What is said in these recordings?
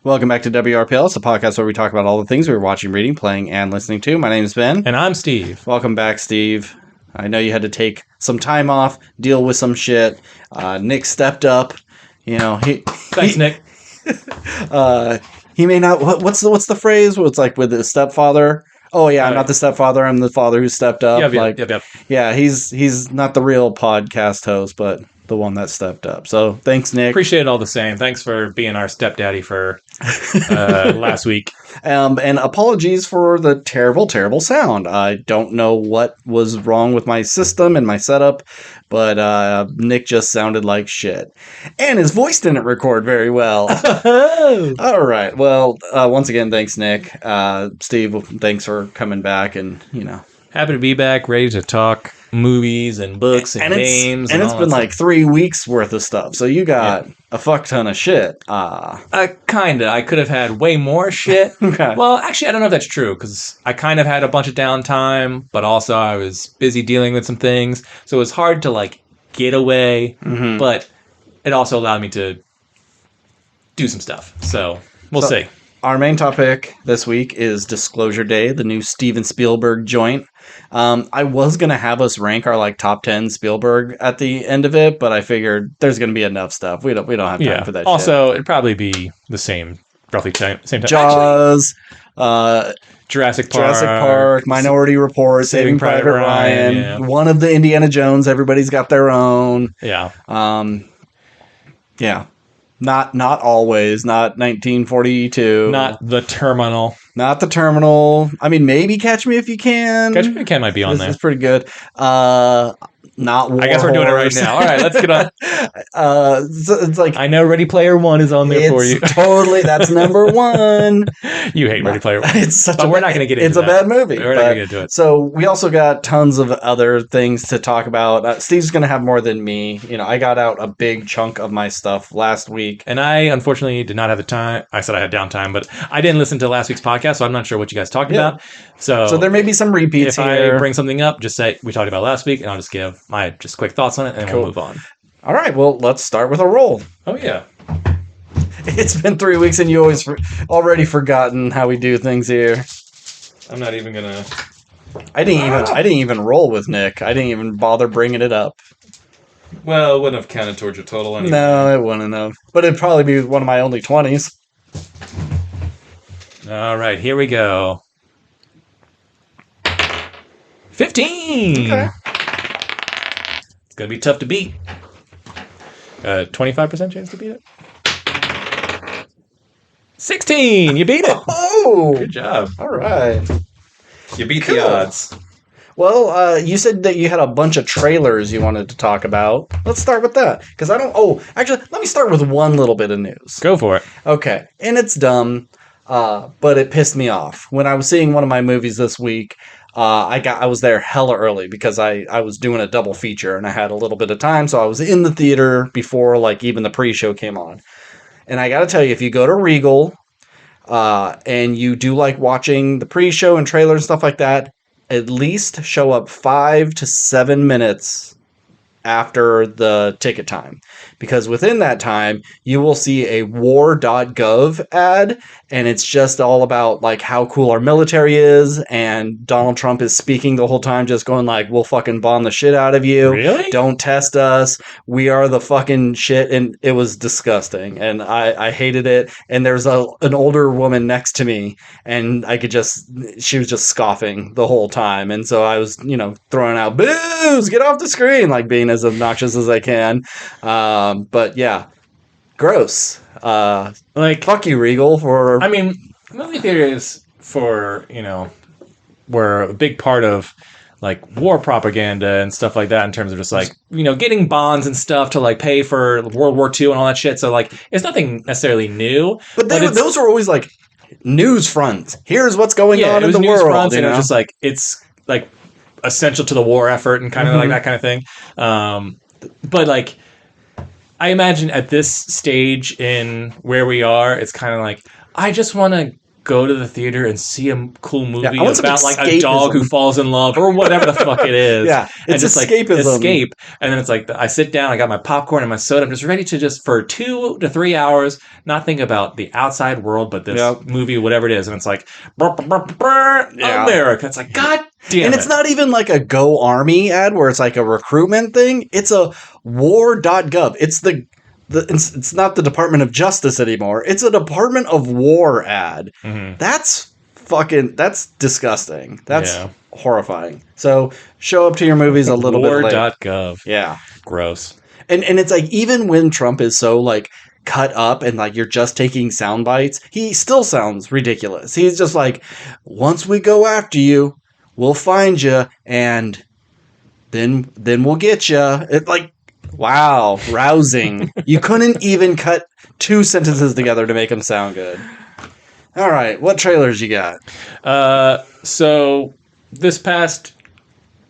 Welcome back to WRPL. It's a podcast where we talk about all the things we're watching, reading, playing, and listening to. My name is Ben. And I'm Steve. Welcome back, Steve. I know you had to take some time off, deal with some shit. Nick stepped up. You know, Thanks, Nick. He may not. What's the phrase? Where it's like with his stepfather. Oh yeah, I'm not the stepfather. I'm the father who stepped up. Yep. Yeah, he's not the real podcast host, but the one that stepped up. So thanks, Nick. Appreciate it all the same. Thanks for being our stepdaddy for last week. And apologies for the terrible sound. I don't know what was wrong with my system and my setup, but Nick just sounded like shit. And his voice didn't record very well. All right. Well, once again, thanks, Nick. Steve, thanks for coming back and, Happy to be back, ready to talk movies and books and games. And it's been like 3 weeks worth of stuff. So you got a fuck ton of shit. Kinda. I could have had way more shit. Okay. Well, actually, I don't know if that's true because I kind of had a bunch of downtime, but also I was busy dealing with some things. So it was hard to get away, but it also allowed me to do some stuff. So we'll see. Our main topic this week is Disclosure Day, the new Steven Spielberg joint. I was going to have us rank our top 10 Spielberg at the end of it, but I figured there's going to be enough stuff. We don't have time for that also, it'd probably be the same, roughly same time. Jaws, Jurassic Park, Minority Report, Saving Private Ryan, one of the Indiana Jones. Everybody's got their own. Yeah. Yeah. Not always. Not 1942. Not The Terminal. Not The Terminal. I mean, maybe Catch Me If You Can. Catch Me If You Can might be on there. This is pretty good. Not War I guess we're doing it right now. All right, let's get on. It's like I know Ready Player One is on there for you. Totally, that's number one. You hate Ready Player One. But we're not going to get into It's a bad movie. We're not going to get into it. So we also got tons of other things to talk about. Steve's going to have more than me. I got out a big chunk of my stuff last week. And I, unfortunately, did not have the time. I said I had downtime, but I didn't listen to last week's podcast, so I'm not sure what you guys talked about. So there may be some repeats here. If I bring something up, just say we talked about last week, and I'll just give my quick thoughts on it, and we'll move on. All right, well, let's start with a roll. Oh, yeah. It's been 3 weeks, and you already forgotten how we do things here. I'm not even gonna. I didn't even roll with Nick. I didn't even bother bringing it up. Well, it wouldn't have counted towards your total anyway. No, it wouldn't have. But it'd probably be one of my only 20s. All right, here we go. 15. Okay. It's gonna be tough to beat. 25% chance to beat it. 16. You beat it. Oh, good job. All right. You beat the odds. Well, you said that you had a bunch of trailers you wanted to talk about. Let's start with that. Because actually, let me start with one little bit of news. Go for it. Okay. And it's dumb, but it pissed me off. When I was seeing one of my movies this week, I was there hella early because I was doing a double feature and I had a little bit of time. So I was in the theater before even the pre-show came on. And I got to tell you, if you go to Regal and you do watching the pre-show and trailer and stuff like that, at least show up 5 to 7 minutes after the ticket time. Because within that time, you will see a War.gov ad, and it's just all about how cool our military is, and Donald Trump is speaking the whole time, just going we'll fucking bomb the shit out of you. Really? Don't test us. We are the fucking shit. And it was disgusting, and I hated it. And there's an older woman next to me, and she was just scoffing the whole time. And so I was, throwing out, "Booze, get off the screen," being as obnoxious as I can. But yeah, gross. Fuck you, Regal, for... I mean, movie theaters were a big part of war propaganda and stuff like that in terms of just getting bonds and stuff to pay for World War II and all that shit. So it's nothing necessarily new. But those are always news fronts. Here's what's going on in the world. Fronts, and it was just it's essential to the war effort and kind of that kind of thing. But I imagine at this stage in where we are, it's kind of I just want to go to the theater and see a cool movie I want some about like a dog who escapism. falls in love or whatever the fuck it is. Yeah, and it's just like escapism. escape. And then it's like I sit down, I got my popcorn and my soda. I'm just ready to just for 2 to 3 hours not think about the outside world, but this movie, whatever it is. And it's like America. It's like God damn it. And it's not even like a Go Army ad where it's like a recruitment thing. It's a War.gov. It's it's not the Department of Justice anymore. It's a Department of War ad. Mm-hmm. That's disgusting. That's horrifying. So show up to your movies a little bit late. War.gov. Yeah. Gross. And it's like, even when Trump is so like cut up and like you're just taking sound bites, he still sounds ridiculous. He's just like, once we go after you, we'll find you, and then we'll get you. It's like, wow, rousing. You couldn't even cut 2 sentences together to make them sound good. All right, what trailers you got? So this past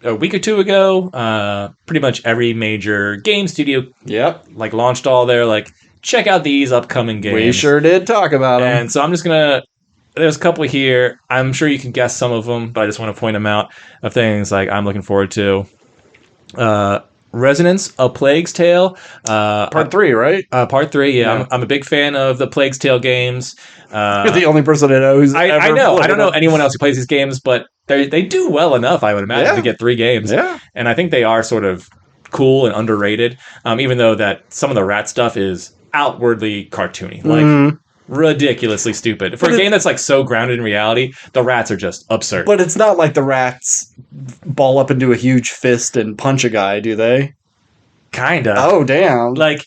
a week or 2 ago, pretty much every major game studio like launched all their like, check out these upcoming games. We sure did talk about them. And so I'm just gonna, there's a couple here. I'm sure you can guess some of them, but I just want to point them out of things like I'm looking forward to. Resonance, A Plague's Tale. Part 3, right? Part 3, yeah. I'm a big fan of the Plague's Tale games. You're the only person I know who's I know. I don't know anyone else who plays these games, but they do well enough, I would imagine, to get 3 games. Yeah. And I think they are sort of cool and underrated, even though that some of the rat stuff is outwardly cartoony. Like, ridiculously stupid. For a game that's like so grounded in reality, the rats are just absurd. But it's not like the rats ball up into a huge fist and punch a guy, do they? Kinda. Oh, damn. Like,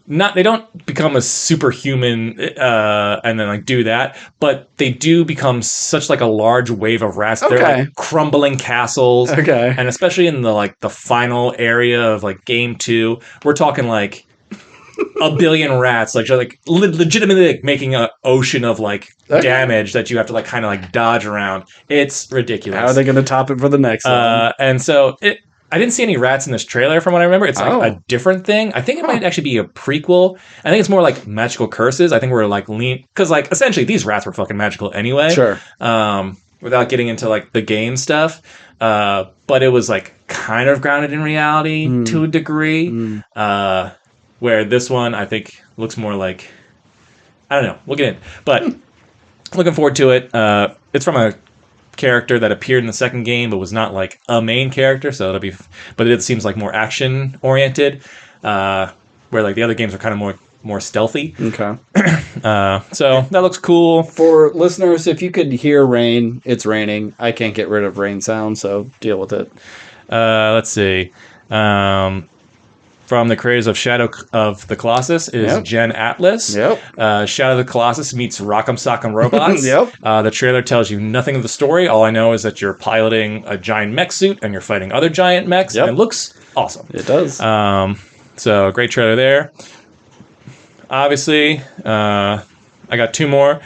they don't become a superhuman and then like do that, but they do become such like a large wave of rats. Okay. They're like crumbling castles. Okay. And especially in the final area of like game 2, we're talking like a billion rats, like legitimately like making an ocean of like damage that you have to like kind of like dodge around. It's ridiculous. How are they going to top it for the next one? And so I didn't see any rats in this trailer from what I remember. It's like a different thing. I think it might actually be a prequel. I think it's more like magical curses. I think we're like because like essentially these rats were fucking magical anyway. Sure. Without getting into like the game stuff. But it was like kind of grounded in reality to a degree. Where this one, I think, looks more like... I don't know. We'll get in. But looking forward to it. It's from a character that appeared in the second game, but was not like a main character. So it'll be... But it seems like more action-oriented. Where like the other games are kind of more stealthy. Okay. So that looks cool. For listeners, if you could hear rain, it's raining. I can't get rid of rain sound, so deal with it. Let's see. From the creators of Shadow of the Colossus is Jen Atlas. Yep. Shadow of the Colossus meets Rock'em Sock'em Robots. Yep. The trailer tells you nothing of the story. All I know is that you're piloting a giant mech suit and you're fighting other giant mechs. Yep. And it looks awesome. It does. So great trailer there. Obviously, I got 2 more.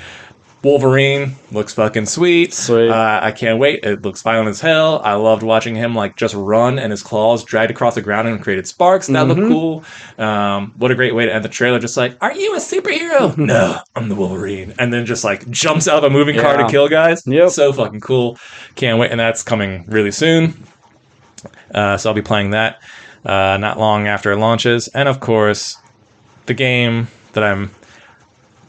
Wolverine looks fucking sweet. I can't wait. It looks violent as hell. I loved watching him like just run and his claws dragged across the ground and created sparks. That looked cool. What a great way to end the trailer. Just like, are you a superhero? No, I'm the Wolverine. And then just like jumps out of a moving car to kill guys. Yep. So fucking cool. Can't wait. And that's coming really soon. So I'll be playing that not long after it launches. And of course, the game that I'm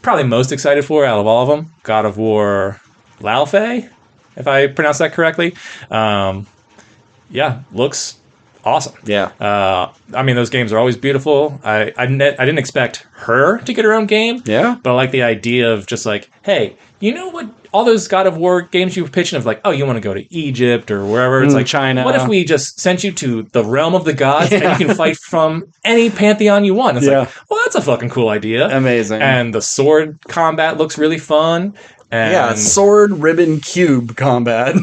probably most excited for out of all of them, God of War Laufey, if I pronounce that correctly. Looks awesome. Yeah. I mean, those games are always beautiful. I didn't expect her to get her own game. Yeah. But I like the idea of just like, hey, you know what? All those God of War games you were pitching of like, oh, you want to go to Egypt or wherever. It's like China. What if we just sent you to the realm of the gods and you can fight from any pantheon you want? It's like, well, that's a fucking cool idea. Amazing. And the sword combat looks really fun. And sword ribbon cube combat.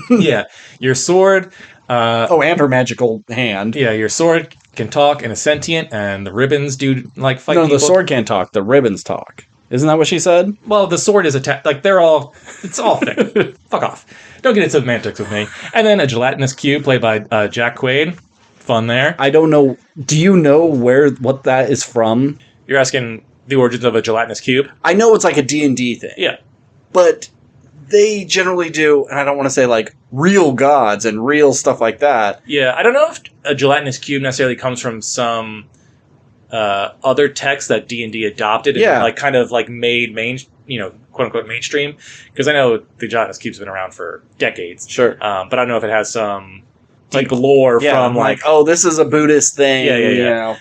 Your sword. And her magical hand. Yeah, your sword can talk and is sentient, and the ribbons do like fight. No, people. the sword can't talk. The ribbons talk. Isn't that what she said? Well, the sword is attack. Like it's all fake. Fuck off. Don't get into semantics with me. And then a gelatinous cube played by Jack Quaid. Fun there. I don't know. Do you know what that is from? You're asking the origins of a gelatinous cube? I know it's like a D&D thing. Yeah. But they generally do, and I don't want to say like real gods and real stuff like that. Yeah, I don't know if a gelatinous cube necessarily comes from some other text that D&D adopted and like kind of like made quote unquote mainstream, because I know the gelatinous cube's been around for decades. Sure, but I don't know if it has some deep lore from like oh, this is a Buddhist thing. Yeah.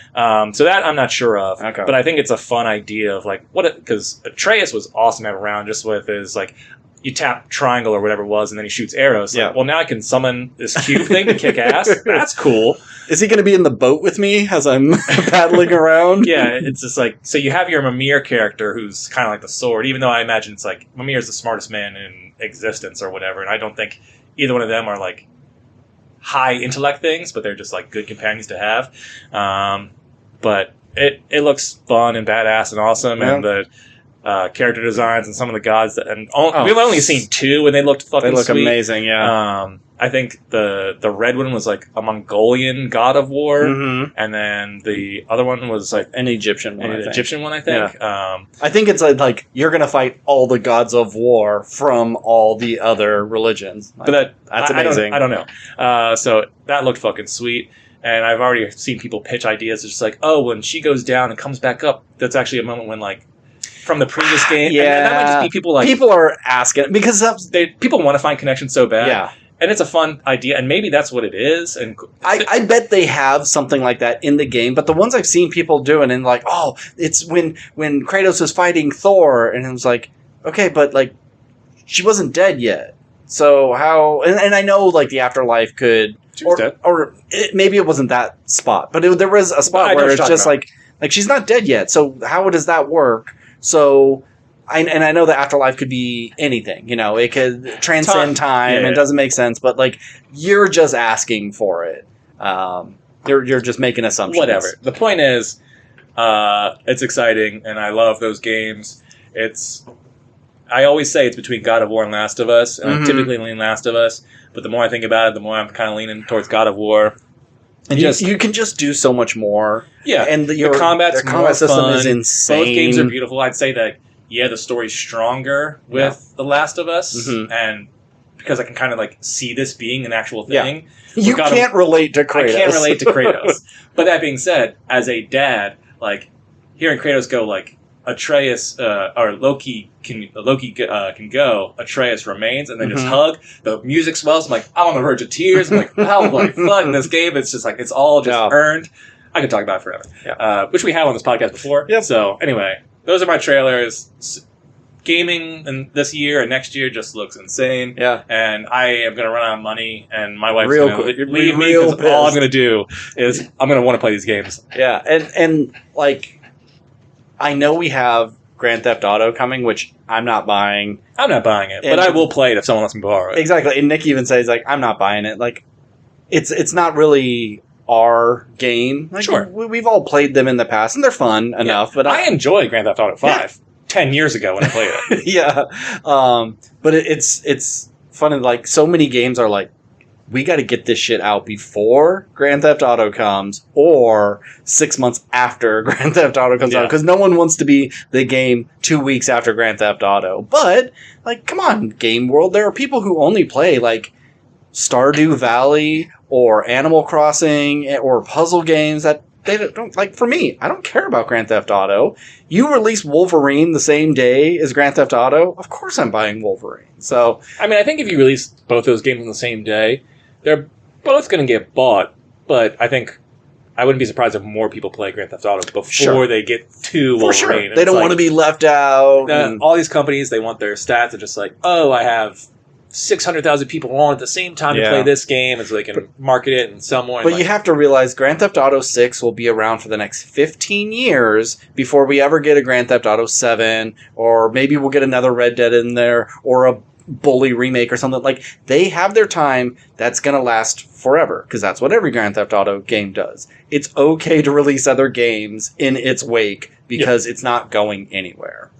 So that I'm not sure of. Okay. But I think it's a fun idea of like because Atreus was awesome to have around just with his like you tap triangle or whatever it was and then he shoots arrows. Yeah. Like, well, now I can summon this cube thing to kick ass. That's cool. Is he going to be in the boat with me as I'm paddling around? Yeah, it's just like, so you have your Mimir character who's kind of like the sword, even though I imagine it's like Mimir's the smartest man in existence or whatever, and I don't think either one of them are like high intellect things, but they're just like good companions to have. But it looks fun and badass and awesome, and the character designs and some of the gods we've only seen 2 and they looked fucking sweet. Amazing. I think the red one was like a Mongolian god of war, and then the other one was like an Egyptian one. I think. Yeah. I think it's like you're gonna fight all the gods of war from all the other religions. But that's amazing. I don't know. So that looked fucking sweet. And I've already seen people pitch ideas. It's just like, oh, when she goes down and comes back up, that's actually a moment when like from the previous game. Yeah, and that might just be people are asking because people want to find connections so bad. Yeah. And it's a fun idea, and maybe that's what it is. And I bet they have something like that in the game, but the ones I've seen people doing, and like, oh, it's when Kratos is fighting Thor, and it was like, okay, but like, she wasn't dead yet, so how? And I know like the afterlife could, or maybe it wasn't that spot, but there was a spot where it's just like she's not dead yet, so how does that work? So. I know the afterlife could be anything, it could transcend time. It doesn't make sense, but like you're just asking for it. You're just making assumptions. Whatever. The point is, it's exciting, and I love those games. I always say it's between God of War and Last of Us, and I typically lean Last of Us. But the more I think about it, the more I'm kind of leaning towards God of War. And you can just do so much more. Yeah, and the combat system fun. is insane. Both games are beautiful. I'd say that. Yeah, the story's stronger with The Last of Us, and because I can kind of like see this being an actual thing. Yeah. You can't relate to Kratos. I can't relate to Kratos. But that being said, as a dad, like hearing Kratos go like Atreus or Loki can go, Atreus remains, and then just hug. The music swells. I'm like, I'm on the verge of tears. I'm like, how fun in this game? It's just like it's all just earned. I could talk about it forever. Yeah. Which we have on this podcast before. Yep. So anyway. Those are my trailers. Gaming this year and next year just looks insane. Yeah. And I am going to run out of money, and my wife's going to leave me because all I'm going to do is I'm going to want to play these games. Yeah. And like, I know we have Grand Theft Auto coming, which I'm not buying. I'm not buying it, but I will play it if someone lets me borrow it. Exactly. And Nick even says, like, I'm not buying it. Like, it's not really our game. Like, sure. We've all played them in the past, and they're fun enough. But I enjoy Grand Theft Auto 5 10 years ago when I played it. Yeah. But it's funny, like, so many games are like, we got to get this shit out before Grand Theft Auto comes or 6 months after Grand Theft Auto comes out, because no one wants to be the game 2 weeks after Grand Theft Auto. But, like, come on, Game World. There are people who only play, like, Stardew Valley or Animal Crossing or puzzle games that they don't like. For me, I don't care about Grand Theft Auto. You release Wolverine the same day as Grand Theft Auto, of course I'm buying Wolverine. So, I mean, I think if you release both those games on the same day, they're both going to get bought. But I think I wouldn't be surprised if more people play Grand Theft Auto before they get to Wolverine. For sure. They don't want to be left out. All these companies, they want their stats. They're just like, oh, I have 600,000 people on at the same time to play this game, and so they can market it and sell more. But you have to realize Grand Theft Auto 6 will be around for the next 15 years before we ever get a Grand Theft Auto 7, or maybe we'll get another Red Dead in there, or a Bully remake or something. Like, they have their time that's going to last forever, because that's what every Grand Theft Auto game does. It's okay to release other games in its wake, because it's not going anywhere.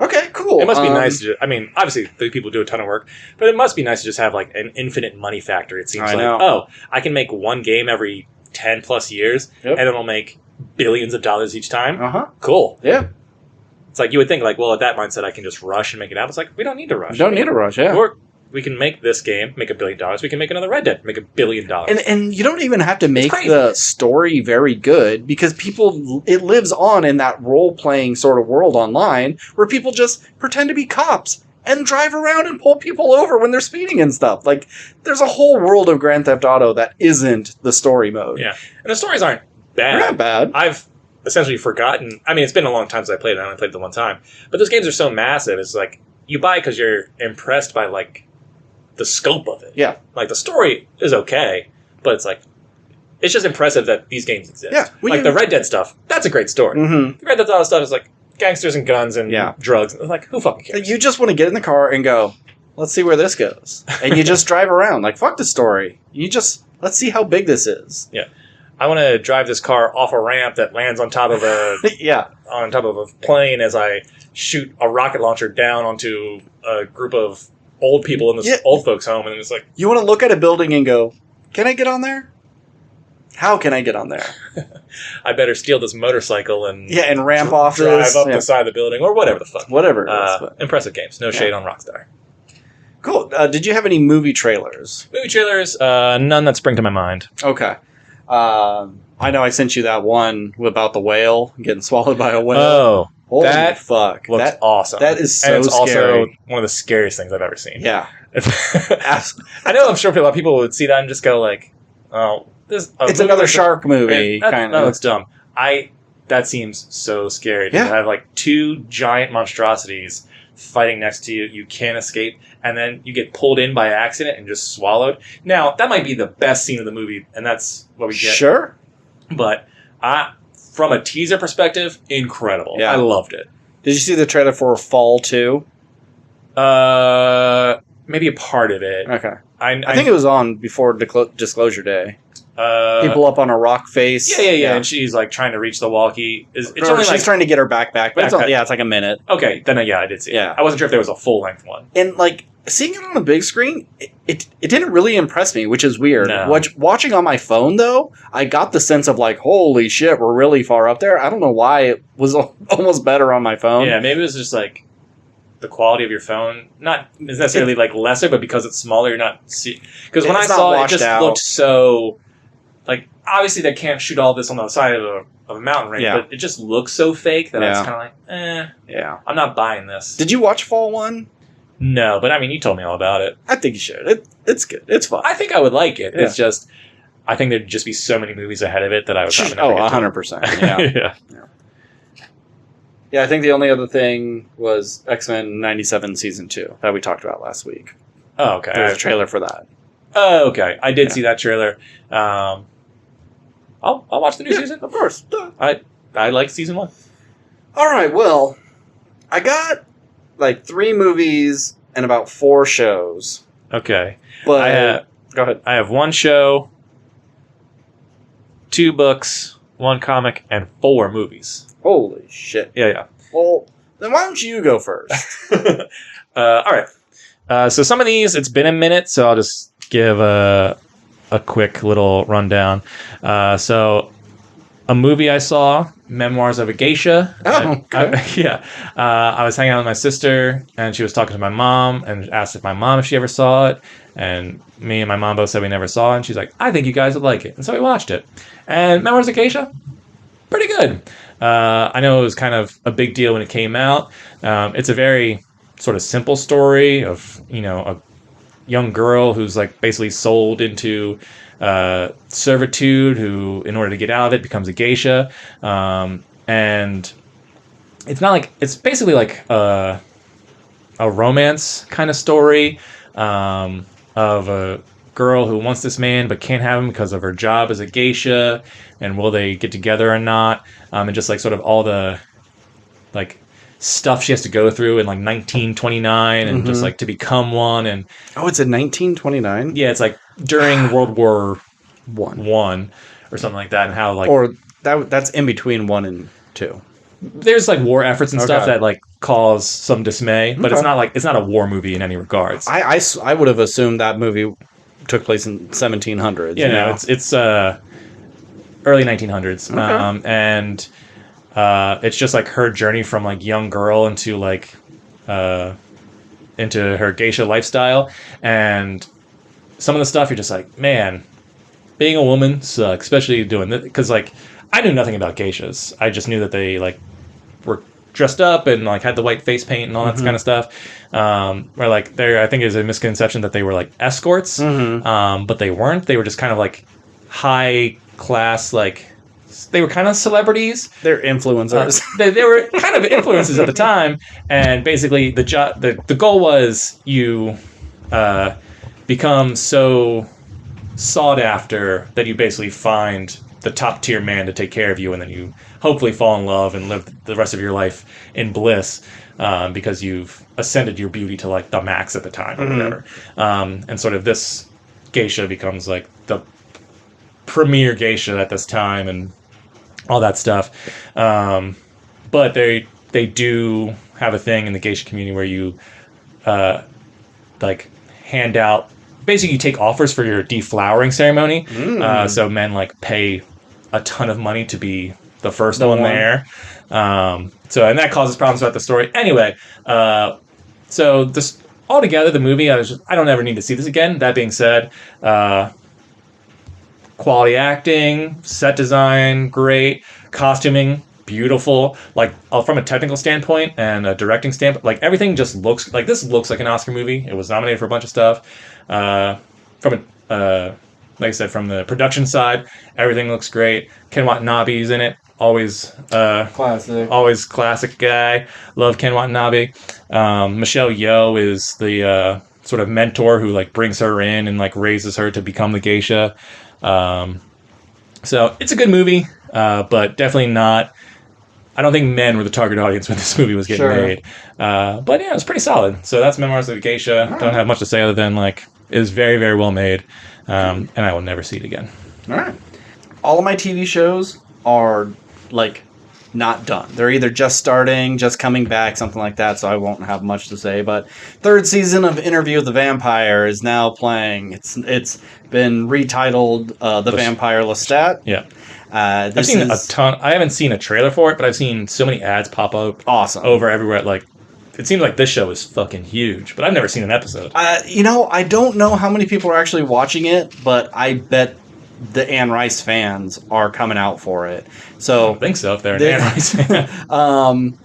Okay, cool. It must be nice to I mean, obviously, the people do a ton of work, but it must be nice to just have, like, an infinite money factor. It seems I can make one game every 10 plus years, and it'll make billions of dollars each time. Uh-huh. Cool. Yeah. It's like you would think, like, well, at that mindset, I can just rush and make it out. It's like we don't need to rush. Don't need to rush, yeah. Or we can make this game, make $1 billion. We can make another Red Dead, make $1 billion. And you don't even have to make the story very good because it lives on in that role-playing sort of world online where people just pretend to be cops and drive around and pull people over when they're speeding and stuff. Like, there's a whole world of Grand Theft Auto that isn't the story mode. Yeah. And the stories aren't bad. They're not bad. I've essentially forgotten. I mean, it's been a long time since I played it. I only played it the one time. But those games are so massive. It's like, you buy because you're impressed by, like, the scope of it. Yeah. Like, the story is okay, but it's like, it's just impressive that these games exist. Yeah. Like, the Red Dead stuff, that's a great story. Mm-hmm. The Red Dead Auto stuff is like gangsters and guns and drugs. It's like, who fucking cares? You just want to get in the car and go, let's see where this goes. And you just drive around. Like, fuck the story. Let's see how big this is. Yeah. I want to drive this car off a ramp that lands on top of a on top of a plane as I shoot a rocket launcher down onto a group of old people in this old folks' home, and it's like, you want to look at a building and go, can I get on there? How can I get on there? I better steal this motorcycle and ramp off drive up the side of the building, or whatever the fuck. Whatever it is. Impressive games. No shade on Rockstar. Cool. Did you have any movie trailers? Movie trailers? None that spring to my mind. Okay. I know I sent you that one about the whale getting swallowed by a whale. Oh. Holy that fuck. Looks awesome. That is so and it's scary. Also one of the scariest things I've ever seen. Yeah. I know I'm sure a lot of people would see that and just go like, oh, this... it's another shark movie. That looks dumb. That seems so scary. To have like two giant monstrosities fighting next to you. You can't escape. And then you get pulled in by accident and just swallowed. Now, that might be the best scene of the movie, and that's what we get. Sure. But from a teaser perspective, incredible. Yeah. I loved it. Did you see the trailer for Fall 2? Maybe a part of it. Okay. I think it was on before Disclosure Day. People up on a rock face. Yeah. And she's like trying to reach the walkie. She's trying to get her backpack. But it's like a minute. Okay, then I did see it. Yeah. I wasn't sure if there was a full length one. And like seeing it on the big screen, it didn't really impress me, which is weird. No. Watching on my phone though, I got the sense of like, holy shit, we're really far up there. I don't know why it was almost better on my phone. Yeah, maybe it was just like the quality of your phone, not necessarily like lesser, but because it's smaller, you're not see. Because when I saw it, it just looked so like obviously they can't shoot all this on the side of a mountain range, but it just looks so fake that I was kind of like, I'm not buying this. Did you watch Fall 1? No, but I mean, you told me all about it. I think you should. It's good. It's fun. I think I would like it. Yeah. It's just, I think there'd just be so many movies ahead of it that I would probably never get to. 100%. Yeah. Yeah, I think the only other thing was X-Men 97 Season 2 that we talked about last week. Oh, okay. There's a trailer for that. Oh, okay. I did see that trailer. I'll watch the new season. Of course. I like Season 1. All right, well, I got like 3 movies and about 4 shows. Okay. But go ahead. I have 1 show, 2 books, 1 comic, and 4 movies. Holy shit. Yeah. Well, then why don't you go first? All right. So some of these, it's been a minute, so I'll just give a quick little rundown. So a movie I saw, Memoirs of a Geisha. Oh, okay. I was hanging out with my sister, and she was talking to my mom, and asked if she ever saw it. And me and my mom both said we never saw it, and she's like, I think you guys would like it. And so we watched it. And Memoirs of Geisha, pretty good. I know it was kind of a big deal when it came out. It's a very sort of simple story of, a young girl who's like basically sold into servitude, who in order to get out of it becomes a geisha. And it's basically like a romance kind of story of a girl who wants this man but can't have him because of her job as a geisha, and will they get together or not, and just like sort of all the like stuff she has to go through in like 1929 and just like to become one. And it's in 1929. Yeah, it's like during World War One or something like that, and how like that's in between 1 and 2. There's like war efforts and stuff that like cause some dismay, but it's not a war movie in any regards. I would have assumed that movie took place in 1700s. Yeah, no, it's early 1900s. Okay. And it's just like her journey from like young girl into like into her geisha lifestyle, and some of the stuff you're just like, man, being a woman sucks, especially doing this, because like I knew nothing about geishas. I just knew that they like were dressed up and like had the white face paint and all that kind of stuff. Or like I think there's a misconception that they were like escorts, but they weren't. They were just kind of like high class, like they were kind of celebrities. They're influencers. They were kind of influencers at the time, and basically the goal was you become so sought after that you basically find the top tier man to take care of you, and then you hopefully fall in love and live the rest of your life in bliss, because you've ascended your beauty to like the max at the time or whatever. And sort of this geisha becomes like the premier geisha at this time and all that stuff. But they do have a thing in the geisha community where you like hand out, basically you take offers for your deflowering ceremony. So men like pay a ton of money to be the first one there. So, and that causes problems about the story. Anyway, so this altogether, the movie, I don't ever need to see this again. That being said, quality acting, set design, great, costuming, beautiful. Like from a technical standpoint and a directing standpoint, like everything just looks like this looks like an Oscar movie. It was nominated for a bunch of stuff. Like I said, from the production side, everything looks great. Ken Watanabe's in it. Always classic guy. Love Ken Watanabe. Michelle Yeoh is the sort of mentor who like brings her in and like raises her to become the geisha. So it's a good movie, but definitely not. I don't think men were the target audience when this movie was getting made. But yeah, it was pretty solid. So that's Memoirs of a Geisha. Right. Don't have much to say other than like it is very, very well made, and I will never see it again. All right. All of my TV shows are like not done. They're either just starting, just coming back, something like that, so I won't have much to say. But third season of Interview with the Vampire is now playing. It's been retitled The Vampire Lestat. Yeah. I've seen a ton. I haven't seen a trailer for it, but I've seen so many ads pop up over everywhere. Like, it seems like this show is fucking huge, but I've never seen an episode. I don't know how many people are actually watching it, but I bet the Anne Rice fans are coming out for it. So I don't think so if they're an Anne Rice fan.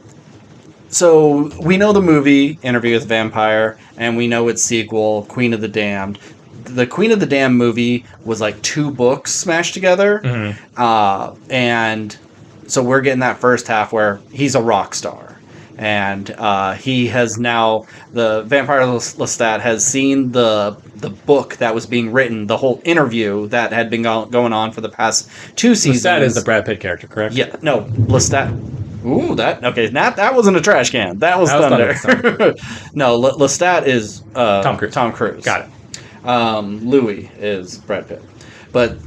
So we know the movie Interview with the Vampire, and we know its sequel, Queen of the Damned. The Queen of the Damned movie was like 2 books smashed together, and so we're getting that first half where he's a rock star. And he has now, the Vampire Lestat has seen the book that was being written, the whole interview that had been going on for the past 2 seasons. Lestat is the Brad Pitt character, correct? Yeah, no, Lestat. Ooh, that wasn't a trash can. That was Thunder. No, Lestat is Tom Cruise. Tom Cruise. Got it. Louis is Brad Pitt. But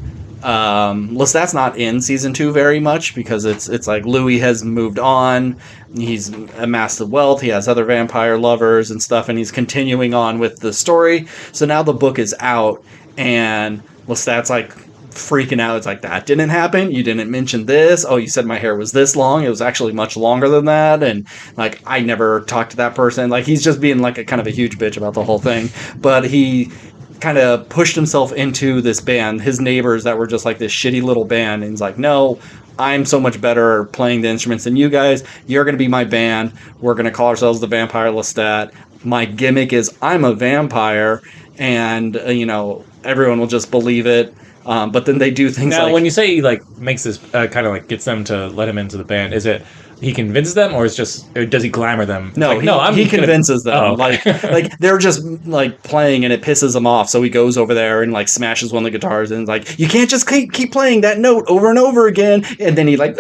Lestat's not in season 2 very much because it's like Louis has moved on. He's amassed the wealth. He has other vampire lovers and stuff, and he's continuing on with the story. So now the book is out, and Lestat's like freaking out. It's like, that didn't happen. You didn't mention this. Oh, you said my hair was this long. It was actually much longer than that. And like, I never talked to that person. Like, he's just being like a kind of a huge bitch about the whole thing. But he kind of pushed himself into this band, his neighbors that were just like this shitty little band, and he's like, no, I'm so much better playing the instruments than you guys. You're going to be my band. We're going to call ourselves the Vampire Lestat. My gimmick is I'm a vampire, and everyone will just believe it. But then they do things now, when you say he like makes this kind of like gets them to let him into the band, is it he convinces them, or does he glamour them? No, like, he convinces them. Oh, okay. like they're just like playing, and it pisses him off. So he goes over there and like smashes one of the guitars, and is like, you can't just keep playing that note over and over again. And then he like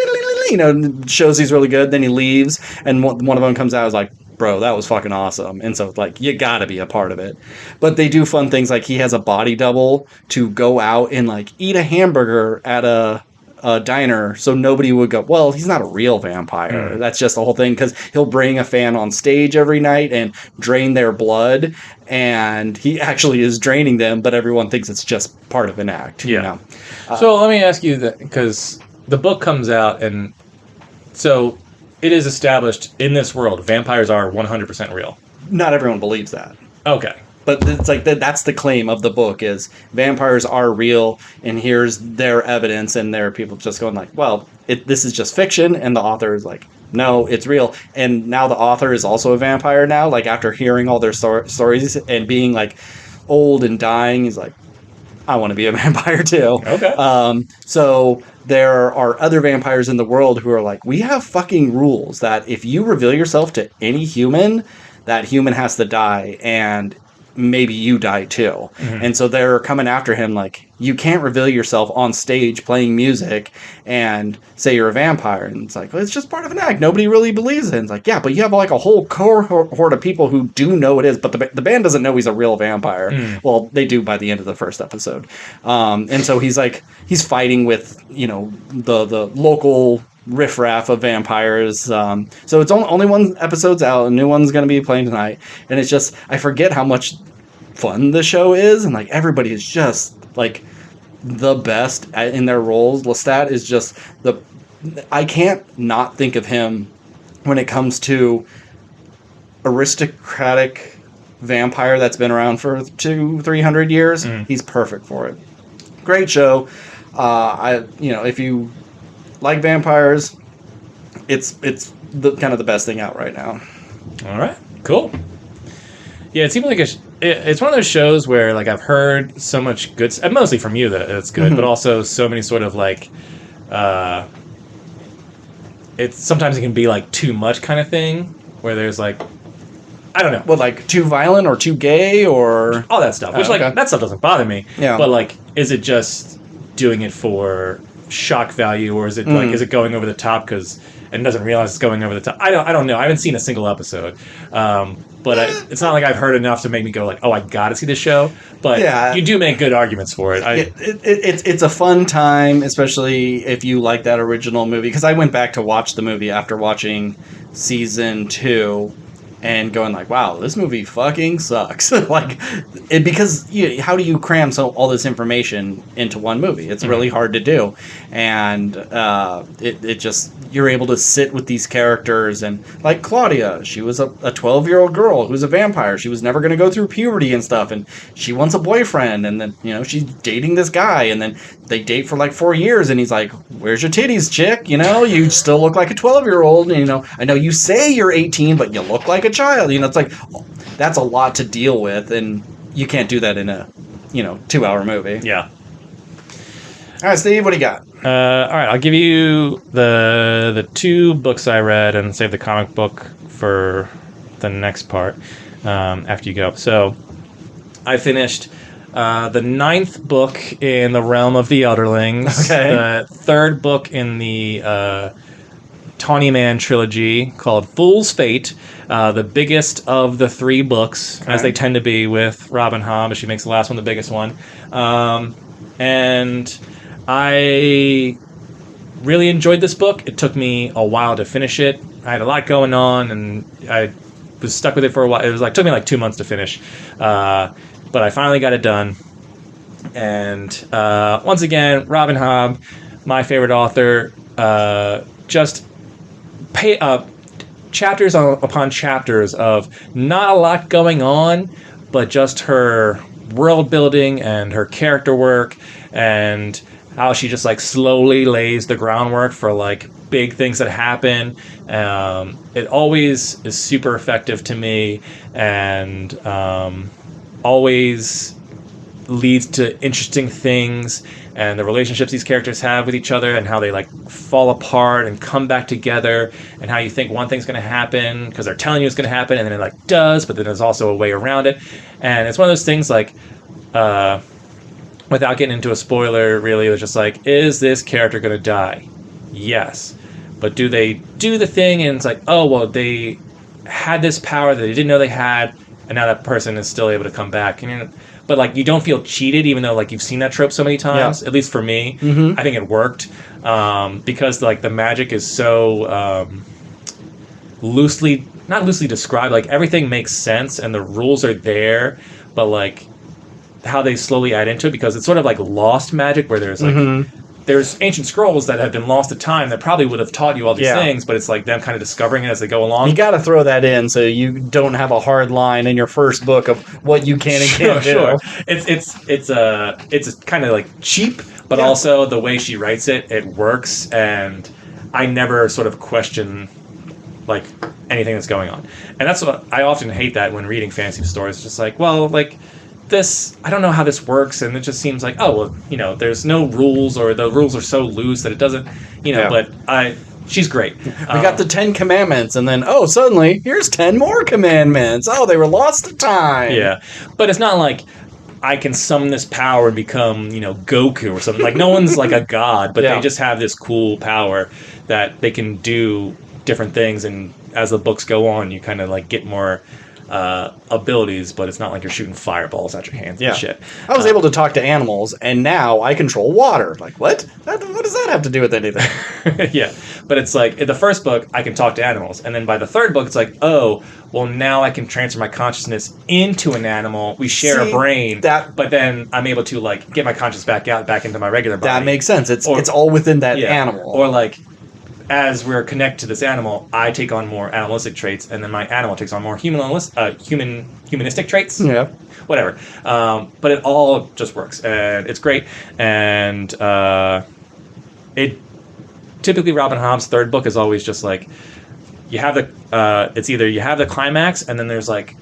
shows he's really good. Then he leaves, and one of them comes out and is like, bro, that was fucking awesome. And so like, you gotta be a part of it. But they do fun things, like he has a body double to go out and like eat a hamburger at a diner, so nobody would go, well, he's not a real vampire. That's just the whole thing, because he'll bring a fan on stage every night and drain their blood, and he actually is draining them, but everyone thinks it's just part of an act. So let me ask you that, because the book comes out, and So it is established in this world, vampires are 100% real. Not everyone believes that. Okay. But it's like that's the claim of the book is vampires are real, and here's their evidence, and there are people just going like, well, this is just fiction, and the author is like, no, it's real. And now the author is also a vampire now, like after hearing all their stories and being like old and dying, he's like, I want to be a vampire too. Okay. So there are other vampires in the world who are like, we have fucking rules that if you reveal yourself to any human, that human has to die, and maybe you die too. Mm-hmm. And so they're coming after him like, you can't reveal yourself on stage playing music and say you're a vampire. And it's like, well, it's just part of an act. Nobody really believes it. And it's like, yeah, but you have like a whole cohort of people who do know it is, but the band doesn't know he's a real vampire. Well, they do by the end of the first episode. And so he's fighting with, the local riffraff of vampires. So it's only one episode's out. A new one's going to be playing tonight. And it's just, I forget how much fun the show is. And like, everybody is just like the best in their roles. Lestat is just I can't not think of him when it comes to aristocratic vampire that's been around for 200-300 years. He's perfect for it. Great show. If you like vampires, it's the kind of the best thing out right now. All right, cool. Yeah, it seems like it's one of those shows where like I've heard so much good, and mostly from you that it's good, but also so many sort of like, sometimes it can be like too much kind of thing where there's like, I don't know. Well, like too violent or too gay or all that stuff, which like that stuff doesn't bother me. Yeah. But like, is it just doing it for shock value, or is it like, is it going over the top and doesn't realize it's going over the top? I don't know. I haven't seen a single episode, but it's not like I've heard enough to make me go like, oh, I gotta see this show. But yeah, you do make good arguments for it. It's a fun time, especially if you like that original movie. Because I went back to watch the movie after watching season 2. And going like, wow, this movie fucking sucks. Because how do you cram all this information into one movie? It's really hard to do. And it just, you're able to sit with these characters. And like Claudia, she was a 12-year-old girl who's a vampire. She was never going to go through puberty and stuff. And she wants a boyfriend. And then, she's dating this guy. And then they date for like 4 years. And he's like, where's your titties, chick? You still look like a 12-year-old. And, I know you say you're 18, but you look like a child. It's like, that's a lot to deal with, and you can't do that in a 2-hour movie. Yeah. All right, Steve, what do you got? All right, I'll give you the 2 books I read and save the comic book for the next part after you go. So I finished the 9th book in the realm of the Elderlings, the 3rd book in the Tawny Man trilogy called Fool's Fate, the biggest of the 3 books, as they tend to be with Robin Hobb, as she makes the last one the biggest one. And I really enjoyed this book. It took me a while to finish it. I had a lot going on, and I was stuck with it for a while. It took me like 2 months to finish, but I finally got it done. And once again, Robin Hobb, my favorite author, just chapters upon chapters of not a lot going on, but just her world building and her character work, and how she just like slowly lays the groundwork for like big things that happen. It always is super effective to me, and always leads to interesting things, and the relationships these characters have with each other, and how they like fall apart and come back together, and how you think one thing's going to happen because they're telling you it's going to happen, and then it like does, but then there's also a way around it. And it's one of those things like, without getting into a spoiler, really, it was just like, is this character going to die? Yes. But do they do the thing, and it's like, oh, well, they had this power that they didn't know they had, and now that person is still able to come back. And but like, you don't feel cheated, even though like you've seen that trope so many times. At least for me, I think it worked, because like the magic is so not loosely described. Like everything makes sense, and the rules are there, but like how they slowly add into it, because it's sort of like Lost magic, where there's like there's ancient scrolls that have been lost to time that probably would have taught you all these things, but it's like them kind of discovering it as they go along. You got to throw that in so you don't have a hard line in your first book of what you can and can't do. Sure. It's kind of like cheap, but also the way she writes it works, and I never sort of question like anything that's going on. And that's what I often hate, that when reading fantasy stories. It's just like, well, like this, I don't know how this works, and it just seems like, oh, well, you know, there's no rules, or the rules are so loose that it doesn't, you know. But she's great. We got the 10 commandments, and then suddenly here's 10 more commandments. Oh, they were lost to time. Yeah, but it's not like I can summon this power and become, you know, Goku or something. Like, no one's like a god, but they just have this cool power that they can do different things, and as the books go on, you kind of like get more abilities, but it's not like you're shooting fireballs at your hands and shit. I was able to talk to animals, and now I control water. Like, what? What does that have to do with anything? Yeah, but it's like, in the first book, I can talk to animals, and then by the third book, it's like, oh, well, now I can transfer my consciousness into an animal. We share a brain, but then I'm able to like get my consciousness back into my regular body. That makes sense. It's all within that animal. Or like, as we're connected to this animal, I take on more animalistic traits, and then my animal takes on more humanistic traits. Yeah. Whatever. But it all just works, and it's great. And it typically, Robin Hobb's third book is always just like, you have it's either you have the climax, and then there's like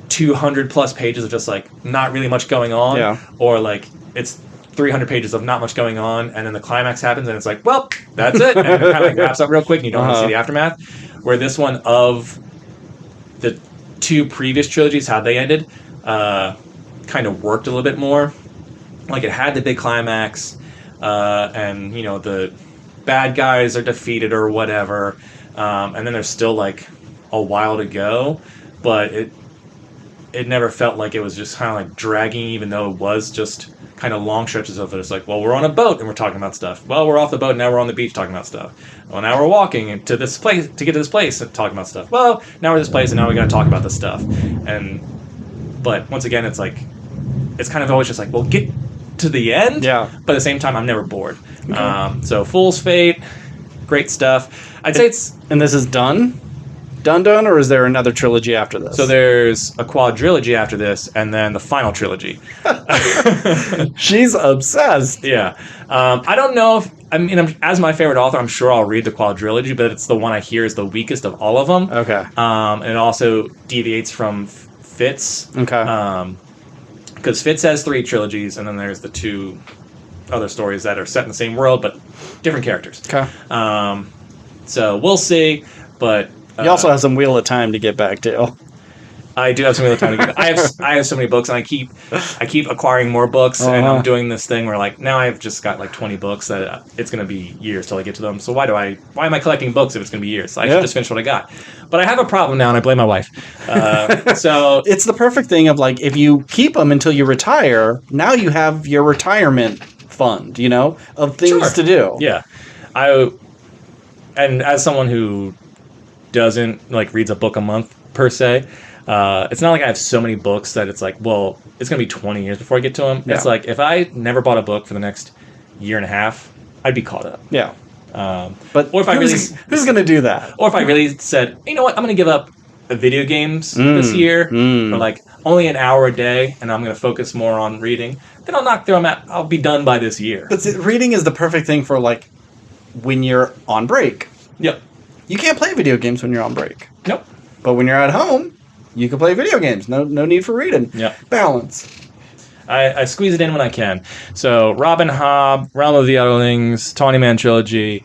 200 plus pages of just like not really much going on, or like it's 300 pages of not much going on, and then the climax happens, and it's like, well, that's it, and it kind of like wraps up real quick, and you don't want to see the aftermath. Where this one, of the two previous trilogies, how they ended, kind of worked a little bit more. Like, it had the big climax, and, you know, the bad guys are defeated or whatever, and then there's still like a while to go, but it never felt like it was just kind of like dragging, even though it was just kind of long stretches of it. It's like, well, we're on a boat and we're talking about stuff. Well, we're off the boat and now we're on the beach talking about stuff. Well, now we're walking to this place to get to this place and talking about stuff. Well, now we're this place and now we got to talk about this stuff. But once again, it's like, it's kind of always just like, well, get to the end. Yeah. But at the same time, I'm never bored. Okay. So Fool's Fate, great stuff. I'd say it's... And this is done? Done, or is there another trilogy after this? So there's a quadrilogy after this, and then the final trilogy. She's obsessed. Yeah. I don't know if... I mean, as my favorite author, I'm sure I'll read the quadrilogy, but it's the one I hear is the weakest of all of them. Okay. And it also deviates from Fitz. Okay. Because Fitz has 3 trilogies, and then there's the 2 other stories that are set in the same world, but different characters. Okay. So we'll see, but... You also have some Wheel of Time to get back to. I do have some Wheel of Time to get back. I have so many books, and I keep acquiring more books, and I'm doing this thing where, like, now I've just got like 20 books that it's going to be years till I get to them. So why am I collecting books if it's going to be years? So I should just finish what I got. But I have a problem now, and I blame my wife. So it's the perfect thing of, like, if you keep them until you retire, now you have your retirement fund, you know, of things to do. Yeah. And as someone who doesn't like reads a book a month per se, it's not like I have so many books that it's like, well, it's gonna be 20 years before I get to them. It's like, if I never bought a book for the next year and a half, I'd be caught up. But or if who's gonna do that? Or if I really said, you know what, I'm gonna give up video games this year for like only an hour a day, and I'm gonna focus more on reading, then I'll be done by this year. But reading is the perfect thing for, like, when you're on break. Yep. You can't play video games when you're on break. Nope. But when you're at home, you can play video games. No need for reading. Yep. Balance. I squeeze it in when I can. So Robin Hobb, Realm of the Otherlings, Tawny Man Trilogy,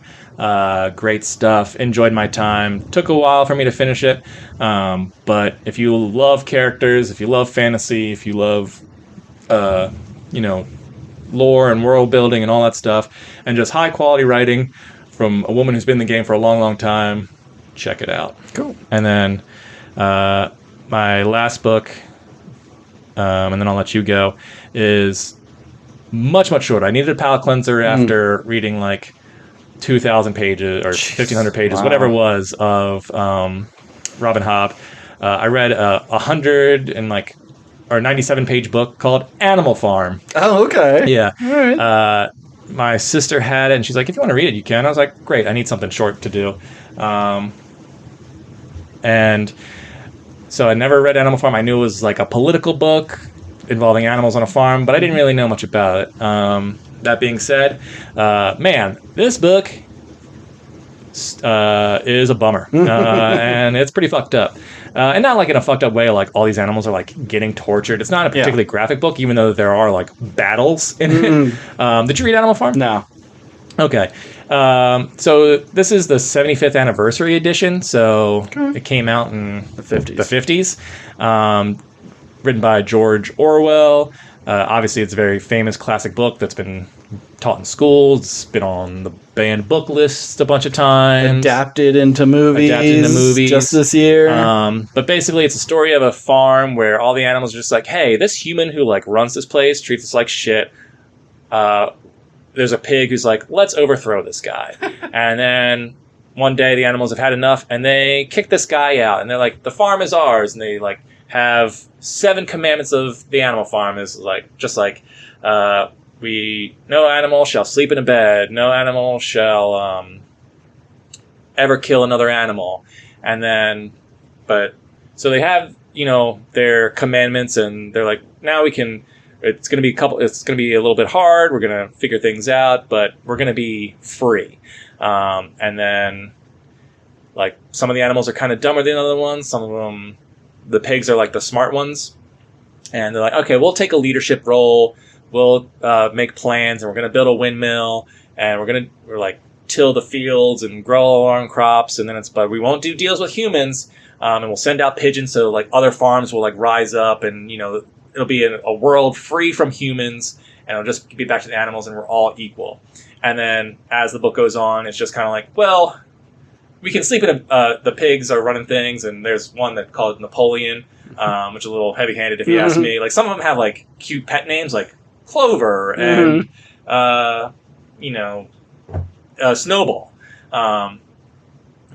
great stuff. Enjoyed my time. Took a while for me to finish it. But if you love characters, if you love fantasy, if you love, lore and world building and all that stuff, and just high quality writing from a woman who's been in the game for a long, long time, check it out. Cool. And then my last book, and then I'll let you go, is much, much shorter. I needed a palate cleanser after reading like 2,000 pages or 1,500 pages, whatever it was, of Robin Hobb. I read a 97 page book called Animal Farm. Oh, okay. Yeah. All right. my sister had it, and she's like, if you want to read it, you can. I was like, great, I need something short to do. And so I never read Animal Farm. I knew it was like a political book involving animals on a farm, but I didn't really know much about it. That being said, man, this book is a bummer. And it's pretty fucked up. And not like in a fucked up way, like all these animals are like getting tortured. It's not a particularly graphic book, even though there are like battles in it. Did you read Animal Farm? No. Okay. So this is the 75th anniversary edition. So it came out in The 50s. The 50s. Written by George Orwell. Obviously, it's a very famous classic book that's been taught in schools. It's been on the banned book list a bunch of times. Adapted into movies. Just this year. But basically, it's a story of a farm where all the animals are just like, hey, this human who like runs this place treats us like shit. There's a pig who's like, let's overthrow this guy. And then one day the animals have had enough and they kick this guy out. And they're like, the farm is ours. And they like have 7 commandments of the animal farm is like, just like, no animal shall sleep in a bed. No animal shall ever kill another animal. And then, so they have, their commandments and they're like, now we can, it's going to be a little bit hard. We're going to figure things out, but we're going to be free. And then like some of the animals are kind of dumber than other ones. Some of them, the pigs are like the smart ones. And they're like, okay, we'll take a leadership role. We'll make plans and we're going to build a windmill and we're like till the fields and grow our own crops. And then but we won't do deals with humans. And we'll send out pigeons. So like other farms will like rise up and, it'll be a world free from humans and it'll just be back to the animals and we're all equal. And then as the book goes on, it's just kind of like, well, we can sleep in the pigs are running things. And there's one that called Napoleon, which is a little heavy handed if you ask me. Like some of them have like cute pet names like Clover and, Snowball.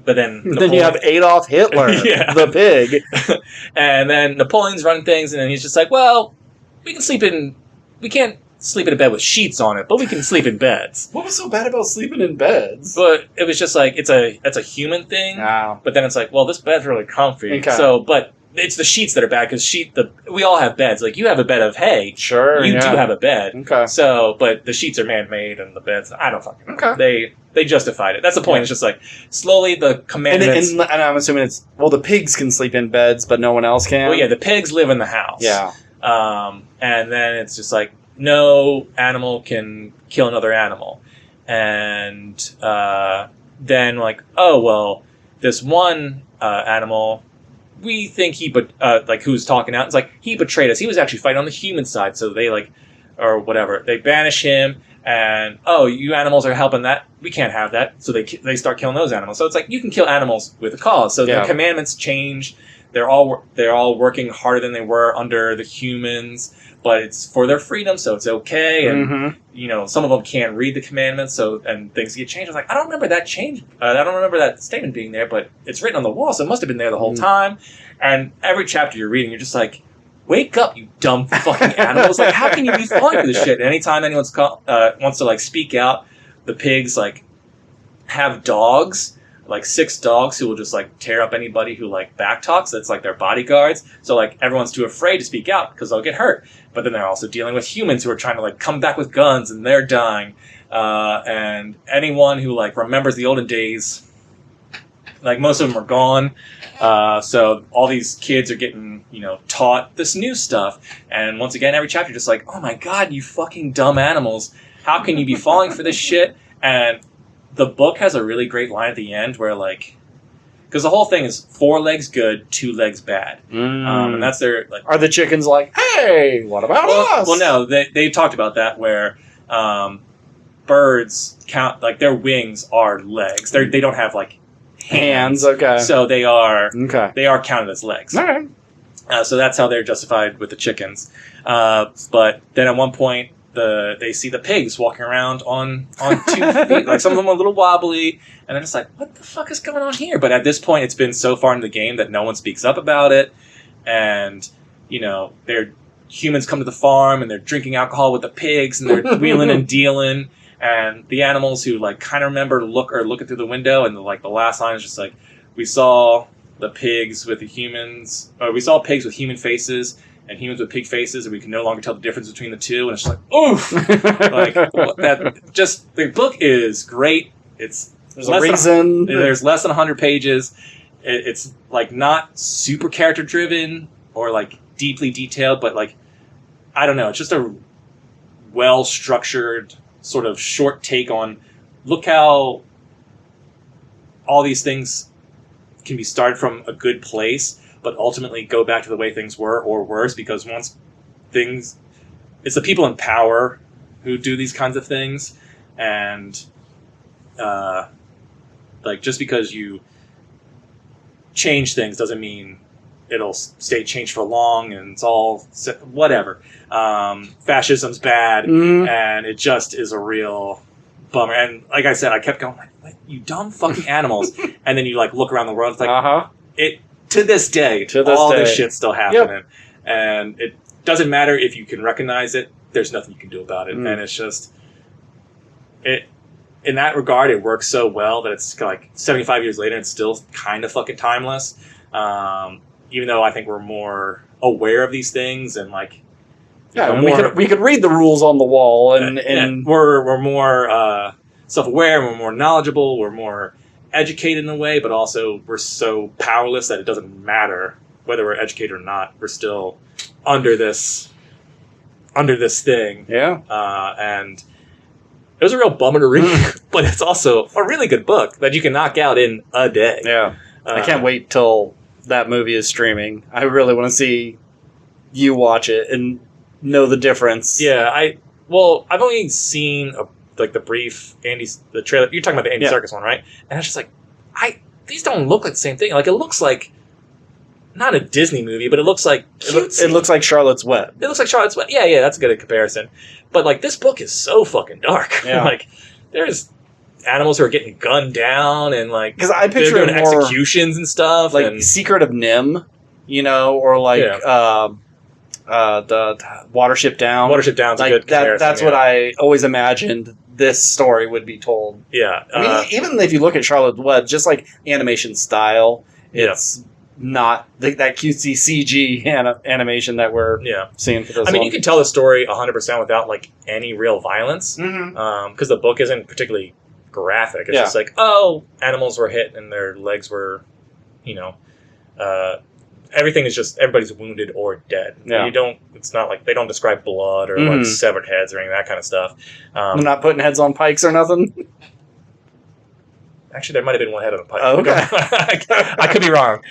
But then you have Adolf Hitler, the pig. And then Napoleon's running things, and then he's just like, well, we can't sleep in a bed with sheets on it, but we can sleep in beds. What was so bad about sleeping in beds? But it was just like, it's a human thing. Wow. But then it's like, well, this bed's really comfy. Okay. So, but it's the sheets that are bad, because we all have beds. Like, you have a bed of hay. Sure, You do have a bed. Okay. So, but the sheets are man-made, and the beds, I don't fucking know. Okay. They justified it. That's the point. It's just like, slowly the commandments... And I'm assuming the pigs can sleep in beds, but no one else can? Well, yeah, the pigs live in the house. Yeah. And then it's just like, no animal can kill another animal. And then like, oh, well, this one animal, we think who's talking out, it's like, he betrayed us. He was actually fighting on the human side, so they or whatever, they banish him. And, oh, you animals are helping that. We can't have that. So they start killing those animals. So it's like, you can kill animals with a cause. So the commandments change. They're all working harder than they were under the humans, but it's for their freedom, so it's okay. And, some of them can't read the commandments, and things get changed. I was like, I don't remember that change. I don't remember that statement being there, but it's written on the wall, so it must have been there the whole time. And every chapter you're reading, you're just like, wake up, you dumb fucking animals. Like, how can you be falling for this shit? And anytime anyone wants to, speak out, the pigs, have dogs, 6 dogs who will just, tear up anybody who, backtalks. That's, their bodyguards. So, everyone's too afraid to speak out because they'll get hurt. But then they're also dealing with humans who are trying to, come back with guns, and they're dying. And anyone who, remembers the olden days, most of them are gone. So all these kids are getting, taught this new stuff. And once again, every chapter just oh my God, you fucking dumb animals. How can you be falling for this shit? And the book has a really great line at the end where because the whole thing is 4 legs good, 2 legs bad. And that's their, Are the chickens hey, what about us? Well, no, they talked about that where, birds count, their wings are legs. They don't have hands. Okay. So they are counted as legs. All right. So that's how they're justified with the chickens. But then at one point, they see the pigs walking around on 2 feet. Some of them are a little wobbly, and I'm just what the fuck is going on here? But at this point, it's been so far into the game that no one speaks up about it, and humans come to the farm and they're drinking alcohol with the pigs and they're wheeling and dealing. and the animals who like kind of remember looking through the window, and the last line is just like, we saw the pigs with the humans, or we saw pigs with human faces and humans with pig faces, and we can no longer tell the difference between the two. And it's just like, oof! The book is great. There's a reason. There's less than 100 pages. It's like not super character driven or like deeply detailed, but like, I don't know. It's just a well structured sort of short take on look how all these things can be started from a good place, but ultimately go back to the way things were or worse, because it's the people in power who do these kinds of things, and like just because you change things doesn't mean it'll stay changed for long, and it's all whatever. Fascism's bad, and it just is a real bummer. And like I said, I kept going like, what, you dumb fucking animals. And then you like look around the world, it's like it to this day, this shit's still happening. Yep. And it doesn't matter if you can recognize it, there's nothing you can do about it. And it's just in that regard, it works so well that it's like 75 years later, it's still kind of fucking timeless. Even though I think we're more aware of these things, and like, we could read the rules on the wall, and we're more self-aware, we're more knowledgeable, we're more educated in a way, but also we're so powerless that it doesn't matter whether we're educated or not. We're still under this thing. Yeah. And it was a real bummer to read, but it's also a really good book that you can knock out in a day. Yeah. I can't wait till that movie is streaming. I really want to see you watch it and know the difference. Yeah, I've only seen the brief the trailer. You're talking about the Andy Serkis one, right? And it's just like, these don't look like the same thing. Like, it looks like not a Disney movie, but it looks like it looks like Charlotte's Web. It looks like Charlotte's Web. Yeah, that's a good comparison. But like, this book is so fucking dark. Yeah. Like, there's animals who are getting gunned down, and like, because I picture they're doing executions and stuff, like Secret of Nim, or like the Watership Down. Watership Down's like, a good comparison. That's what I always imagined this story would be told. Yeah, I mean, even if you look at Charlotte's Web, just like animation style, it's not that cutesy CG animation that we're seeing for this. I mean, you can tell the story 100% without like any real violence, because the book isn't particularly graphic. It's just like, animals were hit and their legs were, everything is just, everybody's wounded or dead. Yeah. It's not like they don't describe blood or like severed heads or any of that kind of stuff. I'm not putting heads on pikes or nothing. Actually, there might have been one head on a pike. Oh, okay. I could be wrong.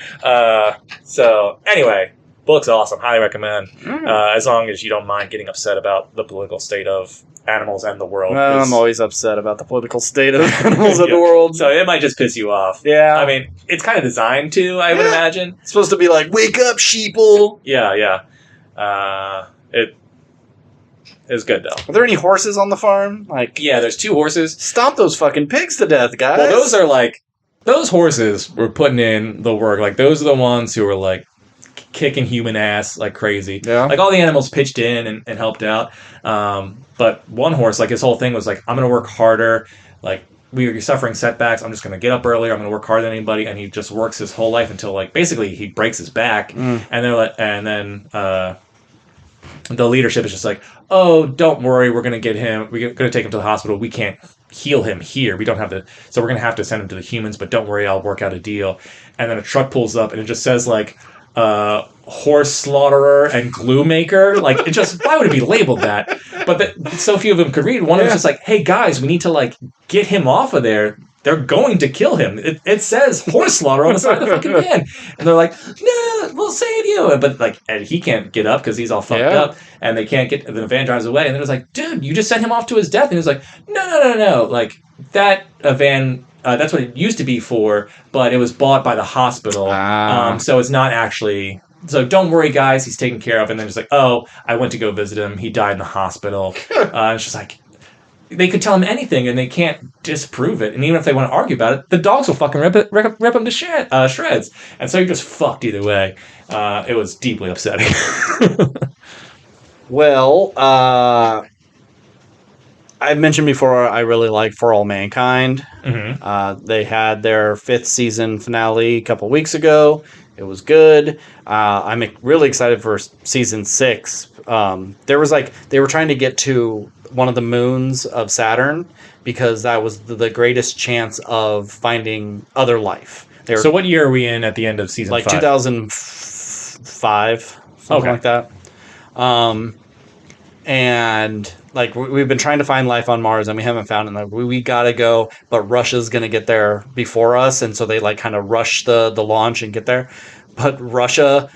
So anyway, book's awesome. Highly recommend. As long as you don't mind getting upset about the political state of animals and the world. Well, I'm always upset about the political state of animals and the world. So it might just piss you off. Yeah. I mean, it's kind of designed to, I would imagine. It's supposed to be like, wake up, sheeple. Yeah. It is good, though. Are there any horses on the farm? Yeah, there's 2 horses. Stomp those fucking pigs to death, guys. Well, those horses were putting in the work. Like, those are the ones who were, like, kicking human ass like crazy. Yeah. Like, all the animals pitched in and helped out. But one horse, like, his whole thing was, like, I'm going to work harder. Like, we're suffering setbacks. I'm just going to get up earlier. I'm going to work harder than anybody. And he just works his whole life until, like, basically he breaks his back. And they're like, and then the leadership is just like, oh, don't worry. We're going to get him. We're going to take him to the hospital. We can't heal him here. We don't have to. So we're going to have to send him to the humans. But don't worry. I'll work out a deal. And then a truck pulls up and it just says, like, horse slaughterer and glue maker. Like, it just, why would it be labeled that? But so few of them could read. One of them just like, hey guys, we need to like get him off of there. They're going to kill him. It says horse slaughter on the side of the fucking van. And they're like, no, we'll save you. But like, and he can't get up because he's all fucked up, and they can't get, the van drives away. And then it was like, dude, you just sent him off to his death. And he was like, no. Like, that van, that's what it used to be for, but it was bought by the hospital. So it's not actually, so don't worry guys, he's taken care of. And then it's like, oh, I went to go visit him. He died in the hospital. It's just like, they could tell him anything and they can't disprove it. And even if they want to argue about it, the dogs will fucking rip him to shreds. And so you're just fucked either way. It was deeply upsetting. Well, I've mentioned before, I really like For All Mankind. They had their 5th season finale a couple weeks ago. It was good. I'm really excited for season 6. There was they were trying to get to one of the moons of Saturn because that was the greatest chance of finding other life. So what year are we in at the end of season 5? 2005, something like that. And we've been trying to find life on Mars and we haven't found it. We gotta go, but Russia's gonna get there before us, and so they kind of rush the launch and get there. But Russia,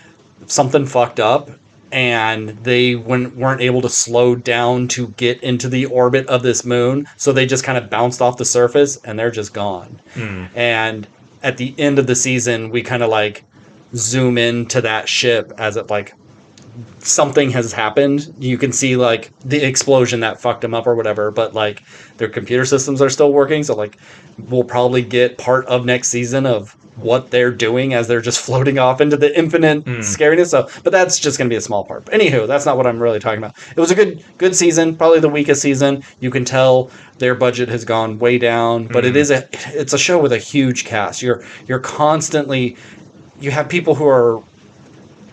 something fucked up, and they weren't able to slow down to get into the orbit of this moon, so they just kind of bounced off the surface and they're just gone. And at the end of the season, we kind of zoom into that ship as it something has happened. You can see the explosion that fucked them up or whatever, but their computer systems are still working, so we'll probably get part of next season of what they're doing as they're just floating off into the infinite scariness. So, but that's just going to be a small part. But anywho, that's not what I'm really talking about. It was a good season, probably the weakest season. You can tell their budget has gone way down, but it's a show with a huge cast. You're constantly, you have people who are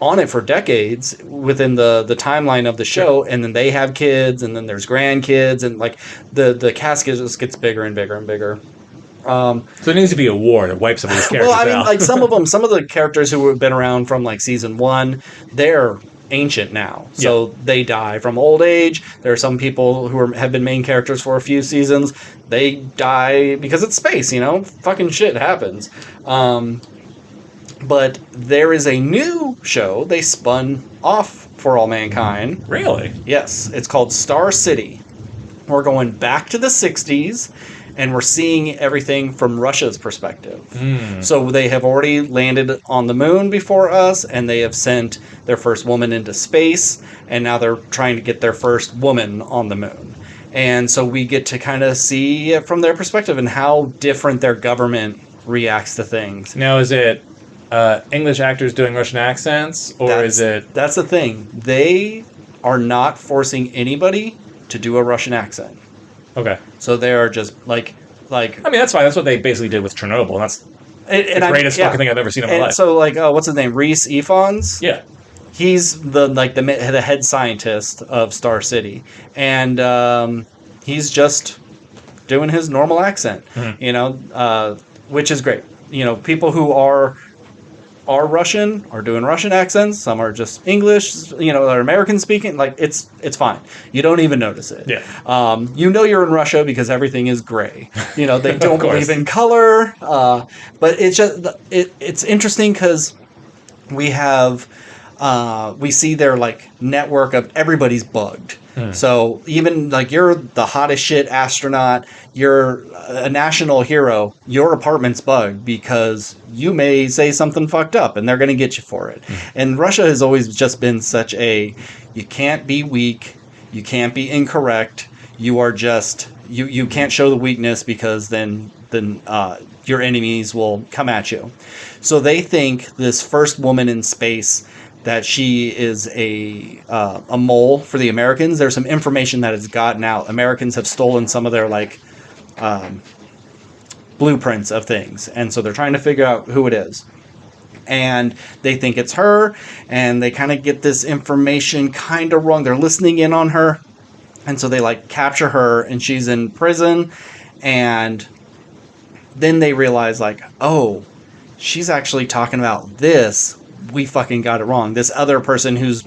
on it for decades within the timeline of the show, and then they have kids, and then there's grandkids, and the cast just gets bigger and bigger and bigger. So there needs to be a war that wipes some of these characters out. Well, I mean, some of the characters who have been around from season 1, they're ancient now, so they die from old age. There are some people who have been main characters for a few seasons. They die because it's space, fucking shit happens. But there is a new show they spun off For All Mankind. Really? Yes. It's called Star City. We're going back to the 60s, and we're seeing everything from Russia's perspective. So they have already landed on the moon before us, and they have sent their first woman into space, and now they're trying to get their first woman on the moon. And so we get to kind of see it from their perspective and how different their government reacts to things. Now, is it English actors doing Russian accents, or is it... That's the thing. They are not forcing anybody to do a Russian accent. Okay. So they are just I mean, that's fine. That's what they basically did with Chernobyl. That's the greatest fucking thing I've ever seen in my life. So what's his name? Rhys Ifans? Yeah. He's the head scientist of Star City, and he's just doing his normal accent, which is great. People who are Russian are doing Russian accents. Some are just English, they're American speaking. It's fine. You don't even notice it. Yeah. You're in Russia because everything is gray. They don't believe in color. But it's just it's interesting because we have we see their network of everybody's bugged. So even you're the hottest shit astronaut, you're a national hero, your apartment's bugged because you may say something fucked up and they're going to get you for it. And Russia has always just been such you can't be weak, you can't be incorrect, you are just, you can't show the weakness because then your enemies will come at you. So they think this first woman in space, that she is a mole for the Americans. There's some information that has gotten out. Americans have stolen some of their blueprints of things, and so they're trying to figure out who it is. And they think it's her, and they kind of get this information kind of wrong. They're listening in on her, and so they capture her, and she's in prison, and then they realize oh, she's actually talking about this. We fucking got it wrong. This other person who's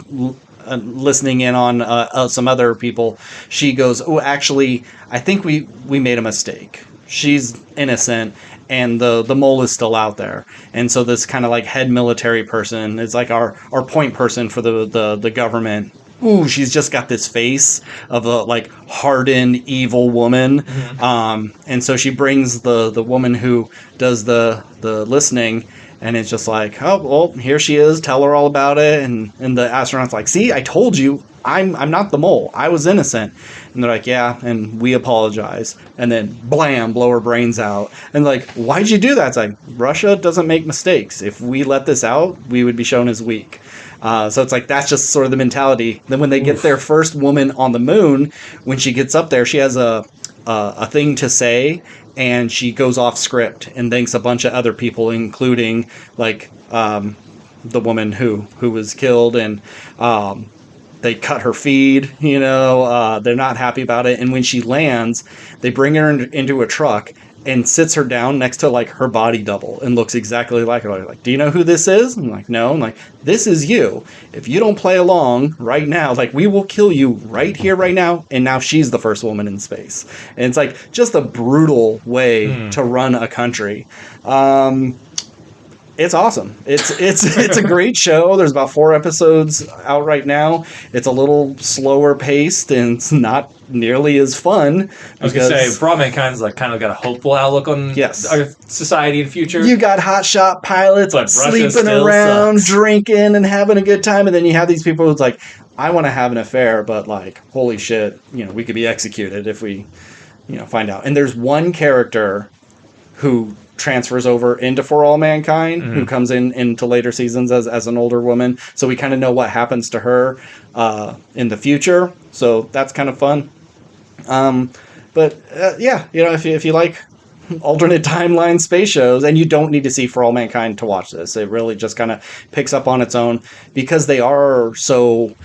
listening in on some other people, she goes, oh, actually, I think we made a mistake. She's innocent, and the mole is still out there. And so this kind of head military person is our point person for the government. Ooh, she's just got this face of a hardened evil woman. And so she brings the woman who does the listening, And it's just like, oh, well, here she is. Tell her all about it. And the astronaut's like, see, I told you, I'm not the mole. I was innocent. And they're like, yeah, and we apologize. And then, blam, blow her brains out. And like, why'd you do that? It's like, Russia doesn't make mistakes. If we let this out, we would be shown as weak. So it's like, that's just sort of the mentality. Then when they get their first woman on the moon, when she gets up there, she has a thing to say, and she goes off script and thanks a bunch of other people, including like the woman who was killed, and they cut her feed. They're not happy about it. And when she lands, they bring her into a truck and sits her down next to like her body double and looks exactly like her. Like, do you know who this is? I'm like, no. I'm like, this is you. If you don't play along right now, like, we will kill you right here, right now. And now she's the first woman in space. And it's like just a brutal way to run a country. It's awesome. It's a great show. There's about 4 episodes out right now. It's a little slower paced and it's not nearly as fun. I was gonna say, For All Mankind's like kind of got a hopeful outlook on our society and future. You got hotshot pilots sleeping around, drinking, and having a good time, and then you have these people who's like, I want to have an affair, but like, holy shit, we could be executed if we, find out. And there's one character who transfers over into For All Mankind, who comes into later seasons as an older woman. So we kind of know what happens to her in the future. So that's kind of fun. If you like alternate timeline space shows, and you don't need to see For All Mankind to watch this, it really just kind of picks up on its own because they are so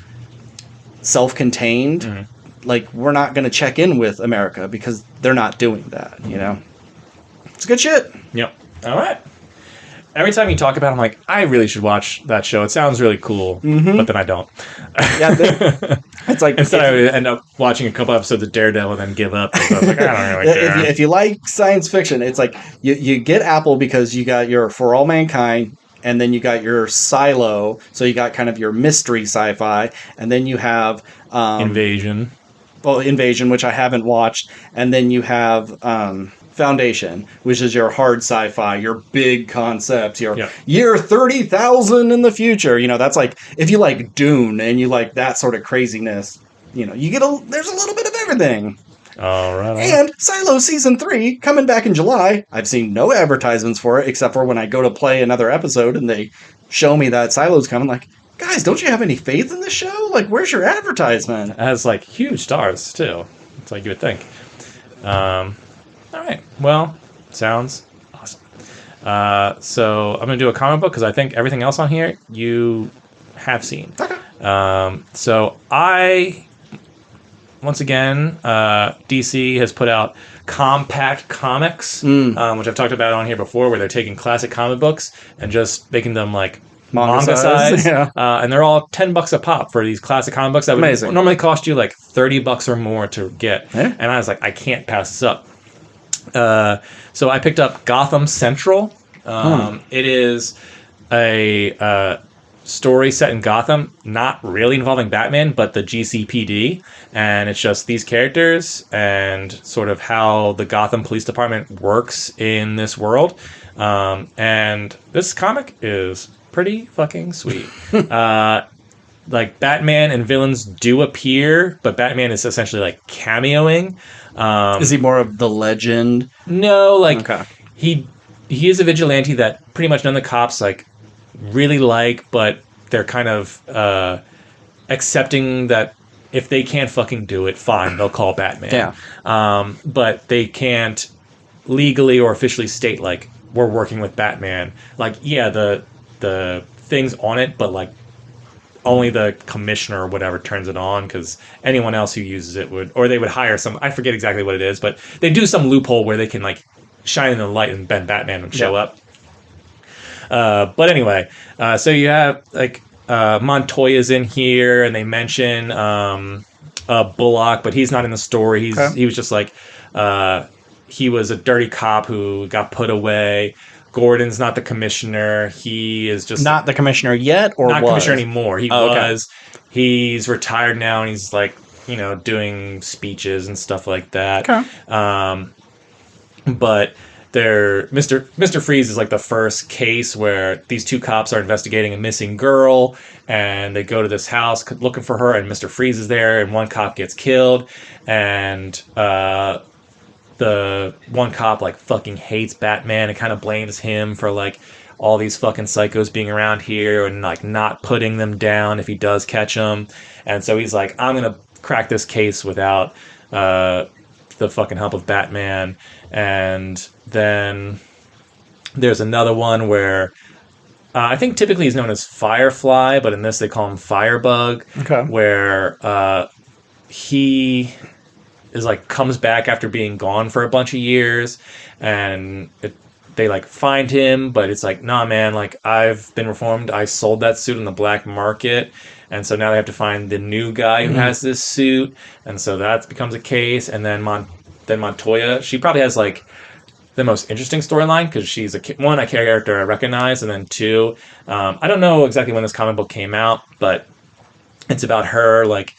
self-contained. Like, we're not going to check in with America because they're not doing that, It's good shit. Yep. All right. Every time you talk about it, I'm like, I really should watch that show. It sounds really cool, but then I don't. It's like, instead I end up watching a couple episodes of Daredevil and then give up. I was like, I don't really care. If you like science fiction, it's like you get Apple because you got your For All Mankind, and then you got your Silo, so you got kind of your mystery sci-fi, and then you have Invasion. Well, Invasion, which I haven't watched, and then you have Foundation, which is your hard sci-fi, your big concepts, your year 30,000 in the future. That's like, if you like Dune and you like that sort of craziness, you get there's a little bit of everything. All right. And Silo Season 3 coming back in July. I've seen no advertisements for it except for when I go to play another episode and they show me that Silo's coming. Like, guys, don't you have any faith in this show? Like, where's your advertisement? It has like huge stars too. It's like you would think. All right. Well, sounds awesome. So I'm going to do a comic book because I think everything else on here you have seen. Okay. Once again, DC has put out compact comics, which I've talked about on here before, where they're taking classic comic books and just making them like manga size. And they're all $10 a pop for these classic comic books that would normally cost you like $30 or more to get. Yeah. And I was like, I can't pass this up. So I picked up Gotham Central. It is a story set in Gotham, not really involving Batman, but the GCPD. And it's just these characters and sort of how the Gotham Police Department works in this world. And this comic is pretty fucking sweet. Like, Batman and villains do appear, but Batman is essentially like cameoing. Is he more of the legend? No, like, he is a vigilante that pretty much none of the cops like really like, but they're kind of accepting that if they can't fucking do it, fine, they'll call Batman. But they can't legally or officially state like, we're working with Batman. Like, the things on it, but like only the commissioner or whatever turns it on, because anyone else who uses it would, or they would hire some, I forget exactly what it is, but they do some loophole where they can like shine in the light and then Batman would show up. But anyway, so you have like Montoya's in here, and they mention Bullock, but he's not in the story. He was just like he was a dirty cop who got put away. Gordon's not the commissioner. He is just not the commissioner yet, or not was? Commissioner anymore. He was. Okay. He's retired now, and he's like, doing speeches and stuff like that. Okay. But Mr. Freeze is like the first case where these two cops are investigating a missing girl, and they go to this house looking for her, and Mr. Freeze is there, and one cop gets killed, and the one cop like fucking hates Batman and kind of blames him for like all these fucking psychos being around here and like not putting them down if he does catch them, and so he's like, I'm gonna crack this case without the fucking help of Batman. And then there's another one where I think typically he's known as Firefly, but in this they call him Firebug. Okay. Where he is like comes back after being gone for a bunch of years, and they like find him, but it's like, nah, man, like I've been reformed. I sold that suit on the black market, and so now they have to find the new guy who has this suit, and so that becomes a case. And then Montoya, she probably has like the most interesting storyline because she's a character I recognize, and then two, I don't know exactly when this comic book came out, but it's about her, like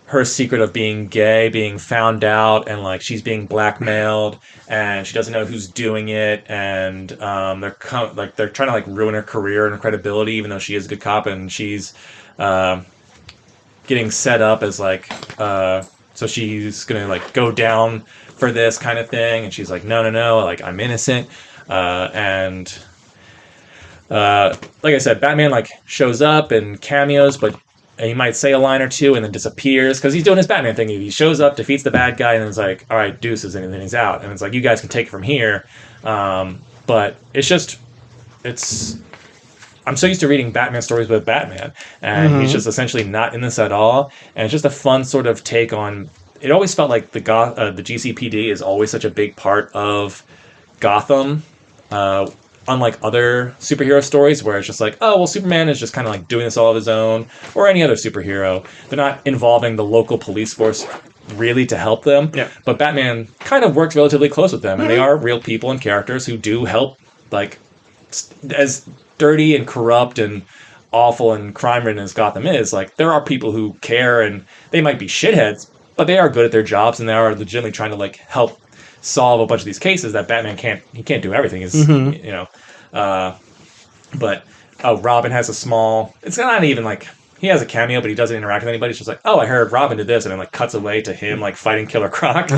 her secret of being gay being found out, and like she's being blackmailed, and she doesn't know who's doing it, and they're trying to like ruin her career and her credibility, even though she is a good cop, and she's getting set up as like so she's gonna like go down for this kind of thing, and she's like, no, like I'm innocent, and like I said, Batman like shows up and cameos, but he might say a line or two and then disappears because he's doing his Batman thing. He shows up, defeats the bad guy, and then it's like, all right, deuces, and then he's out, and it's like, you guys can take it from here. But I'm so used to reading Batman stories with Batman, and he's just essentially not in this at all. And it's just a fun sort of take on. It always felt like the GCPD is always such a big part of Gotham, unlike other superhero stories where it's just like, oh, well, Superman is just kind of like doing this all of his own, or any other superhero. They're not involving the local police force really to help them. Yeah. But Batman kind of works relatively close with them, and they are real people and characters who do help, like, as dirty and corrupt and awful and crime-ridden as Gotham is, like, there are people who care, and they might be shitheads, but they are good at their jobs, and they are legitimately trying to, like, help solve a bunch of these cases that Batman can't do everything. But Robin has a small, it's not even like he has a cameo, but he doesn't interact with anybody. It's just like, oh, I heard Robin did this, and then like cuts away to him like fighting Killer Croc.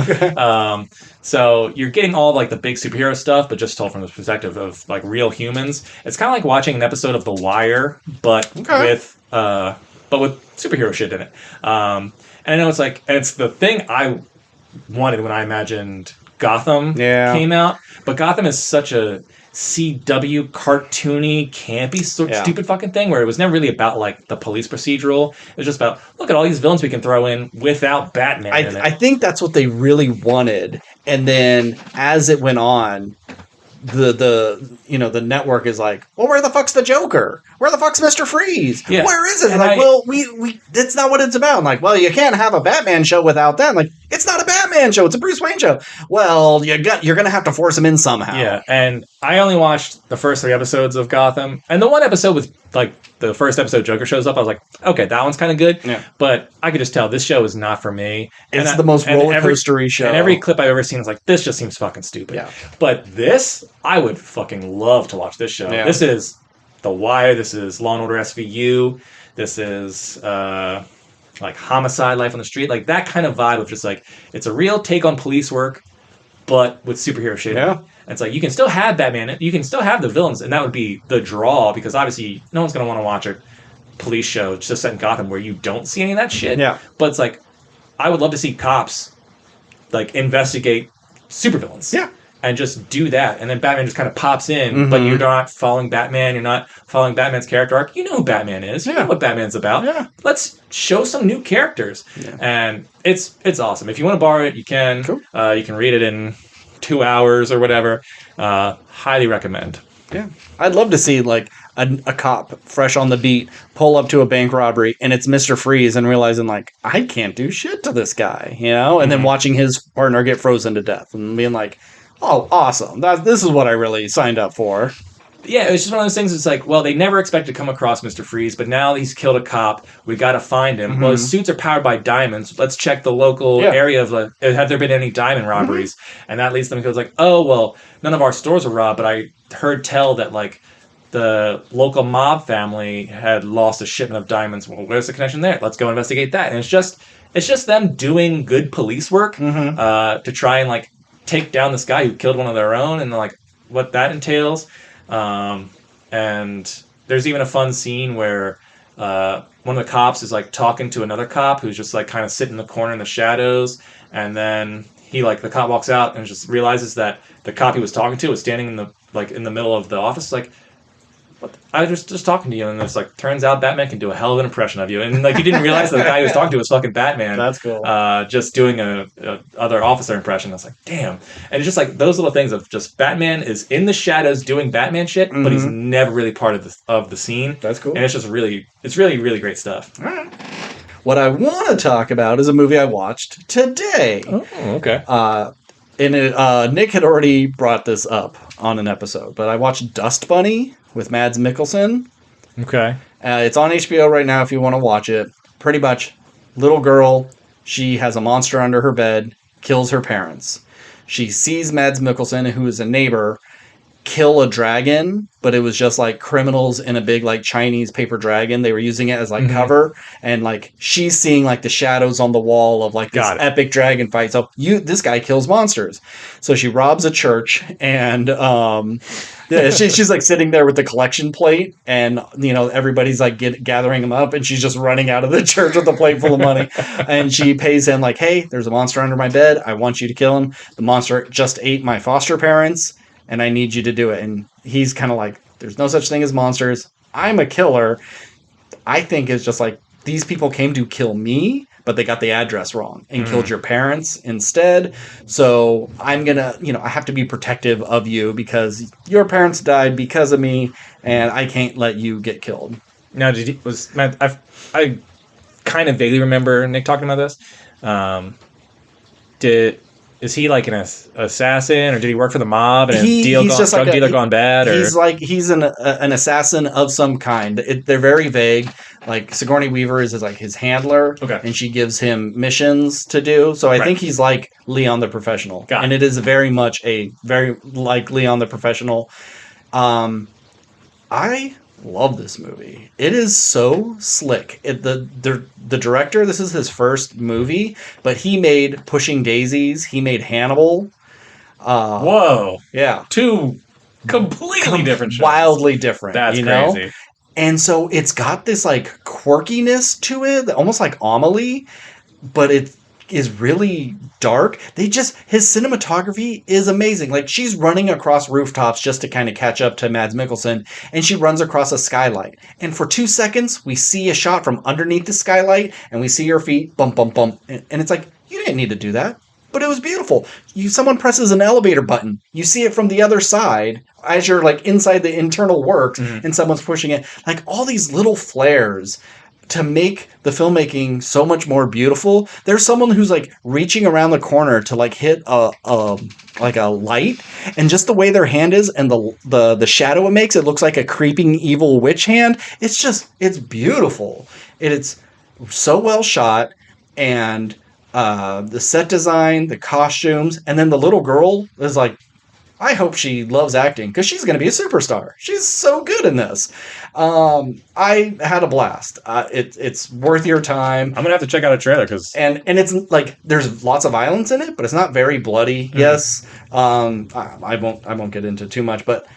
So you're getting all like the big superhero stuff, but just told from the perspective of like real humans. It's kind of like watching an episode of The Wire, but with superhero shit in it. And I know it's like, and it's the thing I wanted when I imagined Gotham came out, but Gotham is such a CW cartoony, campy, stupid fucking thing where it was never really about like the police procedural. It was just about, look at all these villains we can throw in without Batman in it. I think that's what they really wanted, and then as it went on, the network is like, well, where the fuck's the Joker? Where the fuck's Mr. Freeze? Yeah. Where is it? Like, well, we that's not what it's about. I'm like, well, you can't have a Batman show without that. Like, it's not a Batman show, it's a Bruce Wayne show. Well, you're gonna have to force him in somehow. Yeah, and I only watched the first 3 episodes of Gotham, and the one episode with like the first episode Joker shows up, I was like, okay, that one's kind of good. Yeah. But I could just tell this show is not for me. It's the most roller coastery show. And every clip I've ever seen is like, this just seems fucking stupid. Yeah. But this, I would fucking love to watch this show. Yeah. This is The Wire. This is Law and Order SVU. This is like Homicide, Life on the Street. Like that kind of vibe of just like, it's a real take on police work, but with superhero shit. Yeah. It's like, you can still have Batman, you can still have the villains, and that would be the draw, because obviously no one's going to want to watch a police show just set in Gotham where you don't see any of that shit. Yeah. But it's like, I would love to see cops like investigate supervillains. Yeah. And just do that. And then Batman just kind of pops in, but you're not following Batman, you're not following Batman's character arc. You know who Batman is. You know what Batman's about. Yeah. Let's show some new characters. Yeah. And it's awesome. If you want to borrow it, you can. Cool. You can read it in 2 hours or whatever. Highly recommend. Yeah. I'd love to see like a cop fresh on the beat pull up to a bank robbery and it's Mr. Freeze and realizing like, I can't do shit to this guy, you know? And then watching his partner get frozen to death and being like, oh, awesome. This is what I really signed up for. Yeah, it was just one of those things. It's like, well, they never expect to come across Mr. Freeze, but now he's killed a cop. We got to find him. Well, his suits are powered by diamonds. Let's check the local area of have there been any diamond robberies? And that leads them to go like, oh, well, none of our stores were robbed, but I heard tell that like the local mob family had lost a shipment of diamonds. Well, where's the connection there? Let's go investigate that. And it's just them doing good police work to try and like take down this guy who killed one of their own, and like what that entails. And there's even a fun scene where one of the cops is like talking to another cop who's just like kind of sitting in the corner in the shadows, and then the cop walks out and just realizes that the cop he was talking to was standing in the middle of the office, like, what? I was just talking to you, and it's like, turns out Batman can do a hell of an impression of you, and like you didn't realize that the guy he was talking to was fucking Batman. That's cool. Just doing a other officer impression. I was like, damn. And it's just like those little things of just Batman is in the shadows doing Batman shit, but he's never really part of the scene. That's cool. And it's just really great stuff. All right. What I want to talk about is a movie I watched today. Oh, okay. Nick had already brought this up on an episode, but I watched Dust Bunny with Mads Mikkelsen. Okay. It's on HBO right now if you want to watch it. Pretty much, little girl, she has a monster under her bed, kills her parents. She sees Mads Mikkelsen, who is a neighbor, kill a dragon, but it was just like criminals in a big like Chinese paper dragon. They were using it as like cover, and like she's seeing like the shadows on the wall of like this epic dragon fight. So this guy kills monsters. So she robs a church, and she's like sitting there with the collection plate, and everybody's like gathering him up, and she's just running out of the church with a plate full of money. And she pays him like, hey, there's a monster under my bed, I want you to kill him. The monster just ate my foster parents, and I need you to do it. And he's kind of like, there's no such thing as monsters. I'm a killer. I think it's just like, these people came to kill me, but they got the address wrong and killed your parents instead. So I'm going to, I have to be protective of you because your parents died because of me, and I can't let you get killed. Now, I kind of vaguely remember Nick talking about this. Is he like an assassin, or did he work for the mob and drug dealer gone bad? Or? He's an assassin of some kind. They're very vague. Like Sigourney Weaver is like his handler, and she gives him missions to do. So I think he's like Leon the Professional, and it is very much very like Leon the Professional. I love this movie. It is so slick. The director, this is his first movie, but he made Pushing Daisies. He made Hannibal. Whoa. Yeah. Two completely different shows. Wildly different. That's crazy. Know? And so it's got this like quirkiness to it, almost like Amelie, but it is really dark. His cinematography is amazing. Like, she's running across rooftops just to kind of catch up to Mads Mikkelsen, and she runs across a skylight. And for 2 seconds, we see a shot from underneath the skylight, and we see her feet bump, bump, bump. And it's like, you didn't need to do that, but it was beautiful. Someone presses an elevator button. You see it from the other side as you're like inside the internal works, and someone's pushing it. Like, all these little flares to make the filmmaking so much more beautiful. There's someone who's like reaching around the corner to like hit a light, and just the way their hand is and the shadow it makes, it looks like a creeping evil witch hand. It's beautiful. It's so well shot, and the set design, the costumes, and then the little girl is like, I hope she loves acting because she's going to be a superstar. She's so good in this. I had a blast. It's worth your time. I'm gonna have to check out a trailer because and it's like there's lots of violence in it, but it's not very bloody. Yes, I won't get into too much, but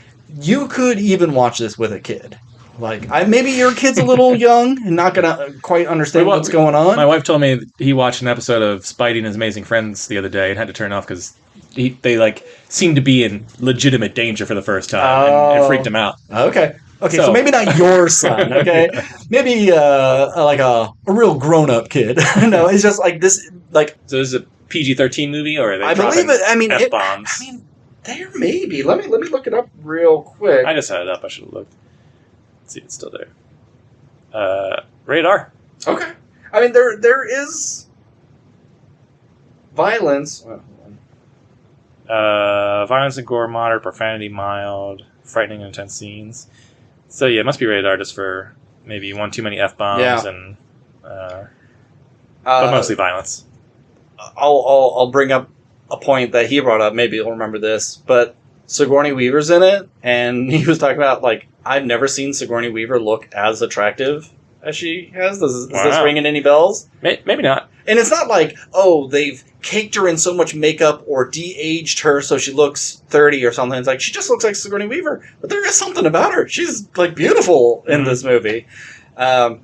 you could even watch this with a kid. Like, maybe your kid's a little young and not gonna quite understand what's going on. My wife told me he watched an episode of Spidey and His Amazing Friends the other day and had to turn it off because they like seemed to be in legitimate danger for the first time, and it freaked him out. Okay, so maybe not your son. Okay, maybe like a real grown-up kid. No, it's just like this. Like, so this is a PG-13 movie, or are they? I believe it. I mean, F-bombs? There may be. Let me look it up real quick. I just had it up. I should have looked. Let's see, it's still there. Rated R. Okay. I mean, there is violence. Violence and gore moderate, profanity mild. frightening and intense scenes. So yeah, it must be rated R just for maybe one too many F-bombs and but mostly violence. I'll bring up a point that he brought up. Maybe you'll remember this, but Sigourney Weaver's in it, and he was talking about, like, I've never seen Sigourney Weaver look as attractive as she has. Is this ringing any bells? Maybe not. And it's not like, oh, they've caked her in so much makeup or de-aged her so she looks 30 or something. It's like, she just looks like Sigourney Weaver. But there is something about her. She's, like, beautiful in this movie. A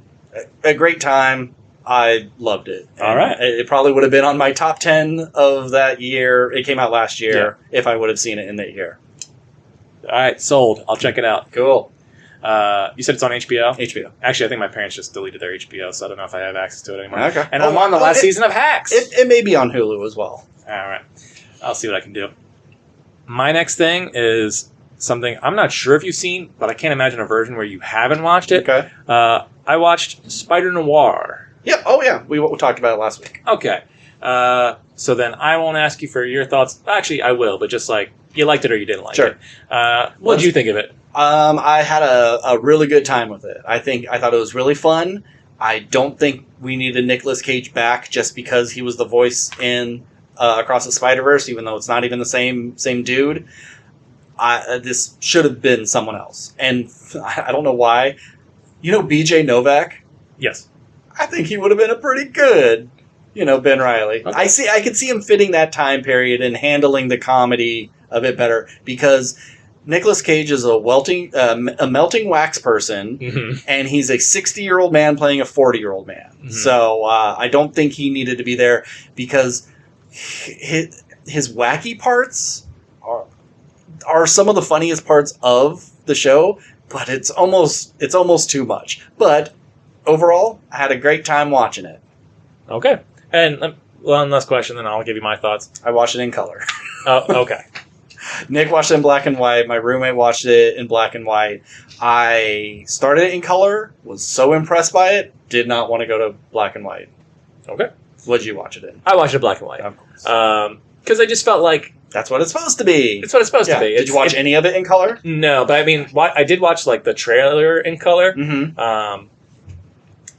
great time. I loved it. All right. It probably would have been on my top 10 of that year. It came out last year if I would have seen it in that year. All right, sold. I'll check it out. Cool. You said it's on HBO? HBO. Actually, I think my parents just deleted their HBO, so I don't know if I have access to it anymore. Okay. And I'm on the last season of Hacks. It may be on Hulu as well. All right. I'll see what I can do. My next thing is something I'm not sure if you've seen, but I can't imagine a version where you haven't watched it. Okay. I watched Spider-Noir. Yeah. Oh, yeah. We talked about it last week. Okay. So then I won't ask you for your thoughts. Actually, I will, but just like, you liked it or you didn't like it. What did you think of it? I had a really good time with it. I thought it was really fun. I don't think we needed Nicolas Cage back just because he was the voice in Across the Spider-Verse, even though it's not even the same dude. This should have been someone else. And I don't know why. You know BJ Novak? Yes. I think he would have been a pretty good, Ben Reilly. Okay. I could see him fitting that time period and handling the comedy a bit better because Nicolas Cage is a melting wax person, and he's a 60-year-old man playing a 40-year-old man. Mm-hmm. So I don't think he needed to be there because his wacky parts are some of the funniest parts of the show, but it's almost too much. But overall, I had a great time watching it. Okay. And one last question, then I'll give you my thoughts. I watched it in color. Oh, okay. Nick watched it in black and white. My roommate watched it in black and white. I started it in color, was so impressed by it, did not want to go to black and white. Okay. What did you watch it in? I watched it black and white. Of course. Because I just felt like... That's what it's supposed to be. It's what it's supposed to be. Did you watch any of it in color? No, but I mean, I did watch like the trailer in color. Mm-hmm.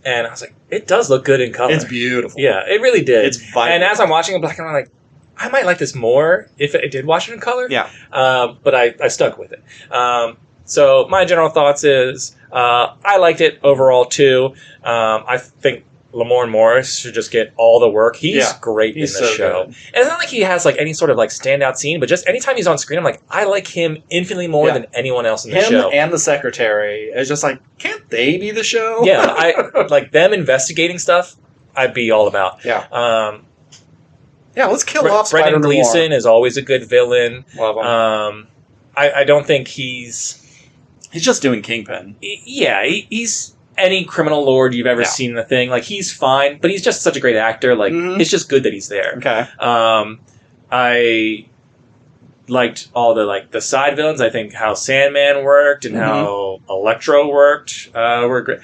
And I was like, it does look good in color. It's beautiful. Yeah, it really did. It's vibrant. And as I'm watching it black and white, I'm like, I might like this more if I did watch it in color. Yeah. But I stuck with it. So my general thoughts is I liked it overall too. I think Lamorne Morris should just get all the work. He's great in the show. And it's not like he has like any sort of like standout scene, but just anytime he's on screen, I'm like, I like him infinitely more than anyone else in the show. Him and the secretary. It's just like, can't they be the show? Yeah, I like them investigating stuff. I'd be all about. Yeah. Yeah, let's kill off Brendan Gleeson is always a good villain. Love him. I don't think he's just doing Kingpin. Yeah, he's any criminal lord you've ever seen in the thing. Like, he's fine, but he's just such a great actor. Like, it's just good that he's there. Okay. I liked all the side villains. I think how Sandman worked and how Electro worked were great.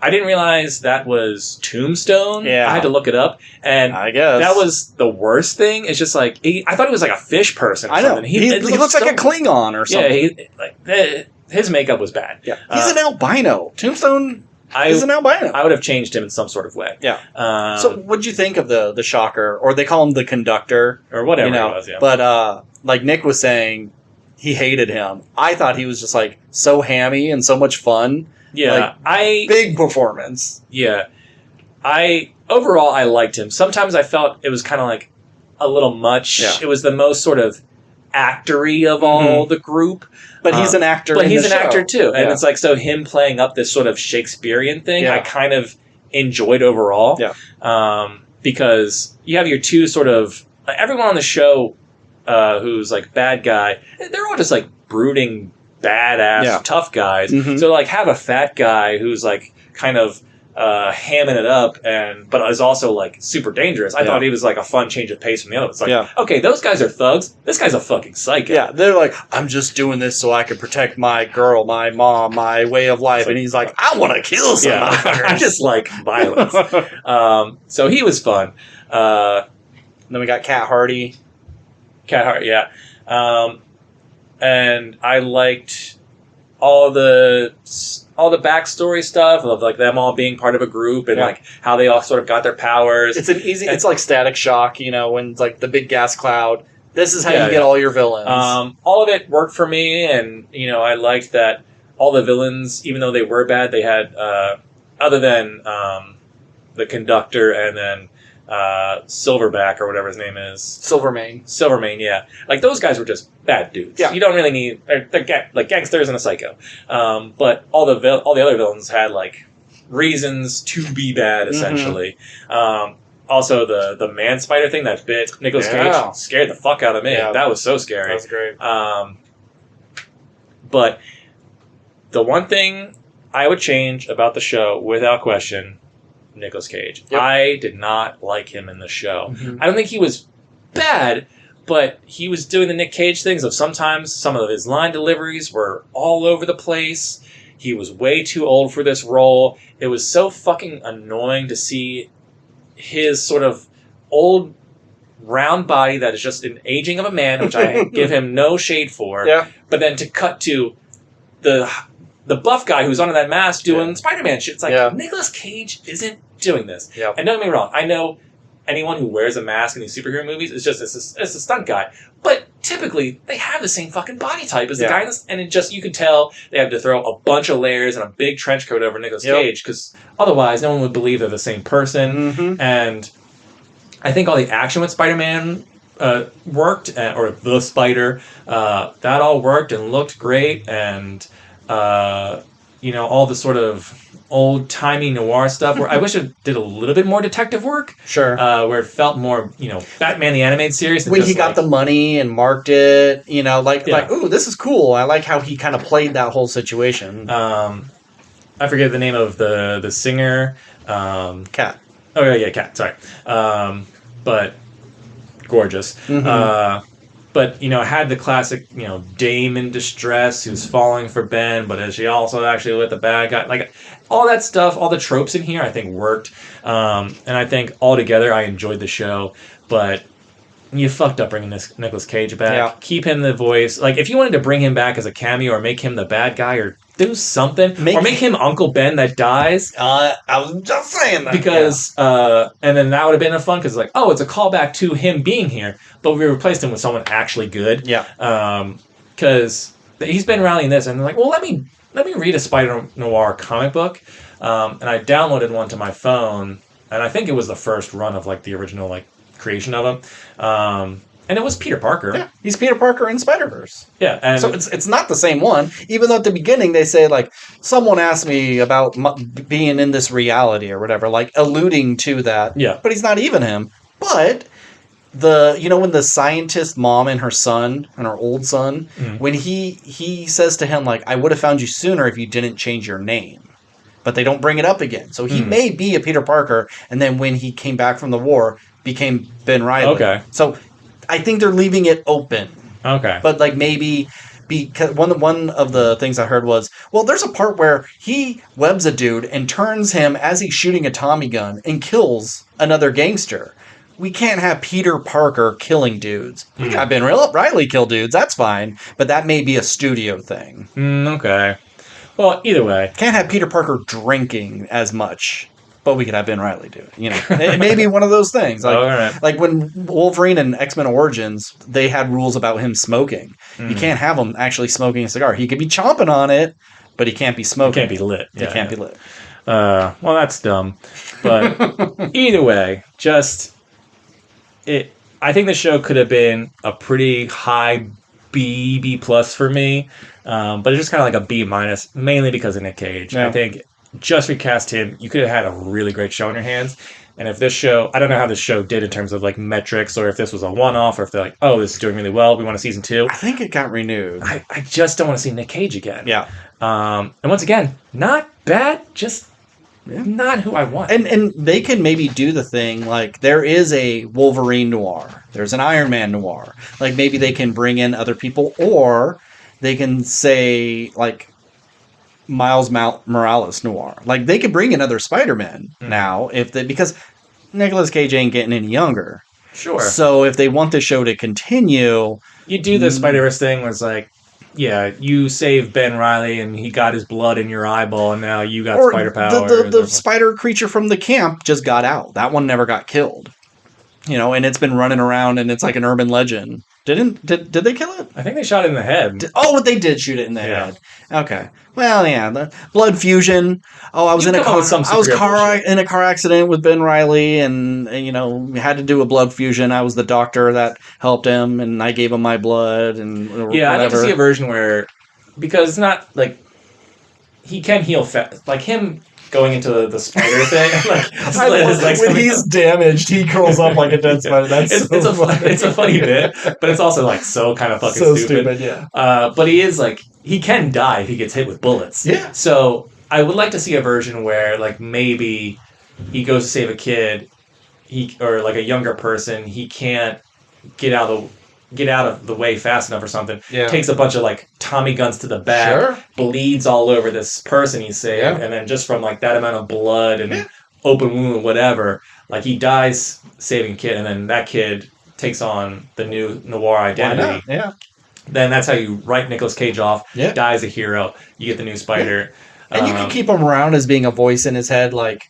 I didn't realize that was Tombstone. Yeah. I had to look it up. And I guess that was the worst thing. It's just like, I thought he was like a fish person or something. He looks like a Klingon or something. Yeah, his makeup was bad. Yeah. He's an albino. Tombstone is an albino. I would have changed him in some sort of way. Yeah. So what'd you think of the Shocker? Or they call him the Conductor. Or whatever it was, yeah. But like Nick was saying, he hated him. I thought he was just like so hammy and so much fun. Yeah, big performance. Yeah, overall I liked him. Sometimes I felt it was kind of like a little much. Yeah. It was the most sort of actory of all the group, but he's an actor. But he's an actor too, and it's like so him playing up this sort of Shakespearean thing. I kind of enjoyed overall. Yeah, because you have your two sort of everyone on the show who's like bad guy. They're all just like brooding, badass, tough guys. So like have a fat guy who's like kind of hamming it up but is also like super dangerous. I thought he was like a fun change of pace from the other. It's like, okay, those guys are thugs. This guy's a fucking psycho. Yeah, they're like, I'm just doing this so I can protect my girl, my mom, my way of life. And he's like, I want to kill someone. I just like violence. So he was fun. Then we got Cat Hardy. Cat Hardy, yeah. and I liked all the backstory stuff of like them all being part of a group and like how they all sort of got their powers. It's like Static Shock, when it's like the big gas cloud. This is how you get all your villains. All of it worked for me, and I liked that all the villains, even though they were bad, they had other than the conductor and then Silverback or whatever his name is. Silvermane, yeah. Like, those guys were just bad dudes. Yeah. You don't really need... They're like gangsters and a psycho. But all the other villains had, like, reasons to be bad, essentially. Also, the man spider thing that bit Nicolas Cage scared the fuck out of me. Yeah. That was so scary. That was great. But the one thing I would change about the show, without question... Nicolas Cage. Yep. I did not like him in the show. I don't think he was bad, but he was doing the Nick Cage things of sometimes some of his line deliveries were all over the place. He was way too old for this role. It was so fucking annoying to see his sort of old round body that is just an aging of a man, which I give him no shade for. Yeah. But then to cut to the buff guy who's under that mask doing Spider-Man shit. It's like, Nicolas Cage isn't doing this. Yeah. And don't get me wrong, I know anyone who wears a mask in these superhero movies is just it's a stunt guy. But typically, they have the same fucking body type as the guy in this, and you can tell they have to throw a bunch of layers and a big trench coat over Nicolas Cage, because otherwise no one would believe they're the same person. And I think all the action with Spider-Man worked, or the Spider, that all worked and looked great, and all the sort of old-timey noir stuff where I wish it did a little bit more detective work. Sure. Where it felt more, Batman the Animated Series. When he got the money and marked it, like, ooh, this is cool. I like how he kind of played that whole situation. I forget the name of the singer. Cat. Oh, yeah, Cat. Sorry. But gorgeous. But, had the classic, dame in distress who's falling for Ben, but is she also actually with the bad guy? Like, all that stuff, all the tropes in here, I think worked. And I think altogether I enjoyed the show. But you fucked up bringing this Nicolas Cage back. Yeah. Keep him the voice. Like, if you wanted to bring him back as a cameo or make him the bad guy or do something, or make him Uncle Ben that dies. I was just saying that. Because, and then that would have been fun, because it's like, oh, it's a callback to him being here, but we replaced him with someone actually good. Yeah. Because he's been rallying this, and they're like, well, let me read a Spider-Noir comic book. And I downloaded one to my phone, and I think it was the first run of, like, the original, like, creation of him. And it was Peter Parker. Yeah, he's Peter Parker in Spider-Verse. Yeah. And so it's not the same one, even though at the beginning they say, like, someone asked me about being in this reality or whatever, like, alluding to that. Yeah. But he's not even him. But when the scientist mom and her son, and her old son, when he says to him, like, I would have found you sooner if you didn't change your name. But they don't bring it up again. So he may be a Peter Parker, and then when he came back from the war, became Ben Reilly. Okay. So I think they're leaving it open. Okay. But, like, maybe because one of the things I heard was, well, there's a part where he webs a dude and turns him as he's shooting a Tommy gun and kills another gangster. We can't have Peter Parker killing dudes. We got Ben Reilly kill dudes. That's fine. But that may be a studio thing. Okay. Well, either way. Can't have Peter Parker drinking as much. But we could have Ben Reilly do it. It may be one of those things. Like, right. Like when Wolverine and X-Men Origins, they had rules about him smoking. You can't have him actually smoking a cigar. He could be chomping on it, but he can't be smoking. He can't be lit. He can't be lit. Well, that's dumb. But either way, I think the show could have been a pretty high B plus for me. But it's just kind of like a B minus, mainly because of Nick Cage. Yeah. I think just recast him, you could have had a really great show in your hands. And if this show, I don't know how this show did in terms of like metrics, or if this was a one-off, or if they're like, oh, this is doing really well, we want a season 2. I think it got renewed. I just don't want to see Nick Cage again. Yeah. And once again, not bad, just not who I want. And they can maybe do the thing, like, there is a Wolverine noir. There's an Iron Man noir. Like, maybe they can bring in other people, or they can say, like, Miles Morales noir. Like, they could bring in other Spider-Man now because Nicolas Cage ain't getting any younger. Sure. So if they want the show to continue, you do the Spider-Verse thing where it's like, yeah, you saved Ben Reilly and he got his blood in your eyeball and now you got Or spider powers. the spider creature from the camp just got out. That one never got killed. And it's been running around and it's like an urban legend. Did they kill it? I think they shot it in the head. They did shoot it in the head. Okay. Well, yeah, the blood fusion. I was in a car accident with Ben Reilly, and we had to do a blood fusion. I was the doctor that helped him, and I gave him my blood and yeah, whatever. I'd like to see a version where, because it's not like he can heal fast, like him going into the spider thing. When he's damaged, he curls up like a dead spider. It's a funny bit, but it's also like so kind of fucking stupid. Yeah. But he is like, he can die if he gets hit with bullets. Yeah. So I would like to see a version where like maybe he goes to save a kid, or like a younger person, he can't get out of the way fast enough or something. Yeah. Takes a bunch of like Tommy guns to the back, bleeds all over this person he saved, and then just from like that amount of blood and open wound and whatever, like he dies saving a kid, and then that kid takes on the new noir identity. Yeah. Then that's how you write Nicolas Cage off. Yeah. Dies a hero. You get the new Spider. And you can keep him around as being a voice in his head, like,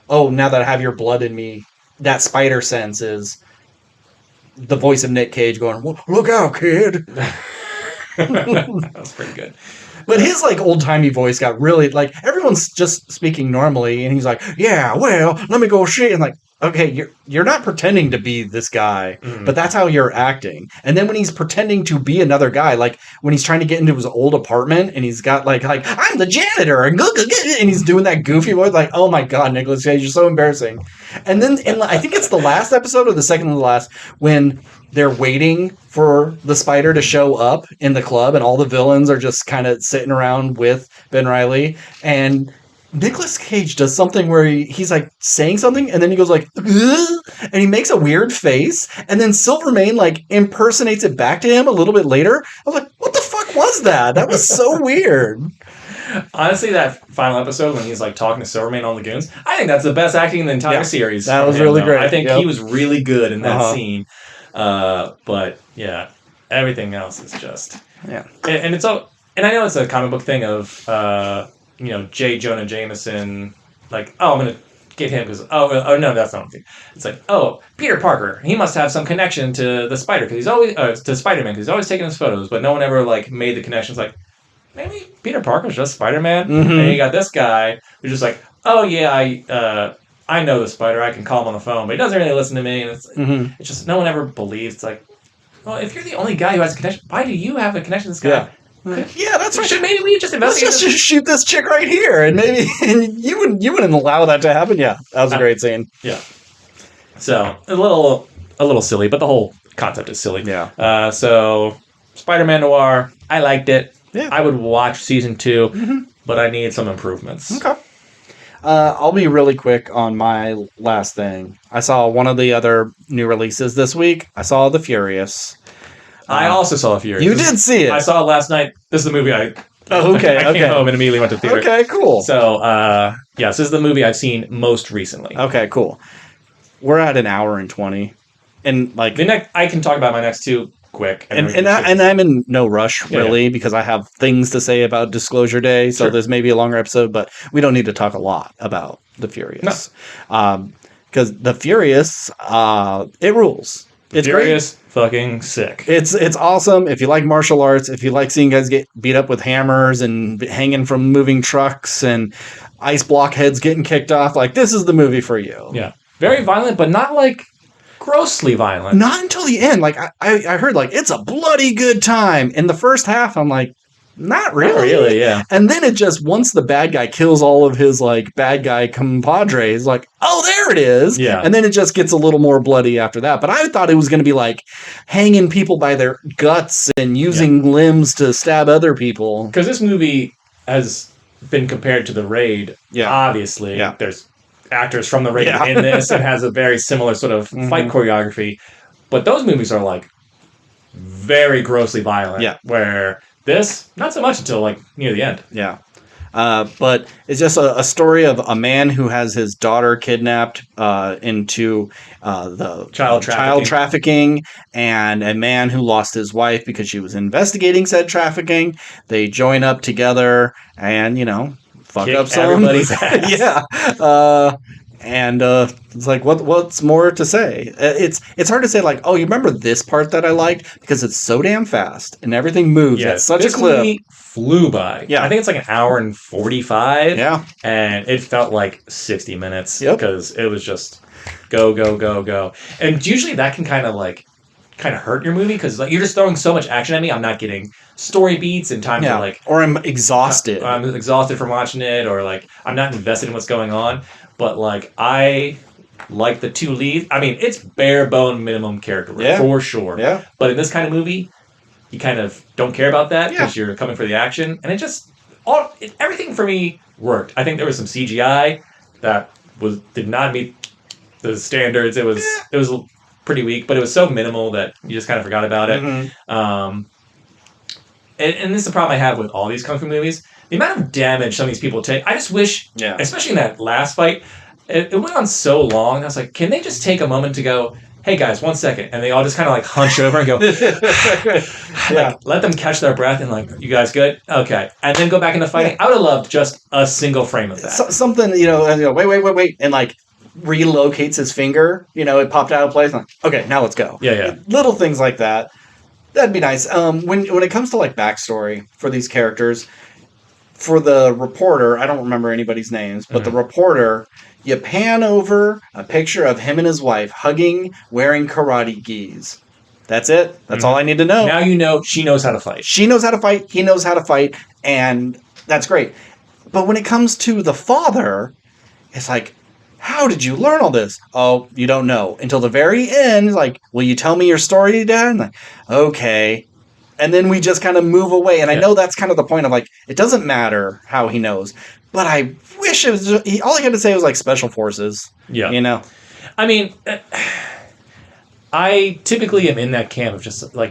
oh, now that I have your blood in me, that spider sense is the voice of Nick Cage going, look out, kid. That was pretty good. But his like old timey voice got really like everyone's just speaking normally, and he's like, "Yeah, well, let me go shit." And like, okay, you're not pretending to be this guy, but that's how you're acting. And then when he's pretending to be another guy, like when he's trying to get into his old apartment, and he's got like I'm the janitor, and he's doing that goofy voice, like, oh my god, Nicolas Cage, you're so embarrassing. And then I think it's the last episode or the second to the last when they're waiting for the spider to show up in the club, and all the villains are just kind of sitting around with Ben Reilly, and Nicolas Cage does something where he's like saying something, and then he goes like, ugh, and he makes a weird face, and then Silvermane like impersonates it back to him a little bit later. I was like, what the fuck was that? That was so weird. Honestly, that final episode when he's like talking to Silvermane on Lagoons, I think that's the best acting in the entire series. That was really great. I think he was really good in that scene. But yeah, everything else is just and it's all. And I know it's a comic book thing of J. Jonah Jameson, like, oh, I'm gonna get him because oh no, that's not it. It's like, oh, Peter Parker, he must have some connection to the Spider because he's always to Spider-Man because he's always taking his photos, but no one ever like made the connections. Like, maybe Peter Parker's just Spider-Man, and you got this guy who's just like, oh yeah, I know the Spider, I can call him on the phone, but he doesn't really listen to me, and it's just no one ever believes. It's like, well, if you're the only guy who has a connection, why do you have a connection to this guy? Yeah, that's right. Maybe we just investigate. Let's just shoot this chick right here, and maybe you wouldn't allow that to happen. Yeah, that was a great scene. Yeah. So a little silly, but the whole concept is silly. Yeah. So Spider-Man Noir, I liked it. Yeah. I would watch season 2, but I need some improvements. Okay. I'll be really quick on my last thing. I saw one of the other new releases this week. I saw The Furious. I also saw The Furious. You did see it. I saw it last night. This is the movie I came home and immediately went to theater. Okay, cool. So, this is the movie I've seen most recently. Okay, cool. We're at an hour and 20. And like I can talk about my next two quick. And I'm in no rush, really, because I have things to say about Disclosure Day. So there's maybe a longer episode, but we don't need to talk a lot about The Furious. No. Because The Furious, it rules. It's Furious, great. Fucking sick. It's awesome. If you like martial arts, if you like seeing guys get beat up with hammers and hanging from moving trucks and ice block heads getting kicked off, like this is the movie for you. Yeah. Very violent, but not like grossly violent. Not until the end. Like I heard like it's a bloody good time. In the first half, I'm like, not really. Not really, yeah. And then it just, once the bad guy kills all of his like bad guy compadres, like, oh, there it is. Yeah. And then it just gets a little more bloody after that. But I thought it was going to be like hanging people by their guts and using limbs to stab other people. Because this movie has been compared to The Raid. Yeah. Obviously. Yeah. There's actors from The Raid in this. It has a very similar sort of fight choreography. But those movies are like very grossly violent. Yeah. Where this, not so much until like near the end. Yeah. But it's just a story of a man who has his daughter kidnapped into the child trafficking, and a man who lost his wife because she was investigating said trafficking. They join up together and, fuck Kick up some. everybody's ass. Yeah. And it's like, what's more to say? It's hard to say, like, oh, you remember this part that I liked? Because it's so damn fast and everything moves at such a clip. Movie flew by. Yeah. I think it's like an hour and 45. Yeah. And it felt like 60 minutes. Yep. Because it was just go, go, go, go. And usually that can kind of hurt your movie because like you're just throwing so much action at me. I'm not getting story beats and time to or I'm exhausted. I'm exhausted from watching it, or like I'm not invested in what's going on. But like I like the two leads. I mean, it's bare bone minimum character work for sure. Yeah. But in this kind of movie, you kind of don't care about that because you're coming for the action, and it just everything for me worked. I think there was some CGI that did not meet the standards. It was pretty weak, but it was so minimal that you just kind of forgot about it. Mm-hmm. And this is the problem I have with all these kung fu movies. The amount of damage some of these people take, I just wish, especially in that last fight, it went on so long. I was like, can they just take a moment to go, hey guys, 1 second. And they all just kind of like hunch over and go, like, let them catch their breath and like, you guys good? Okay. And then go back into fighting. I would have loved just a single frame of that. Something, wait. And like, relocates his finger, it popped out of place. I'm like, okay, now let's go. Yeah. Little things like that. That'd be nice. When it comes to like backstory for these characters, for the reporter, I don't remember anybody's names, but the reporter, you pan over a picture of him and his wife hugging, wearing karate gis. That's it. That's all I need to know. Now you know she knows how to fight. She knows how to fight. He knows how to fight. And that's great. But when it comes to the father, it's like, how did you learn all this? Oh, you don't know. Until the very end, like, will you tell me your story, Dad? And like, okay. And then we just kind of move away. And I know that's kind of the point of like, it doesn't matter how he knows. But I wish it was all he had to say was like special forces. Yeah. I mean, I typically am in that camp of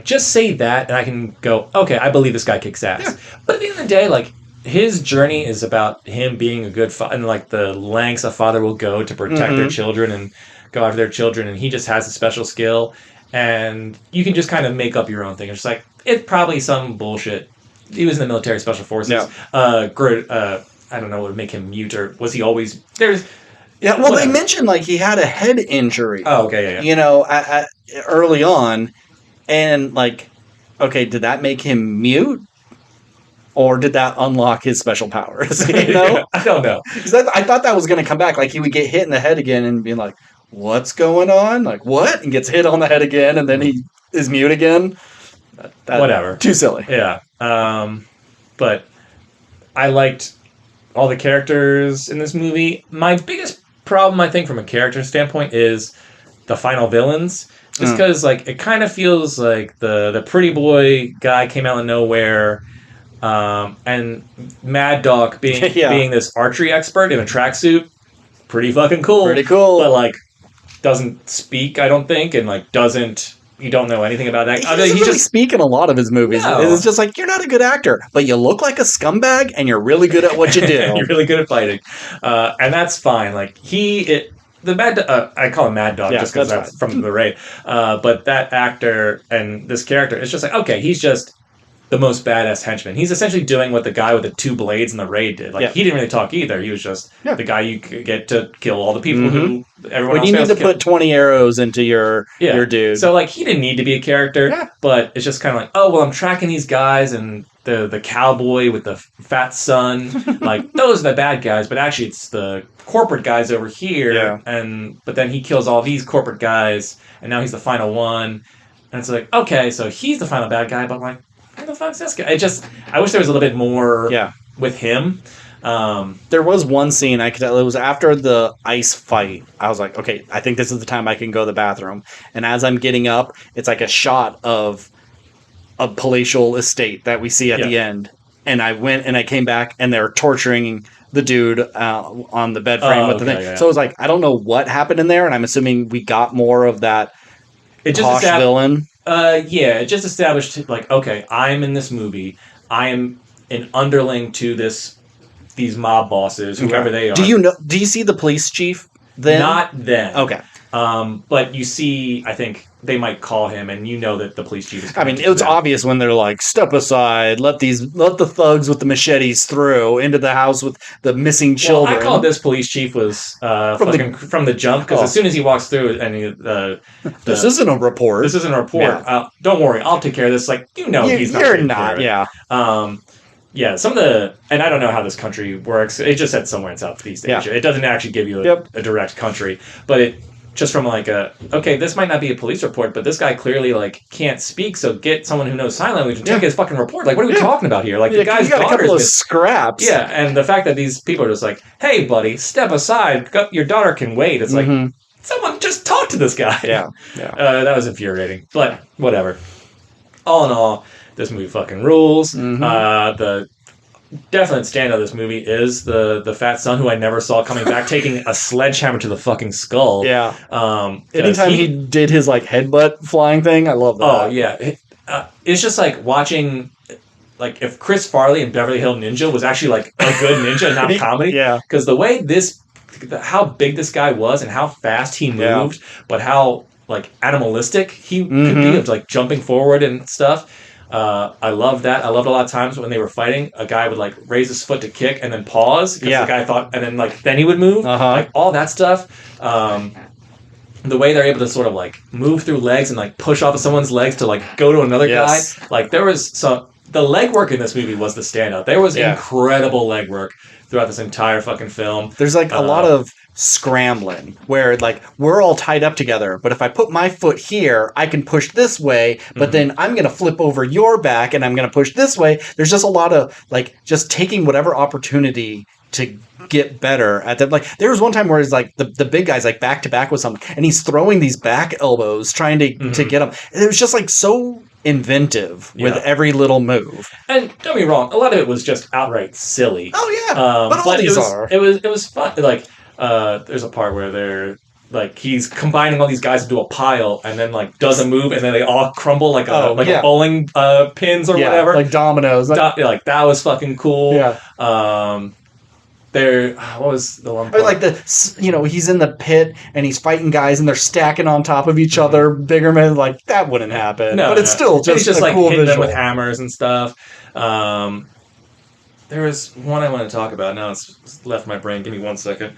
just say that and I can go, okay, I believe this guy kicks ass. Yeah. But at the end of the day, like, his journey is about him being a good father and like the lengths a father will go to protect their children and go after their children. And he just has a special skill and you can just kind of make up your own thing. It's just like, it's probably some bullshit. He was in the military special forces. Yeah. I don't know what would make him mute or was he always there's. Yeah. Well, whatever. They mentioned like he had a head injury. Oh, okay. Yeah. Early on and like, okay, did that make him mute? Or did that unlock his special powers? I don't know. Because I thought that was going to come back. Like, he would get hit in the head again and be like, what's going on? Like, what? And gets hit on the head again, and then he is mute again. Whatever. Too silly. Yeah. But I liked all the characters in this movie. My biggest problem, I think, from a character standpoint is the final villains. Just because, like, it kind of feels like the pretty boy guy came out of nowhere. And Mad Dog being this archery expert in a tracksuit, pretty fucking cool. Pretty cool. But like, doesn't speak, I don't think, and like you don't know anything about that. He doesn't really speak in a lot of his movies. No. It's just like, you're not a good actor, but you look like a scumbag and you're really good at what you do. You're really good at fighting. And that's fine. Like I call him Mad Dog just because that's from the raid. But that actor and this character, it's just like, okay, he's just the most badass henchman. He's essentially doing what the guy with the 2 blades in the raid did. Like, he didn't really talk either. He was just the guy you could get to kill all the people who everyone else you need to put 20 arrows into your dude. So, like, he didn't need to be a character, but it's just kind of like, oh, well, I'm tracking these guys and the cowboy with the fat son. Like, those are the bad guys, but actually it's the corporate guys over here. Yeah. But then he kills all these corporate guys, and now he's the final one. And it's like, okay, so he's the final bad guy, but I'm like, who the fuck's this guy? I wish there was a little bit more with him. There was one scene I could tell. It was after the ice fight. I was like, okay, I think this is the time I can go to the bathroom. And as I'm getting up, it's like a shot of a palatial estate that we see at the end. And I went and I came back and they're torturing the dude on the bed frame with the thing. Yeah. So it was like, I don't know what happened in there. And I'm assuming we got more of that posh villain. It just established, like, okay, I'm in this movie. I am an underling to this these mob bosses, whoever they are. Do you see the police chief then? Not then. Okay. But you see, I think they might call him, and you know that the police chief is I mean, it was obvious when they're like, "Step aside, let the thugs with the machetes through into the house with the missing children." Well, I called this police chief was from the jump, because as soon as he walks through, and this isn't a report. This isn't a report. Yeah. Don't worry, I'll take care of this. Like, he's not. You're not. Yeah. Yeah, and I don't know how this country works. It just said somewhere in Southeast Asia. It doesn't actually give you a direct country, but it just from like this might not be a police report, but this guy clearly like can't speak, so get someone who knows sign language and take his fucking report. Like, what are we talking about here? Like, the guy's got a couple of scraps. Yeah, and the fact that these people are just like, hey, buddy, step aside. Your daughter can wait. It's like, someone just talk to this guy. Yeah. That was infuriating, but whatever. All in all, this movie fucking rules. The definite standout of this movie is the fat son who I never saw coming back, taking a sledgehammer to the fucking skull. Yeah. Anytime he did his like headbutt flying thing, I love that. Oh yeah, it's just like watching. Like, if Chris Farley in Beverly Hills Ninja was actually like a good ninja, not comedy. Yeah. Because the way how big this guy was and how fast he moved, but how like animalistic he could be, of like jumping forward and stuff. I love that. I loved a lot of times when they were fighting, a guy would like raise his foot to kick and then pause because the guy thought, and then he would move, like all that stuff. The way they're able to sort of like move through legs and like push off of someone's legs to like go to another guy. Like, there was the legwork in this movie was the standout. There was incredible legwork throughout this entire fucking film. There's like a lot of scrambling where like we're all tied up together, but if I put my foot here, I can push this way, but then I'm going to flip over your back and I'm going to push this way. There's just a lot of like just taking whatever opportunity to get better at that. Like, there was one time where it's like the big guy's like back to back with someone and he's throwing these back elbows trying to get him. It was just like so inventive with every little move. And don't be wrong, a lot of it was just outright silly. Oh yeah, but all these are. It was fun. Like, there's a part where they're like he's combining all these guys into a pile and then like does a move and then they all crumble like a bowling pins or whatever, like dominoes. Like that was fucking cool. Yeah. What was the one part? Like he's in the pit and he's fighting guys and they're stacking on top of each other. Bigger men, like that wouldn't happen. No, but it's still just like cool hitting visual. them with hammers and stuff. There was one I want to talk about. Now it's left my brain. Give me 1 second.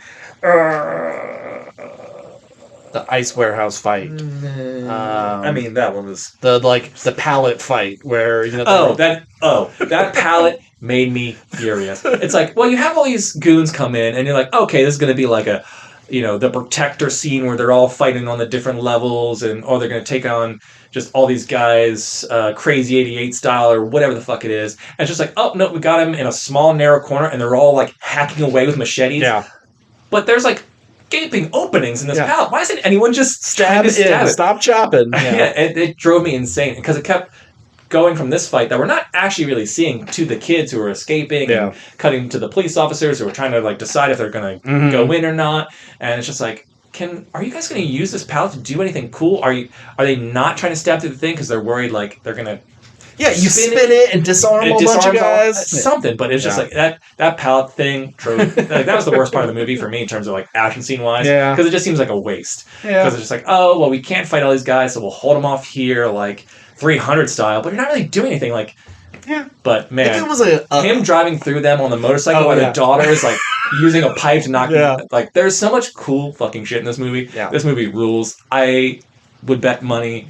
The ice warehouse fight. I mean, that one was the pallet fight where that pallet made me furious. It's like, well, you have all these goons come in, and you're like, okay, this is going to be like a, the protector scene where they're all fighting on the different levels, or they're going to take on just all these guys, Crazy 88 style or whatever the fuck it is. And it's just like, oh no, we got them in a small narrow corner, and they're all like hacking away with machetes. Yeah, but there's like gaping openings in this pallet. Why isn't anyone just stab it? Stop chopping. Yeah, it drove me insane because it kept going from this fight that we're not actually really seeing to the kids who are escaping and cutting to the police officers who are trying to like decide if they're going to go in or not. And it's just like, are you guys going to use this pallet to do anything cool? Are they not trying to stab through the thing because they're worried like they're going to you spin it and disarm a bunch of guys. Something, but it's just like that pallet thing drove, like, that was the worst part of the movie for me in terms of like action scene wise. Yeah. Because it just seems like a waste. Yeah. Because it's just like, oh, well, we can't fight all these guys, so we'll hold them off here like 300 style, but you're not really doing anything. Like, but man, if it was him driving through them on the motorcycle while the daughter is like using a pipe to knock them. Like, there's so much cool fucking shit in this movie. Yeah. This movie rules. I would bet money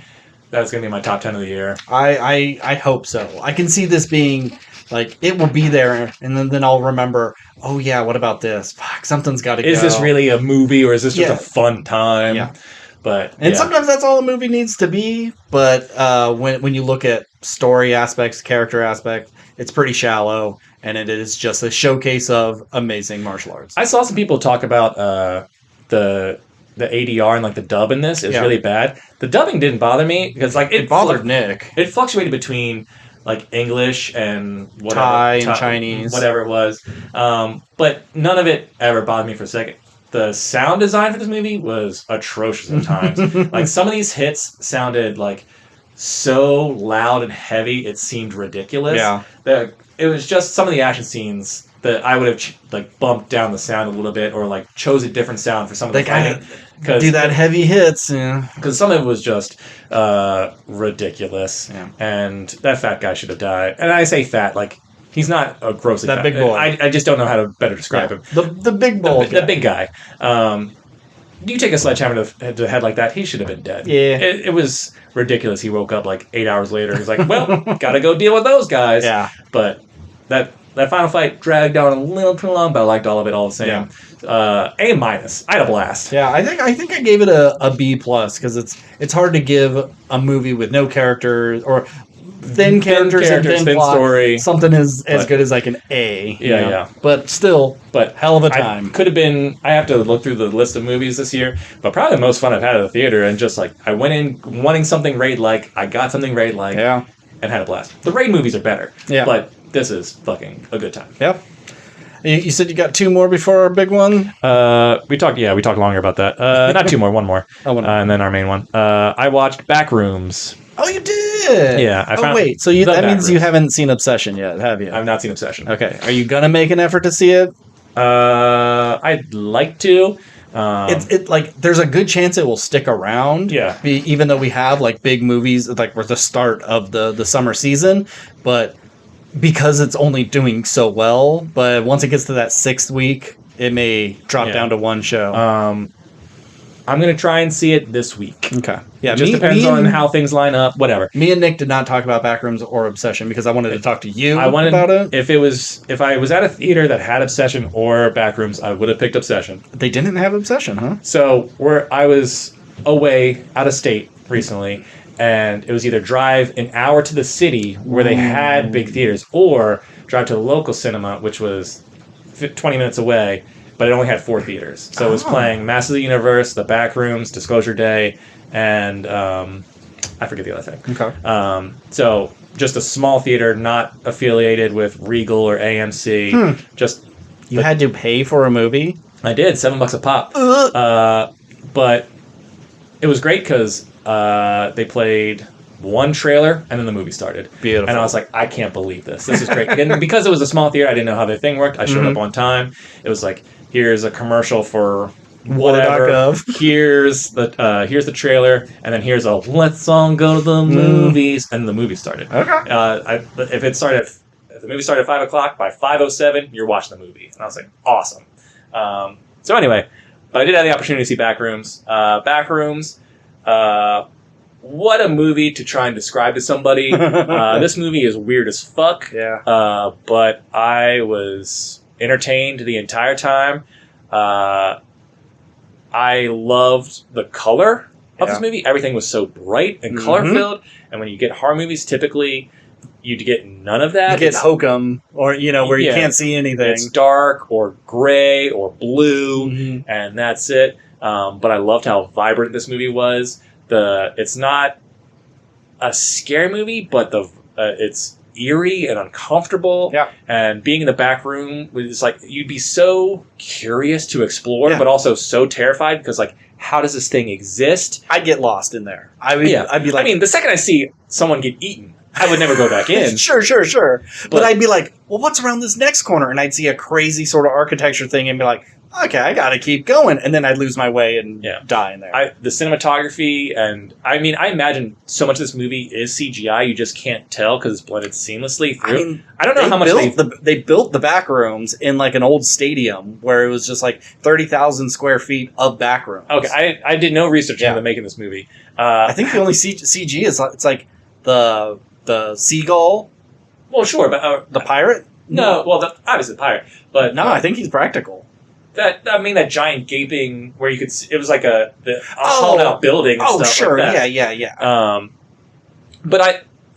that's going to be my top 10 of the year. I hope so. I can see this being, like, it will be there, and then I'll remember, oh, yeah, what about this? Fuck, something's got to go. Is this really a movie, or is this just a fun time? Yeah. But, sometimes that's all a movie needs to be, but when you look at story aspects, character aspect, it's pretty shallow, and it is just a showcase of amazing martial arts. I saw some people talk about the ADR and like the dub in this is really bad. The dubbing didn't bother me because like it bothered Nick. It fluctuated between like English and whatever, Thai and Chinese, whatever it was. But none of it ever bothered me for a second. The sound design for this movie was atrocious at times. Like, some of these hits sounded like so loud and heavy it seemed ridiculous. Yeah. It was just some of the action scenes I would have like bumped down the sound a little bit or like chose a different sound for some of the They kind fighting. of do that heavy hits, yeah. Because some of it was just ridiculous, Yeah. and that fat guy should have died. And I say fat, like he's not a grossly That fat. big boy. I just don't know how to better describe him. The big boy, The big guy. You take a sledgehammer to the head like that, he should have been dead. Yeah. It was ridiculous. He woke up like 8 hours later. He's like, well, gotta go deal with those guys. Yeah. But that final fight dragged on a little too long, but I liked all of it all the same. Yeah. A minus. I had a blast. Yeah, I think I gave it a B plus because it's hard to give a movie with no characters or thin characters and thin plot, story, something as good as like an A. Yeah. But still, hell of a time. Could have been. I have to look through the list of movies this year, but probably the most fun I've had at the theater. And just like I went in wanting something Raid like, I got something Raid like, and had a blast. The Raid movies are better, but this is fucking a good time. Yep. You said you got two more before our big one? We talked longer about that. Not two more, one more. One more. And then our main one. I watched Backrooms. Oh, you did? Yeah. Wait. So that means you haven't seen Obsession yet, have you? I've not seen Obsession. Okay. Are you going to make an effort to see it? I'd like to. It's like there's a good chance it will stick around. Yeah. Even though we have like big movies, like we're the start of the summer season, but because it's only doing so well, but once it gets to that 6th week, it may drop down to one show. I'm going to try and see it this week. Okay. Yeah, it just depends on how things line up, whatever. Me and Nick did not talk about Backrooms or Obsession because I wanted to talk to you about it. If I was at a theater that had Obsession or Backrooms, I would have picked Obsession. They didn't have Obsession, huh? So I was away out of state recently, and it was either drive an hour to the city where they had big theaters or drive to the local cinema, which was 20 minutes away, but it only had 4 theaters. So it was playing Masters of the Universe, The Backrooms, Disclosure Day, and I forget the other thing. Okay. So just a small theater, not affiliated with Regal or AMC. You had to pay for a movie? I did, $7 a pop. But it was great because they played one trailer and then the movie started. Beautiful. And I was like, I can't believe this. This is great. And because it was a small theater, I didn't know how the thing worked. I showed up on time. It was like, here's a commercial for whatever. War.gov. Here's the trailer, and then here's a let's all go to the movies, and the movie started. Okay. If the movie started at 5:00, by 5:07, you're watching the movie, and I was like, awesome. So anyway, but I did have the opportunity to see Backrooms. What a movie to try and describe to somebody. This movie is weird as fuck. Yeah. But I was entertained the entire time. I loved the color of this movie. Everything was so bright and color-filled. And when you get horror movies, typically you get none of that. You get hokum, or where you can't see anything. It's dark or gray or blue, and that's it. But I loved how vibrant this movie was. It's not a scary movie, but it's eerie and uncomfortable. Yeah. And being in the back room was like you'd be so curious to explore, but also so terrified because like, how does this thing exist? I'd get lost in there. I'd be like, I mean, the second I see someone get eaten, I would never go back in. Sure. But I'd be like, well, what's around this next corner? And I'd see a crazy sort of architecture thing and be like, okay, I got to keep going. And then I'd lose my way and die in there. The cinematography, and I mean, I imagine so much of this movie is CGI. You just can't tell because it's blended seamlessly through. I mean, I don't know how much they built the back rooms in like an old stadium where it was just like 30,000 square feet of back rooms. Okay, I did no research into making this movie. I think the only CG is it's like the seagull. Well, sure, but the pirate. No, well, obviously the pirate, but no, I think he's practical. That giant gaping where you could see, it was like a hollowed out building and stuff sure. like that. Yeah. But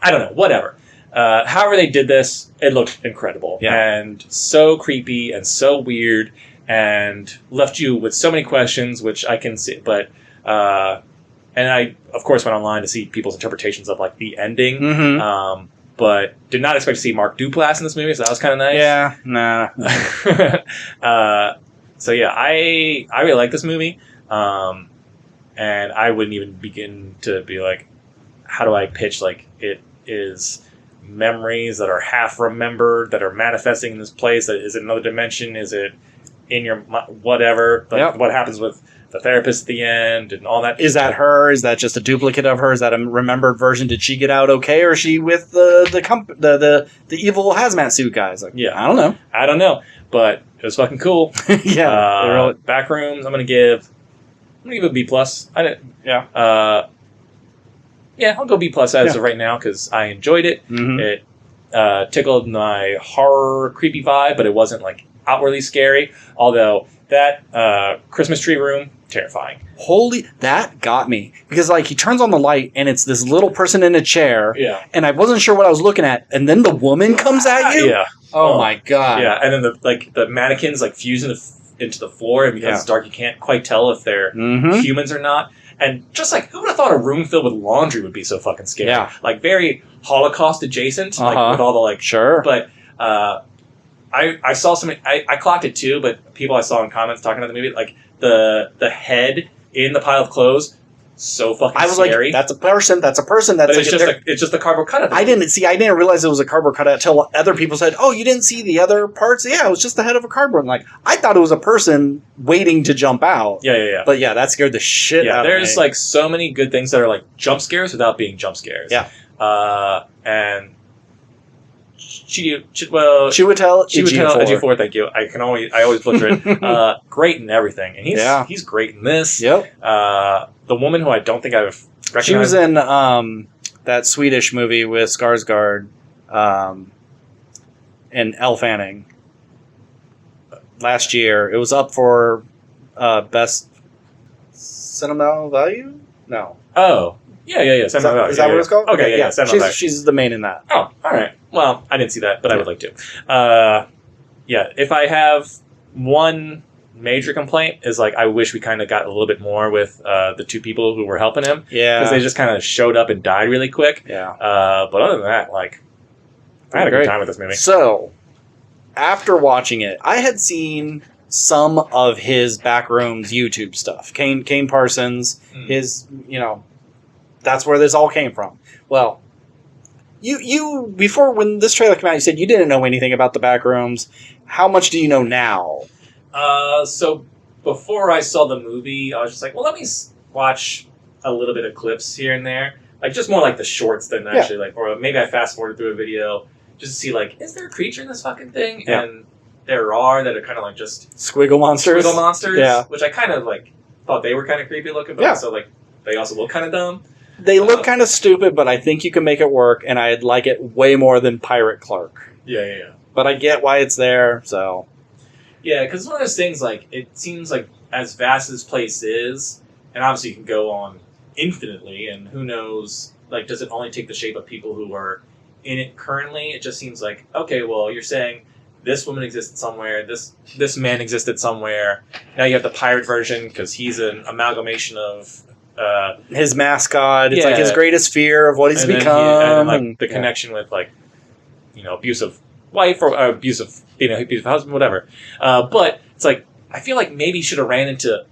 I don't know, whatever. However they did this, it looked incredible. Yeah. And so creepy and so weird and left you with so many questions, which I can see. But, and I, of course, went online to see people's interpretations of like the ending. But did not expect to see Mark Duplass in this movie, so that was kind of nice. Yeah, nah. So yeah, I really like this movie, and I wouldn't even begin to be like, how do I pitch like it is memories that are half remembered that are manifesting in this place. Is it another dimension? Is it in your whatever? Like what happens with the therapist at the end and all that. Is that her? Is that just a duplicate of her? Is that a remembered version? Did she get out okay, or is she with the evil hazmat suit guys? Like, yeah, I don't know, but it was fucking cool. Yeah, Backrooms. I'm gonna give it a B plus. Yeah, I'll go B plus as of right now because I enjoyed it. Mm-hmm. It tickled my horror creepy vibe, but it wasn't like outwardly scary. Although that Christmas tree room, terrifying. That got me. Because, like, he turns on the light, and it's this little person in a chair. Yeah. And I wasn't sure what I was looking at. And then the woman comes at you? Yeah. Oh, my God. Yeah, and then the mannequins, like, fuse into the floor, and because it's dark, you can't quite tell if they're humans or not. And just, like, who would have thought a room filled with laundry would be so fucking scary? Yeah. Like, very Holocaust adjacent, like, with all the, like... Sure. But, I saw something. I clocked it too, but people I saw in comments talking about the movie, like the head in the pile of clothes, so fucking scary. I was like, that's a person. That's but it's just a cardboard cutout. I didn't realize it was a cardboard cutout until other people said, "Oh, you didn't see the other parts?" Yeah, it was just the head of a cardboard. And like, I thought it was a person waiting to jump out. Yeah. But yeah, that scared the shit out of me. There's like so many good things that are like jump scares without being jump scares. Yeah. And Chiwetel Ejiofor, thank you. I always butcher it. Great in everything, and he's great in this. Yep. The woman who I don't think I've recognized. She was in that Swedish movie with Skarsgård and Elle Fanning last year. It was up for best cinema value. No. Oh. Yeah. Is that what it's called? Okay, yeah. She's the main in that. Oh, all right. Well, I didn't see that, but I would like to. If I have one major complaint is like I wish we kind of got a little bit more with the two people who were helping him. Yeah. Because they just kind of showed up and died really quick. Yeah. But other than that, like, I had a good time with this movie. So, after watching it, I had seen some of his Backrooms YouTube stuff. Kane Parsons, his, that's where this all came from. Well, you before when this trailer came out, you said you didn't know anything about the Backrooms. How much do you know now? So before I saw the movie, I was just like, well, let me watch a little bit of clips here and there, like just more like the shorts than actually like, or maybe I fast forwarded through a video just to see like, is there a creature in this fucking thing? Yeah. And there are that are kind of like just squiggle monsters. Yeah, which I kind of like thought they were kind of creepy looking, but also like they also look kind of dumb. They look kind of stupid, but I think you can make it work, and I'd like it way more than Pirate Clark. Yeah. But I get why it's there, so... Yeah, because it's one of those things, like, it seems like as vast as this place is, and obviously you can go on infinitely, and who knows, like, does it only take the shape of people who are in it currently? It just seems like, okay, well, you're saying this woman existed somewhere, this man existed somewhere, now you have the pirate version, because he's an amalgamation of... his mascot. It's like his greatest fear of what he's become. And the connection with like, abusive wife or abusive husband, whatever. But it's like, I feel like maybe he should have ran into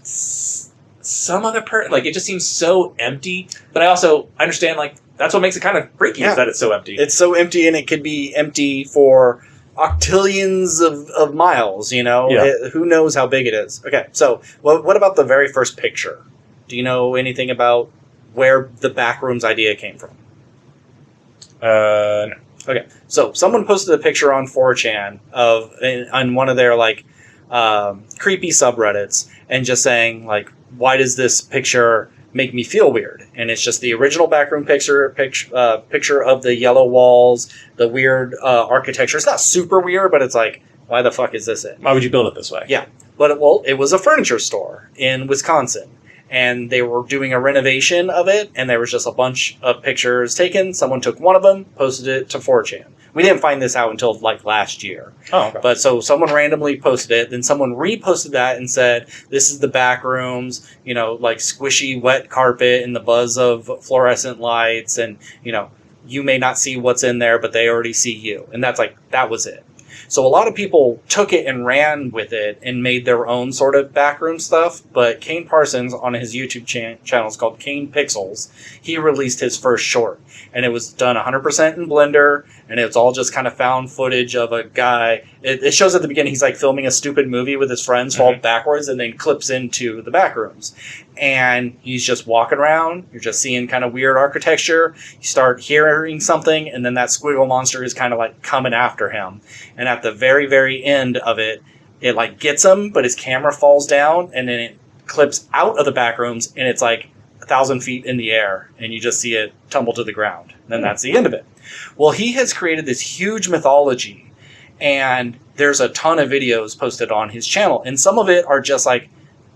some other person. Like, it just seems so empty. But I also understand, like, that's what makes it kind of freaky is that it's so empty. It's so empty, and it could be empty for octillions of miles, who knows how big it is. Okay, so what about the very first picture? Do you know anything about where the Backrooms idea came from? No. Okay, so someone posted a picture on 4chan on one of their like creepy subreddits, and just saying like, why does this picture make me feel weird? And it's just the original Backroom picture of the yellow walls, the weird architecture. It's not super weird, but it's like, why the fuck is this it? Why would you build it this way? Yeah, but it was a furniture store in Wisconsin. And they were doing a renovation of it, and there was just a bunch of pictures taken. Someone took one of them, posted it to 4chan. We didn't find this out until, like, last year. Oh, okay. But so someone randomly posted it, then someone reposted that and said, this is the Backrooms, like squishy wet carpet and the buzz of fluorescent lights, and, you may not see what's in there, but they already see you. And that was it. So a lot of people took it and ran with it and made their own sort of backroom stuff. But Kane Parsons on his YouTube channel is called Kane Pixels. He released his first short, and it was done 100% in Blender, and it's all just kind of found footage of a guy. It shows at the beginning he's like filming a stupid movie with his friends, fall backwards, and then clips into the backrooms. And he's just walking around. You're just seeing kind of weird architecture. You start hearing something, and then that squiggle monster is kind of like coming after him. And at the very, very end of it, it like gets him, but his camera falls down, and then it clips out of the backrooms, and it's like 1,000 feet in the air, and you just see it tumble to the ground. And then that's the end of it. Well, he has created this huge mythology, and there's a ton of videos posted on his channel, and some of it are just like,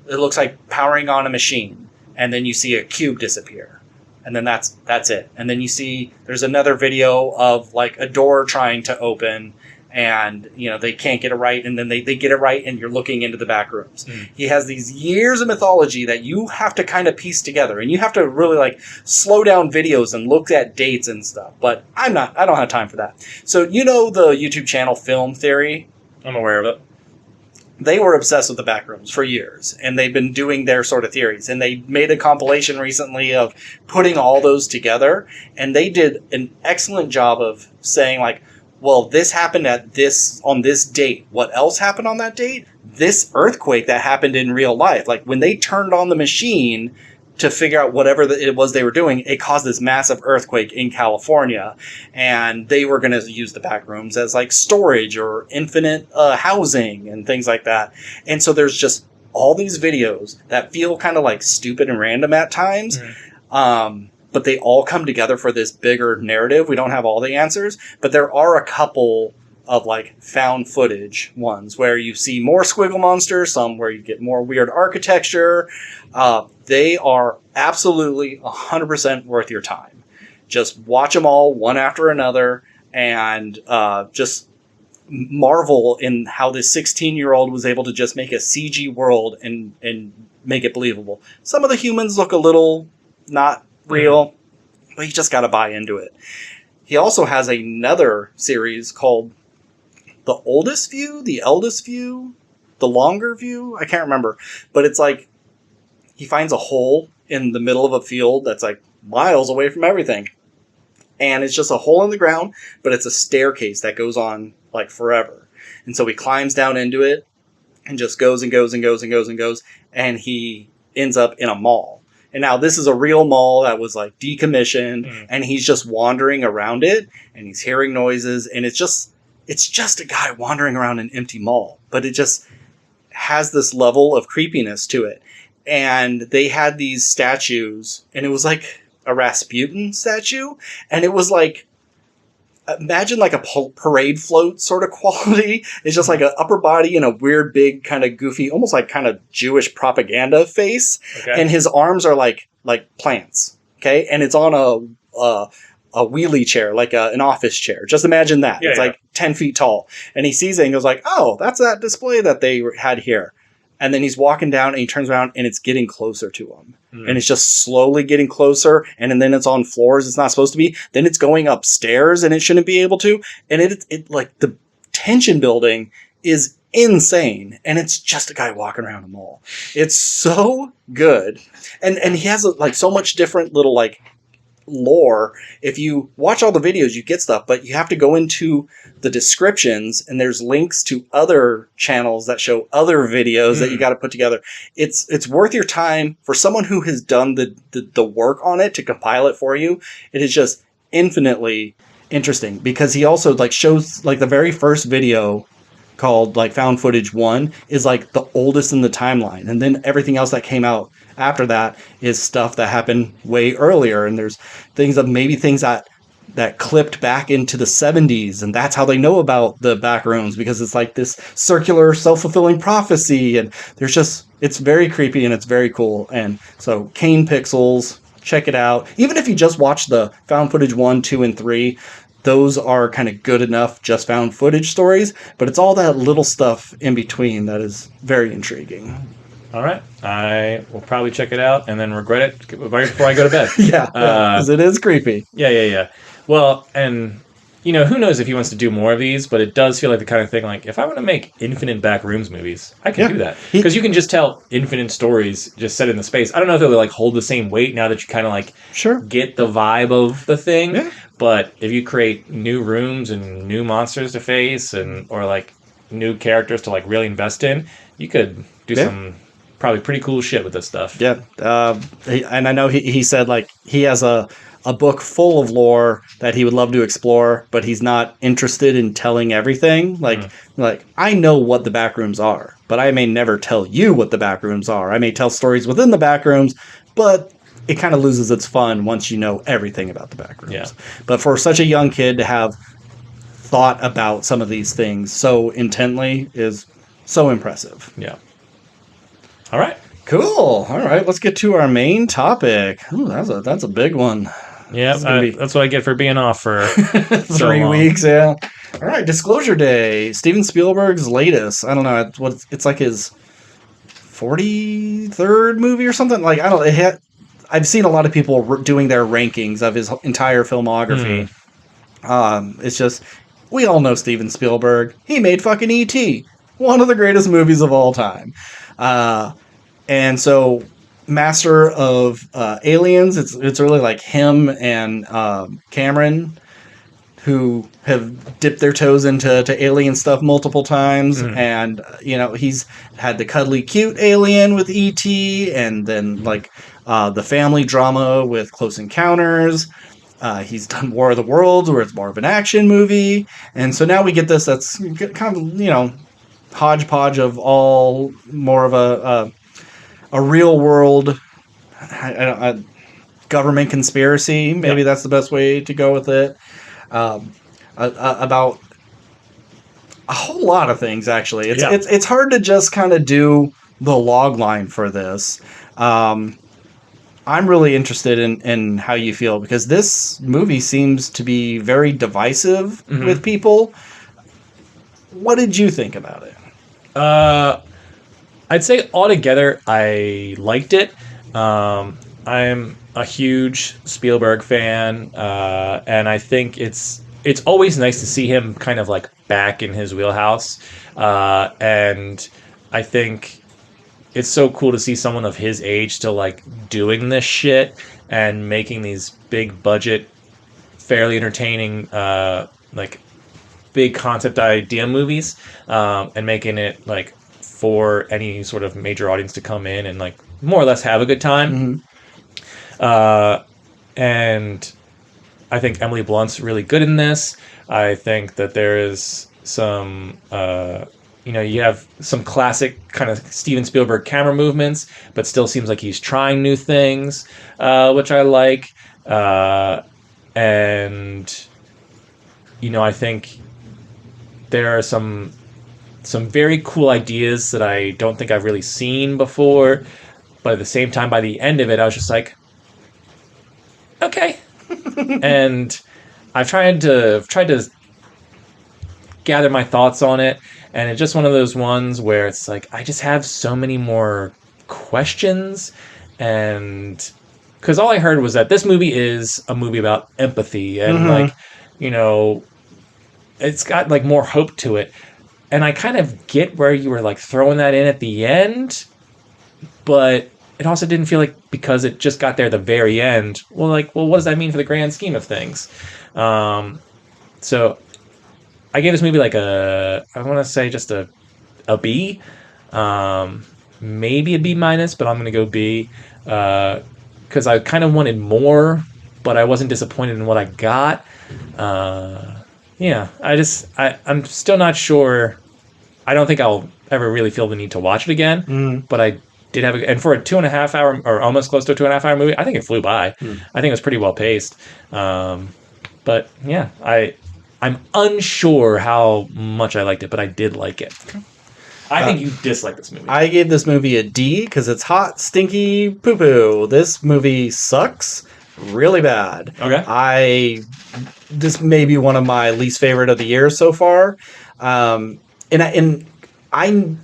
it looks like powering on a machine, and then you see a cube disappear, and then that's it. And then you see there's another video of like a door trying to open, and they can't get it right, and then they get it right, and you're looking into the back rooms. He has these years of mythology that you have to kind of piece together, and you have to really like slow down videos and look at dates and stuff. But I don't have time for that. So the YouTube channel Film Theory? I'm aware of it. They were obsessed with the backrooms for years, and they've been doing their sort of theories. And they made a compilation recently of putting all those together, and they did an excellent job of saying, like, well, this happened on this date. What else happened on that date? This earthquake that happened in real life. Like, when they turned on the machine to figure out whatever it was they were doing, it caused this massive earthquake in California, and they were going to use the back rooms as like storage or infinite housing and things like that. And so there's just all these videos that feel kind of like stupid and random at times, but they all come together for this bigger narrative. We don't have all the answers, but there are a couple of like found footage ones where you see more squiggle monsters, some where you get more weird architecture. They are absolutely 100% worth your time. Just watch them all one after another, and just marvel in how this 16-year-old was able to just make a CG world and make it believable. Some of the humans look a little not real, but you just got to buy into it. He also has another series called The Oldest View, The Eldest View, The Longer View. I can't remember, but it's like he finds a hole in the middle of a field that's like miles away from everything. And it's just a hole in the ground, but it's a staircase that goes on like forever. And so he climbs down into it and just goes and goes and goes and goes and goes. And he ends up in a mall. And now this is a real mall that was like decommissioned, and he's just wandering around it, and he's hearing noises, and it's just a guy wandering around an empty mall, but it just has this level of creepiness to it. And they had these statues, and it was like a Rasputin statue, and it was like, imagine like a parade float sort of quality. It's just like an upper body and a weird big kind of goofy, almost like kind of Jewish propaganda face. Okay. And his arms are like plants. Okay. And it's on a wheelie chair, like an office chair. Just imagine that. It's like 10 feet tall. And he sees it and goes like, oh, that's that display that they had here. And then he's walking down and he turns around and it's getting closer to him. And it's just slowly getting closer. And then it's on floors it's not supposed to be. Then it's going upstairs and it shouldn't be able to. And it like the tension building is insane. And it's just a guy walking around a mall. It's so good. And he has like so much different little like lore. If you watch all the videos, you get stuff, but you have to go into the descriptions, and there's links to other channels that show other videos that you got to put together. It's worth your time for someone who has done the work on it to compile it for you. It is just infinitely interesting, because he also like shows like the very first video called like Found Footage 1 is like the oldest in the timeline, and then everything else that came out after that is stuff that happened way earlier, and there's things that clipped back into the 70s, and that's how they know about the back rooms, because it's like this circular self-fulfilling prophecy, and it's very creepy and it's very cool. And so Kane Pixels, check it out. Even if you just watch the Found Footage 1, 2, and 3, those are kind of good enough just found footage stories, but it's all that little stuff in between that is very intriguing. All right. I will probably check it out and then regret it right before I go to bed. Yeah, because it is creepy. Yeah. Well, and who knows if he wants to do more of these, but it does feel like the kind of thing, like, if I want to make infinite Backrooms movies, I can do that. Because you can just tell infinite stories just set in the space. I don't know if they'll, like, hold the same weight now that you kind of, like, get the vibe of the thing. Yeah. But if you create new rooms and new monsters to face or, like, new characters to, like, really invest in, you could do some probably pretty cool shit with this stuff. Yeah. And I know he said, like, he has a book full of lore that he would love to explore, but he's not interested in telling everything. Like, I know what the Backrooms are, but I may never tell you what the Backrooms are. I may tell stories within the Backrooms, but it kind of loses its fun once you know everything about the Backrooms. Yeah. But for such a young kid to have thought about some of these things so intently is so impressive. Yeah. All right. Cool. All right, let's get to our main topic. Ooh, that's a big one. Yeah, that's what I get for being off for 3 weeks. Yeah. All right, Disclosure Day. Steven Spielberg's latest. I don't know. It's like his 43rd movie or something. Like, I don't. I've seen a lot of people doing their rankings of his entire filmography. It's just, we all know Steven Spielberg. He made fucking E.T., one of the greatest movies of all time. And so, master of aliens, it's really like him and Cameron, who have dipped their toes into alien stuff multiple times. And, he's had the cuddly cute alien with E.T., and then, like, the family drama with Close Encounters. He's done War of the Worlds, where it's more of an action movie. And so now we get this that's kind of, hodgepodge of all more of a real world government conspiracy. Maybe that's the best way to go with it. About a whole lot of things, actually. It's hard to just kind of do the log line for this. I'm really interested in how you feel, because this movie seems to be very divisive with people. What did you think about it? I'd say altogether I liked it. I'm a huge Spielberg fan, and I think it's always nice to see him kind of like back in his wheelhouse. And I think it's so cool to see someone of his age still like doing this shit and making these big budget, fairly entertaining, like big concept idea movies, and making it like for any sort of major audience to come in and like more or less have a good time. And I think Emily Blunt's really good in this. I think that there is some, you have some classic kind of Steven Spielberg camera movements, but still seems like he's trying new things, which I like. And, I think there are some very cool ideas that I don't think I've really seen before, but at the same time, by the end of it, I was just like, okay. And I've tried to gather my thoughts on it, and it's just one of those ones where it's like I just have so many more questions, and because all I heard was that this movie is a movie about empathy, and like, it's got like more hope to it. And I kind of get where you were like throwing that in at the end, but it also didn't feel like, because it just got there at the very end, well, what does that mean for the grand scheme of things? So I gave this movie like I want to say just a B, maybe a B minus, but I'm going to go B, because I kind of wanted more, but I wasn't disappointed in what I got. I'm still not sure. I don't think I'll ever really feel the need to watch it again, but I did have and for a 2.5 hour, or almost close to a 2.5 hour movie, I think it flew by. I think it was pretty well paced. But yeah, I'm unsure how much I liked it, but I did like it. I think you disliked this movie. I gave this movie a D because it's hot, stinky poo-poo. This movie sucks really bad. Okay. This may be one of my least favorite of the year so far. And I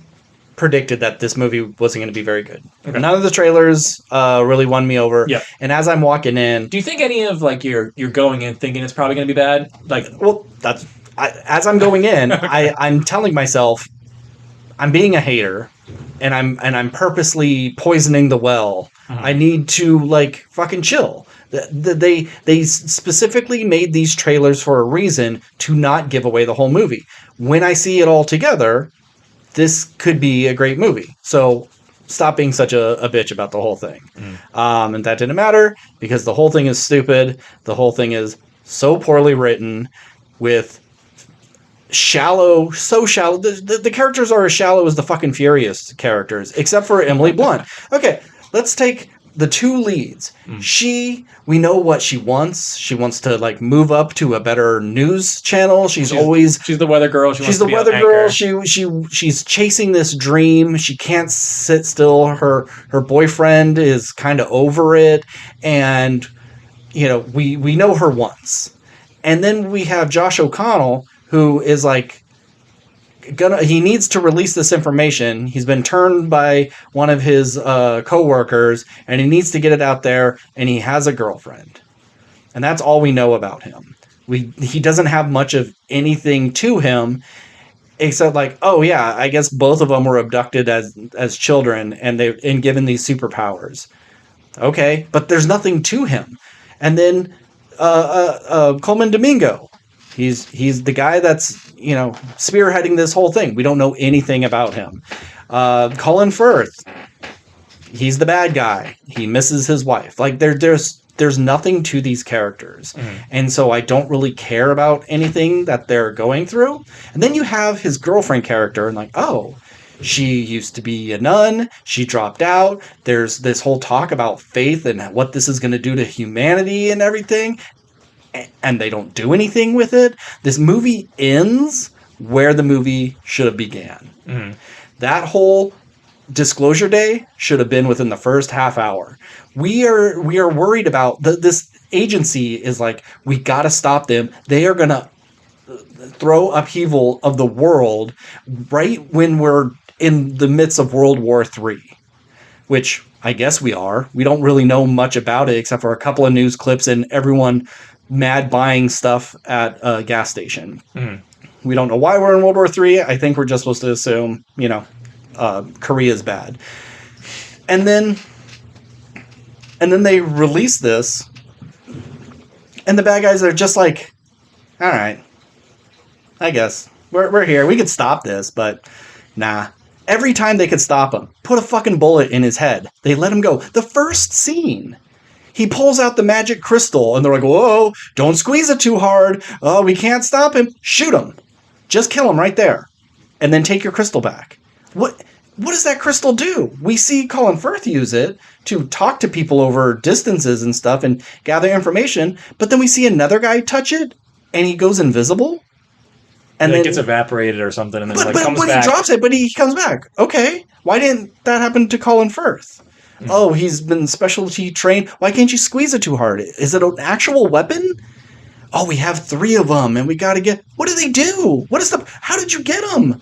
predicted that this movie wasn't going to be very good. Okay. None of the trailers really won me over. Yeah. And as I'm walking in, do you think any of like you're going in thinking it's probably going to be bad? Like, well, as I'm going in, I'm telling myself I'm being a hater, and I'm purposely poisoning the well. I need to like fucking chill. They specifically made these trailers for a reason to not give away the whole movie. When I see it all together, this could be a great movie. So stop being such a bitch about the whole thing. And that didn't matter because the whole thing is stupid. The whole thing is so poorly written with so shallow. The characters are as shallow as the fucking Furious characters, except for Emily Blunt. Okay, let's take the two leads. We know what she wants. She wants to like move up to a better news channel. She's the weather girl. She's the weather girl. She's chasing this dream. She can't sit still. Her boyfriend is kind of over it, and we know her wants. And then we have Josh O'Connell, who is like he needs to release this information. He's been turned by one of his co-workers, and he needs to get it out there, and he has a girlfriend. And that's all we know about him. He doesn't have much of anything to him, except like, oh yeah, I guess both of them were abducted as children, and given these superpowers. Okay, but there's nothing to him. And then Coleman Domingo. He's the guy that's, spearheading this whole thing. We don't know anything about him. Colin Firth. He's the bad guy. He misses his wife. Like there's nothing to these characters. And so I don't really care about anything that they're going through. And then you have his girlfriend character and like, oh, she used to be a nun. She dropped out. There's this whole talk about faith and what this is going to do to humanity and everything. And they don't do anything with it. This movie ends where the movie should have began. That whole Disclosure Day should have been within the first half hour. We are worried about this agency is like, we got to stop them. They are going to throw upheaval of the world right when we're in the midst of World War III, which I guess we are. We don't really know much about it except for a couple of news clips and everyone mad buying stuff at a gas station. We don't know why we're in World War III. I think we're just supposed to assume, Korea's bad. And then they release this, and the bad guys are just like, all right, I guess we're here. We could stop this, but nah. Every time they could stop him, put a fucking bullet in his head. They let him go. The first scene, he pulls out the magic crystal, and they're like, whoa, don't squeeze it too hard. Oh, we can't stop him. Shoot him. Just kill him right there. And then take your crystal back. What does that crystal do? We see Colin Firth use it to talk to people over distances and stuff and gather information, but then we see another guy touch it, and he goes invisible. And then it gets evaporated or something, and then comes back. He drops it, but he comes back. Okay, why didn't that happen to Colin Firth? Oh, he's been specialty trained. Why can't you squeeze it too hard? Is it an actual weapon? Oh, we have 3 of them, and we got to get... What do they do? How did you get them?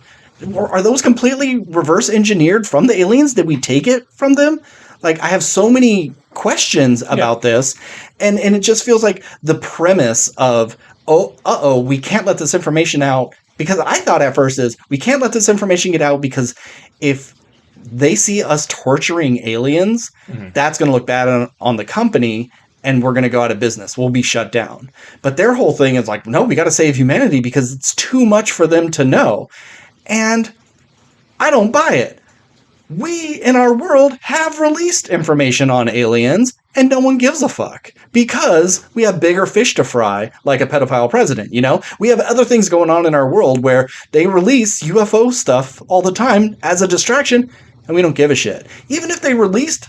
Are those completely reverse engineered from the aliens? Did we take it from them? Like, I have so many questions about this, and it just feels like the premise of, we can't let this information out, because I thought at first we can't let this information get out because if they see us torturing aliens, that's going to look bad on the company, and we're going to go out of business. We'll be shut down. But their whole thing is like, no, we got to save humanity because it's too much for them to know. And I don't buy it. We, in our world, have released information on aliens, and no one gives a fuck. Because we have bigger fish to fry, like a pedophile president, We have other things going on in our world where they release UFO stuff all the time as a distraction, and we don't give a shit. Even if they released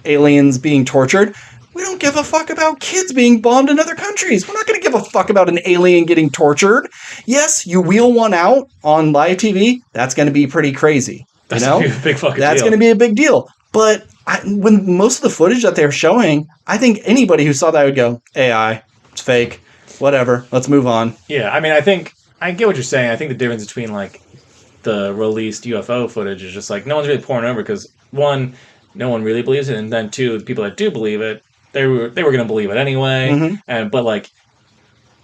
aliens being tortured, we don't give a fuck about kids being bombed in other countries. We're not going to give a fuck about an alien getting tortured. Yes, you wheel one out on live TV. That's going to be pretty crazy. That's going to be a big fucking deal. That's going to be a big deal. But when most of the footage that they're showing, I think anybody who saw that would go, AI, it's fake, whatever, let's move on. Yeah, I mean, I get what you're saying. I think the difference between, like, the released UFO footage is just like no one's really pouring over because one, no one really believes it, and then two, the people that do believe it, they were going to believe it anyway. Mm-hmm. And but like,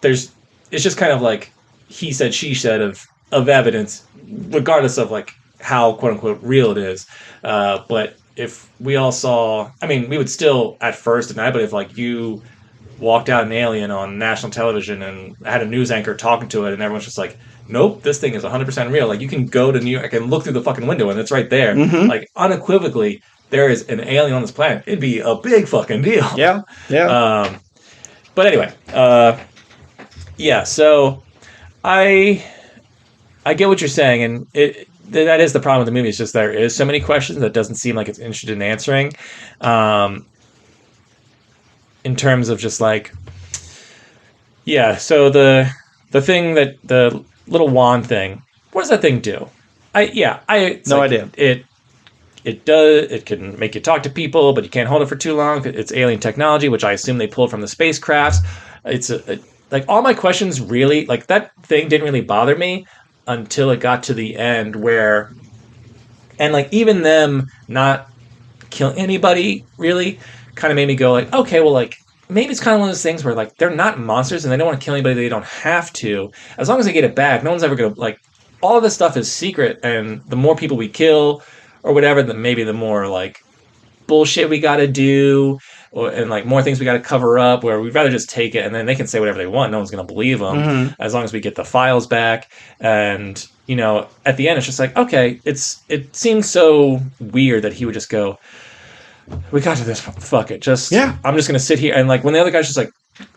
it's just kind of like he said, she said of evidence, regardless of like how quote unquote real it is. But if we all saw, I mean, we would still at first deny. But if like you walked out an alien on national television and had a news anchor talking to it, and everyone's just like, nope, this thing is 100% real. Like, you can go to New York and look through the fucking window, and it's right there. Mm-hmm. Like, unequivocally, there is an alien on this planet. It'd be a big fucking deal. Yeah, yeah. But anyway, yeah. So I get what you're saying, and that is the problem with the movie. It's just there is so many questions that doesn't seem like it's interested in answering. In terms of just like, yeah. So the thing that the little wand thing, what does that thing do? No idea. It does. It can make you talk to people, but you can't hold it for too long. It's alien technology, which I assume they pulled from the spacecrafts. It's like all my questions really, like that thing didn't really bother me until it got to the end where, and like even them not kill anybody really kind of made me go like, okay, well, like maybe it's kind of one of those things where like they're not monsters and they don't want to kill anybody. They don't have to. As long as they get it back, no one's ever going to like. All of this stuff is secret, and the more people we kill or whatever, then maybe the more like bullshit we got to do, and like more things we got to cover up. Where we'd rather just take it, and then they can say whatever they want. No one's going to believe them as long as we get the files back. And you know, at the end, it's just like, okay, it seems so weird that he would just go, we got to this, fuck it, I'm just going to sit here. And like when the other guy's just like,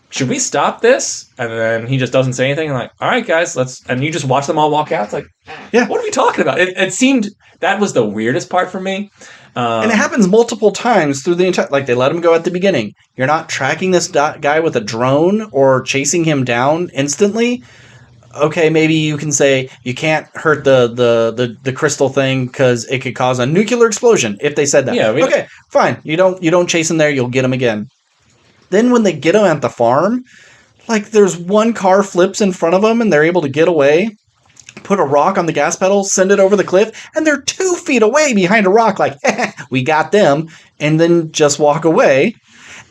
should we stop this? And then he just doesn't say anything. I'm like, all right, guys, and you just watch them all walk out. It's like, yeah, what are we talking about? It seemed that was the weirdest part for me. And it happens multiple times through the entire, like they let him go at the beginning. You're not tracking this guy with a drone or chasing him down instantly. Okay, maybe you can say you can't hurt the crystal thing because it could cause a nuclear explosion if they said that. Yeah, okay, fine. You don't chase him there, you'll get him again. Then when they get him at the farm, like there's one car flips in front of them and they're able to get away, put a rock on the gas pedal, send it over the cliff, and they're 2 feet away behind a rock like, we got them, and then just walk away.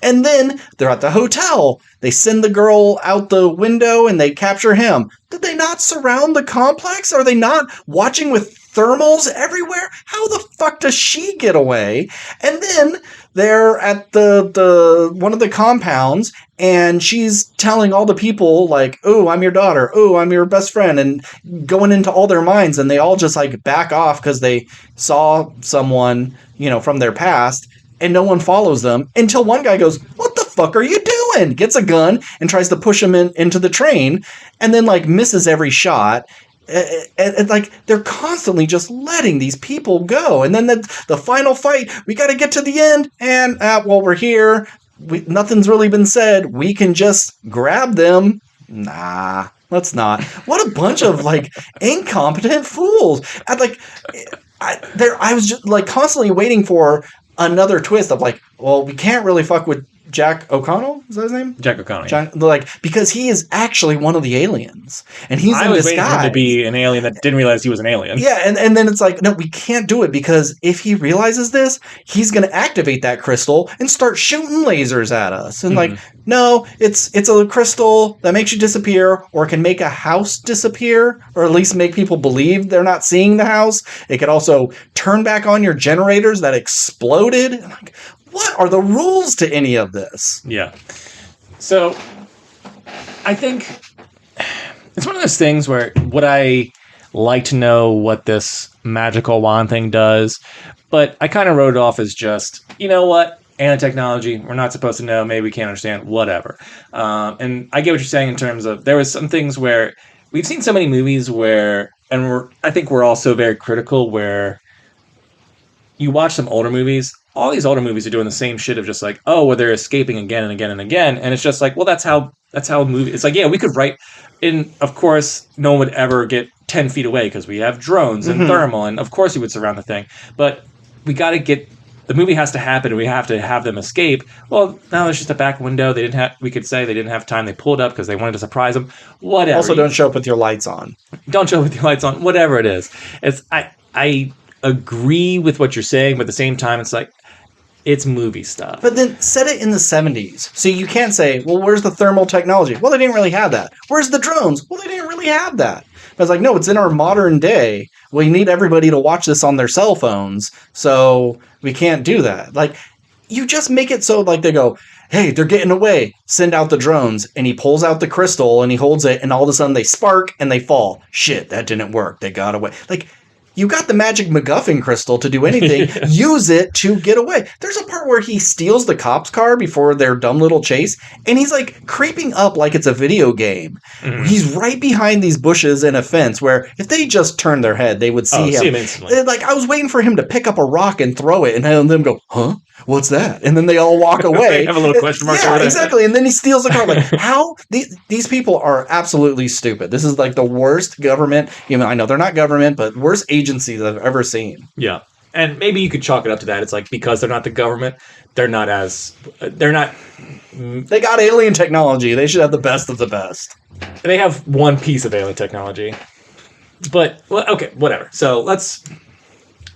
And then they're at the hotel. They send the girl out the window and they capture him. Did they not surround the complex? Are they not watching with thermals everywhere? How the fuck does she get away? And then they're at the one of the compounds and she's telling all the people like, oh, I'm your daughter. Oh, I'm your best friend. And going into all their minds, and they all just like back off because they saw someone, you know, from their past. And no one follows them until one guy goes, what the fuck are you doing? Gets a gun and tries to push him into the train and then like misses every shot. And like they're constantly just letting these people go. And then the final fight, we got to get to the end. And while we're here, nothing's really been said. We can just grab them. Nah, let's not. What a bunch of like incompetent fools. I was just like constantly waiting for another twist of like, well, we can't really fuck with Jack O'Connell. Is that his name? Jack O'Connell. Like, because he is actually one of the aliens, and he's in disguise. I was waiting for him to be an alien that didn't realize he was an alien. Yeah, and then it's like, no, we can't do it because if he realizes this, he's going to activate that crystal and start shooting lasers at us. And like, no, it's a crystal that makes you disappear, or can make a house disappear, or at least make people believe they're not seeing the house. It could also turn back on your generators that exploded. And like, what are the rules to any of this? Yeah. So I think it's one of those things where would I like to know what this magical wand thing does? But I kind of wrote it off as just, you know what? Alien technology, we're not supposed to know. Maybe we can't understand. Whatever. And I get what you're saying in terms of there was some things where we've seen so many movies where, and I think we're also very critical where you watch some older movies. All these older movies are doing the same shit of just like, oh, well, they're escaping again and again and again. And it's just like, well, that's how a movie, it's like, yeah, we could write in, of course, no one would ever get 10 feet away because we have drones and thermal. And of course you would surround the thing, but we got to get the movie has to happen and we have to have them escape. Well, no, it's just a back window. We could say they didn't have time. They pulled up because they wanted to surprise them. Whatever. Also, don't show up with your lights on. Don't show up with your lights on. Whatever it is. I agree with what you're saying, but at the same time, it's like, it's movie stuff. But then set it in the 70s. So you can't say, well, where's the thermal technology? Well, they didn't really have that. Where's the drones? Well, they didn't really have that. But it's like, no, it's in our modern day. We need everybody to watch this on their cell phones. So we can't do that. Like, you just make it so like they go, hey, they're getting away. Send out the drones. And he pulls out the crystal and he holds it. And all of a sudden they spark and they fall. Shit, that didn't work. They got away. Like, you got the magic MacGuffin crystal to do anything. Yeah. Use it to get away. There's a part where he steals the cop's car before their dumb little chase, and he's like creeping up like it's a video game. Mm-hmm. He's right behind these bushes and a fence where if they just turned their head, they would see him. See him instantly. Like, I was waiting for him to pick up a rock and throw it, and have them go, huh? What's that? And then they all walk away. Have a little question mark. Yeah, exactly. And then he steals the car. Like, how? These people are absolutely stupid. This is like the worst government. You know, I know they're not government, but worst agencies I've ever seen. Yeah. And maybe you could chalk it up to that. It's like, because they're not the government, they got alien technology. They should have the best of the best. They have one piece of alien technology. But, well, okay, whatever. So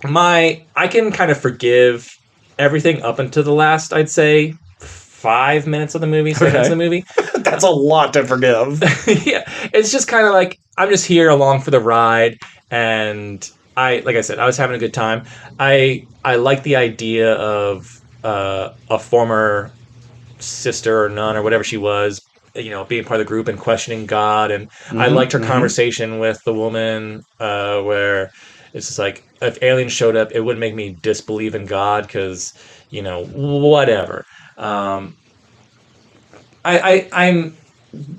I can kind of forgive everything up until the last, I'd say, 5 minutes of the movie, 6 minutes of the movie. That's a lot to forgive. Yeah. It's just kind of like, I'm just here along for the ride, and like I said, I was having a good time. I like the idea of a former sister or nun or whatever she was, you know, being part of the group and questioning God, and I liked her conversation with the woman where it's just like, if aliens showed up, it wouldn't make me disbelieve in God because, you know, whatever. I'm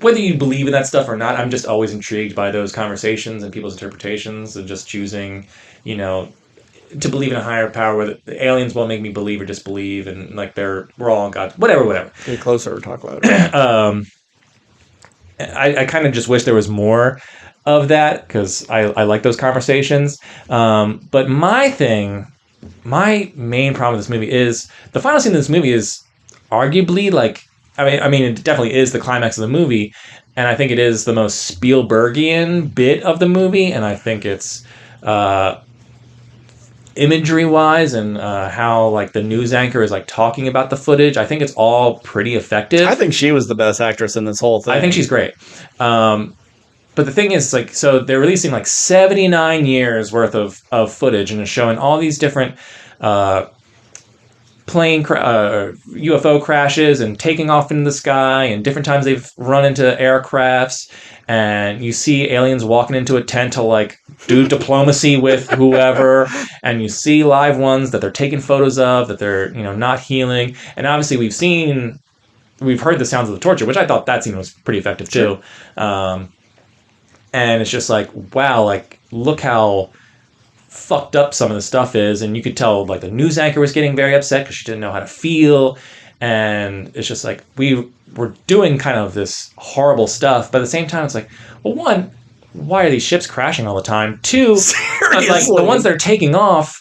whether you believe in that stuff or not, I'm just always intrigued by those conversations and people's interpretations and just choosing, you know, to believe in a higher power. Whether the aliens won't make me believe or disbelieve, and like we're all God, whatever. Get closer or talk louder. I kind of just wish there was more of that because I like those conversations. But my main problem with this movie is the final scene of this movie is arguably like, I mean, it definitely is the climax of the movie, and I think it is the most Spielbergian bit of the movie, and I think it's imagery-wise and how like the news anchor is like talking about the footage. I think it's all pretty effective. I think she was the best actress in this whole thing. I think she's great. But the thing is, like, so they're releasing like 79 years worth of footage, and it's showing all these different UFO crashes and taking off into the sky, and different times they've run into aircrafts, and you see aliens walking into a tent to like do diplomacy with whoever, and you see live ones that they're taking photos of that they're, you know, not healing, and obviously we've heard the sounds of the torture, which I thought that scene was pretty effective too. Sure. And it's just like, wow, like, look how fucked up some of the stuff is. And you could tell, like, the news anchor was getting very upset because she didn't know how to feel. And it's just like, we were doing kind of this horrible stuff. But at the same time, it's like, well, one, why are these ships crashing all the time? Two, like, the ones that are taking off,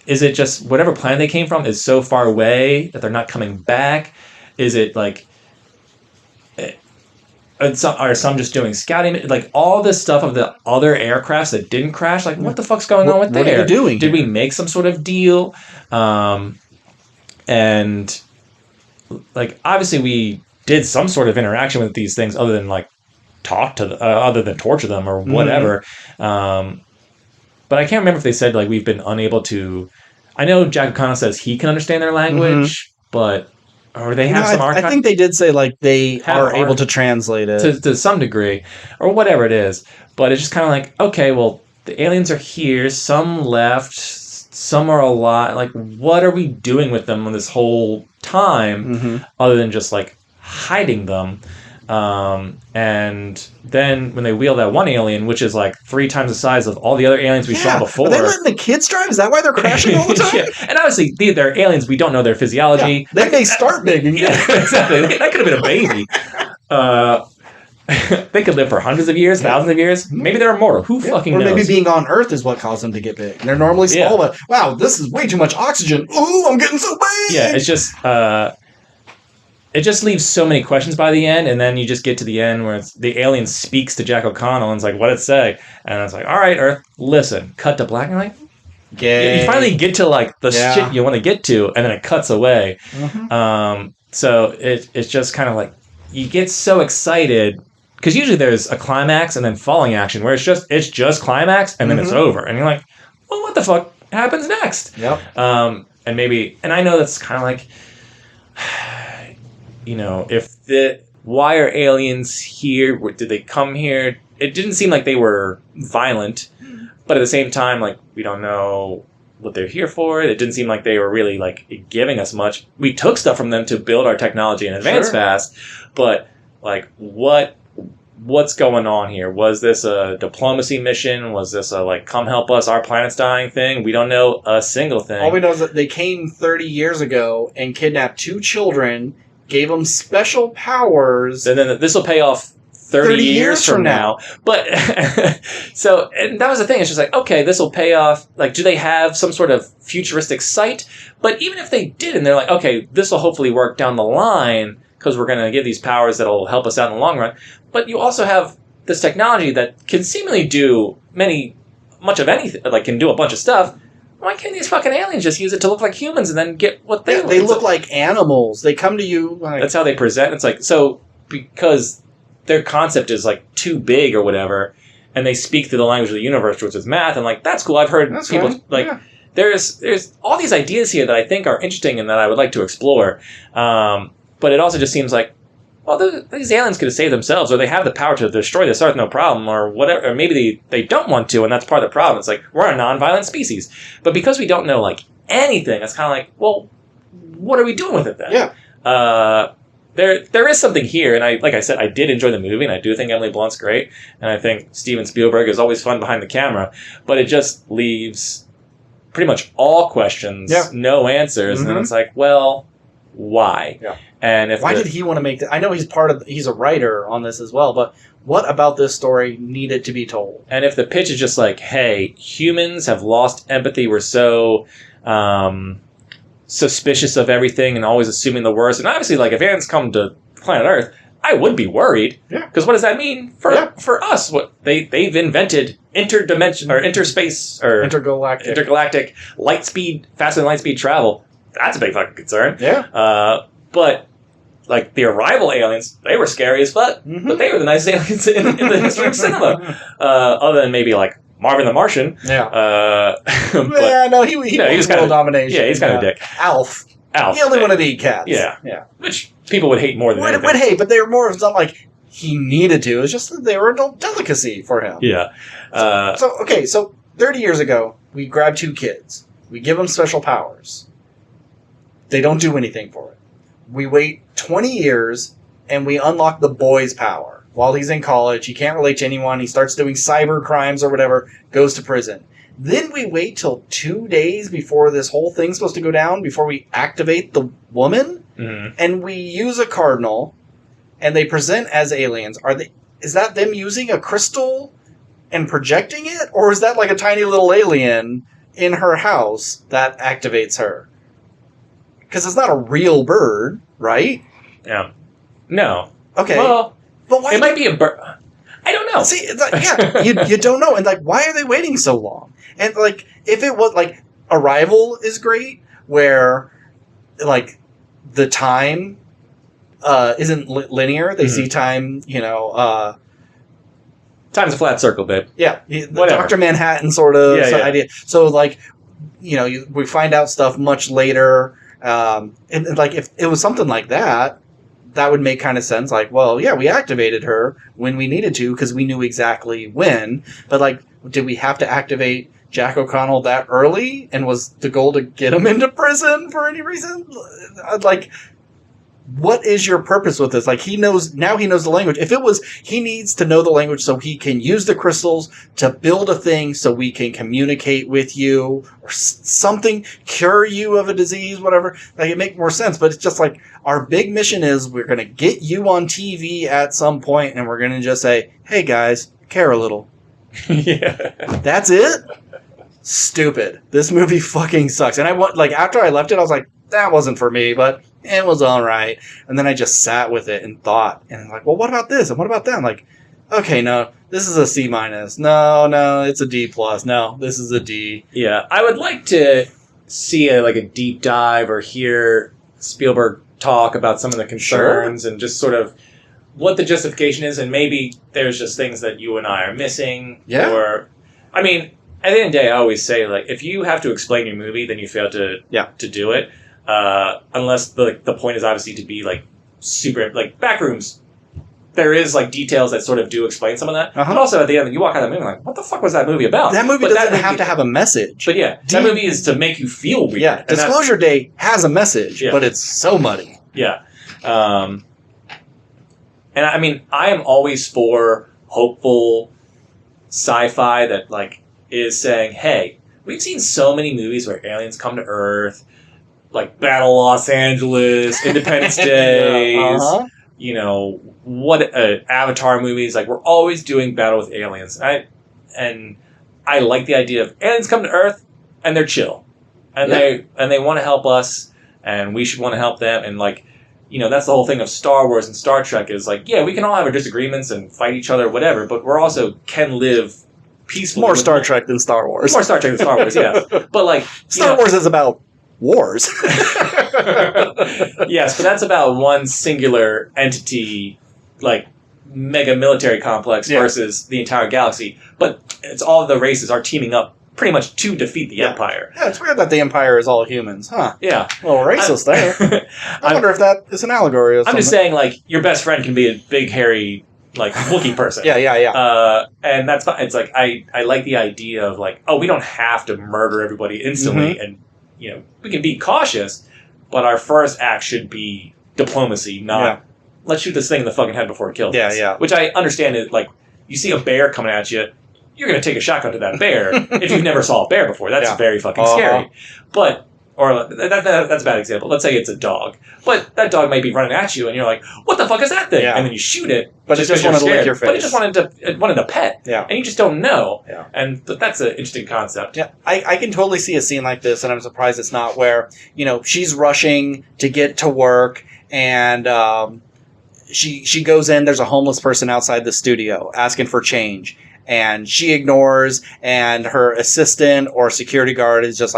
is it just whatever planet they came from is so far away that they're not coming back? Is it, like... Are some just doing scouting? Like, all this stuff of the other aircrafts that didn't crash, like, what the fuck's going on with there? What are you doing? Did we make some sort of deal? And, like, obviously we did some sort of interaction with these things other than, like, other than torture them or whatever. But I can't remember if they said, like, we've been unable to... I know Jack O'Connell says he can understand their language, but... Or they have some archive. I think they did say like they are able to translate it to some degree, or whatever it is. But it's just kind of like, okay, well, the aliens are here. Some left. Some are alive. Like, what are we doing with them this whole time, other than just like hiding them? And then when they wheel that one alien, which is like 3 times the size of all the other aliens we saw before. Are they letting the kids drive? Is that why they're crashing all the time? Yeah. And obviously, they're aliens. We don't know their physiology. Yeah. They may start big. Yeah, exactly. That could have been a baby. they could live for hundreds of years, thousands of years. Maybe they're immortal. Who fucking knows? Or maybe being on Earth is what caused them to get big. They're normally small, but wow, this is way too much oxygen. Ooh, I'm getting so big. Yeah, it's just it just leaves so many questions by the end, and then you just get to the end where the alien speaks to Jack O'Connell and it's like, what did it say? And it's like, all right, Earth, listen. Cut to black, and you're like, you finally get to like the shit you want to get to, and then it cuts away. Mm-hmm. So it's just kind of like you get so excited because usually there's a climax and then falling action where it's just climax and then it's over, and you're like, well, what the fuck happens next? Yep. And I know that's kind of like, why are aliens here? Did they come here? It didn't seem like they were violent, but at the same time, like, we don't know what they're here for. It didn't seem like they were really like giving us much. We took stuff from them to build our technology and advance fast, but like, what's going on here? Was this a diplomacy mission? Was this a like, come help us, our planet's dying thing? We don't know a single thing. All we know is that they came 30 years ago and kidnapped 2 children, gave them special powers. And then this will pay off 30 years from now. But so, and that was the thing. It's just like, okay, this will pay off. Like, do they have some sort of futuristic sight? But even if they did, and they're like, okay, this will hopefully work down the line because we're going to give these powers that'll help us out in the long run. But you also have this technology that can seemingly do much of anything, like can do a bunch of stuff. Why can't these fucking aliens just use it to look like humans and then get what they want? They look like animals. They come to you like... That's how they present. It's like, so because their concept is like too big or whatever, and they speak through the language of the universe, which is math, and like, that's cool. I've heard people like... Yeah. There's all these ideas here that I think are interesting and that I would like to explore. But it also just seems like, well, these aliens could have saved themselves, or they have the power to destroy this Earth, no problem, or whatever. Or maybe they don't want to, and that's part of the problem. It's like, we're a non-violent species. But because we don't know, like, anything, it's kind of like, well, what are we doing with it then? Yeah. There is something here, and like I said, I did enjoy the movie, and I do think Emily Blunt's great, and I think Steven Spielberg is always fun behind the camera, but it just leaves pretty much all questions, no answers, and then it's like, well, why? Yeah. And why did he want to make that? I know he's a writer on this as well, but what about this story needed to be told? And if the pitch is just like, hey, humans have lost empathy, we're so suspicious of everything and always assuming the worst. And obviously, like, if aliens come to planet Earth, I would be worried. Yeah. Because what does that mean for us? What they've invented interdimension or interspace or intergalactic light speed, faster than light speed travel. That's a big fucking concern. Yeah. But like the arrival aliens, they were scary as fuck. Mm-hmm. But they were the nicest aliens in the history of cinema. Other than maybe like Marvin the Martian. Yeah. But, he was kind of domination. Yeah, he's kind of a dick. Alf. He only wanted to eat cats. Yeah. Yeah. Which people would hate more than anything. Would hate, but they were more, it's not like he needed to. It's just that they were a delicacy for him. Yeah. So 30 years ago, we grab 2 kids. We give them special powers. They don't do anything for it. We wait 20 years, and we unlock the boy's power. While he's in college, he can't relate to anyone. He starts doing cyber crimes or whatever, goes to prison. Then we wait till 2 days before this whole thing's supposed to go down, before we activate the woman, and we use a cardinal, and they present as aliens. Is that them using a crystal and projecting it? Or is that like a tiny little alien in her house that activates her? Because it's not a real bird, right? Yeah. No. Okay. Well, but why? It might be a bird. I don't know. See, it's like, you don't know. And like, why are they waiting so long? And like, if it was like Arrival is great, where like the time isn't linear. They see time, time's a flat circle, babe. Yeah. The Dr. Manhattan sort of idea. So like, we find out stuff much later. And like, if it was something like that, that would make kind of sense. Like, well, yeah, we activated her when we needed to because we knew exactly when. But like, did we have to activate Jack O'Connell that early? And was the goal to get him into prison for any reason? Like, what is your purpose with this? Like, he knows the language. If it was, he needs to know the language so he can use the crystals to build a thing so we can communicate with you or something, cure you of a disease, whatever. Like, it make more sense. But it's just like, our big mission is we're going to get you on TV at some point and we're going to just say, hey guys, care a little. Yeah. That's it? Stupid. This movie fucking sucks. And after I left it, I was like, that wasn't for me, but it was all right. And then I just sat with it and thought, and I'm like, well, what about this? And what about that? I'm like, okay, no, this is a C-. No, it's a D+. No, this is a D. Yeah, I would like to see a deep dive or hear Spielberg talk about some of the concerns and just sort of what the justification is, and maybe there's just things that you and I are missing. Yeah. Or, I mean, at the end of the day, I always say, if you have to explain your movie, then you fail to do it. Unless the point is obviously to be super Backrooms. There is details that sort of do explain some of that, but also at the end you walk out of the movie what the fuck was that movie about? That movie doesn't have to have a message. But yeah, that movie is to make you feel weird. Yeah, Disclosure Day has a message, but it's so muddy. Yeah, and I mean I am always for hopeful sci-fi that is saying, hey, we've seen so many movies where aliens come to Earth. Battle Los Angeles, Independence Days, Avatar movies. We're always doing battle with aliens. I like the idea of aliens come to Earth and they're chill, and they want to help us, and we should want to help them. And that's the whole thing of Star Wars and Star Trek is we can all have our disagreements and fight each other, whatever, but we're also can live peacefully. More Star Trek than Star Wars. More Star Trek than Star Wars, yes. But Star Wars is about wars. Yes, but that's about one singular entity, mega military complex versus the entire galaxy. But it's all the races are teaming up pretty much to defeat the Empire. Yeah, it's weird that the Empire is all humans, huh? Yeah. A little racist there. I wonder if that is an allegory or something. I'm just saying, your best friend can be a big, hairy, Wookiee person. Yeah. And that's fine. It's I like the idea of, we don't have to murder everybody instantly, and we can be cautious, but our first act should be diplomacy, not let's shoot this thing in the fucking head before it kills us. Yeah. Which I understand is you see a bear coming at you, you're going to take a shotgun to that bear if you've never saw a bear before. That's very fucking scary. But that's a bad example. Let's say it's a dog, but that dog might be running at you, and you're like, "What the fuck is that thing?" And then you shoot it, but it just wanted to lick your face. But it just wanted a pet, and you just don't know. Yeah. And that's an interesting concept. Yeah, I can totally see a scene like this, and I'm surprised it's not where she's rushing to get to work, and she goes in. There's a homeless person outside the studio asking for change. And she ignores, and her assistant or security guard is just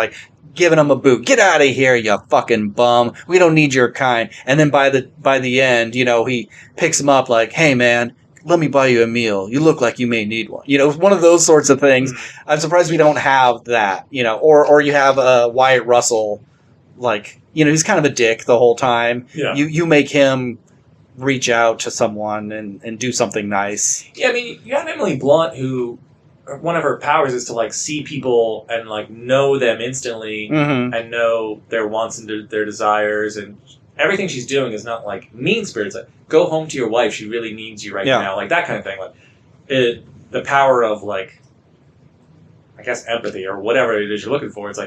giving him a boot. Get out of here, you fucking bum. We don't need your kind. And then by the end, he picks him up hey man, let me buy you a meal. You look like you may need one. One of those sorts of things. I'm surprised we don't have that, or you have Wyatt Russell, he's kind of a dick the whole time. Yeah. You make him reach out to someone and do something nice. Yeah, I mean, you have Emily Blunt, who one of her powers is to see people and know them instantly and know their wants and their desires, and everything she's doing is not mean spirits. Go home to your wife; she really needs you right now. That kind of thing. The power of I guess empathy or whatever it is you're looking for. It's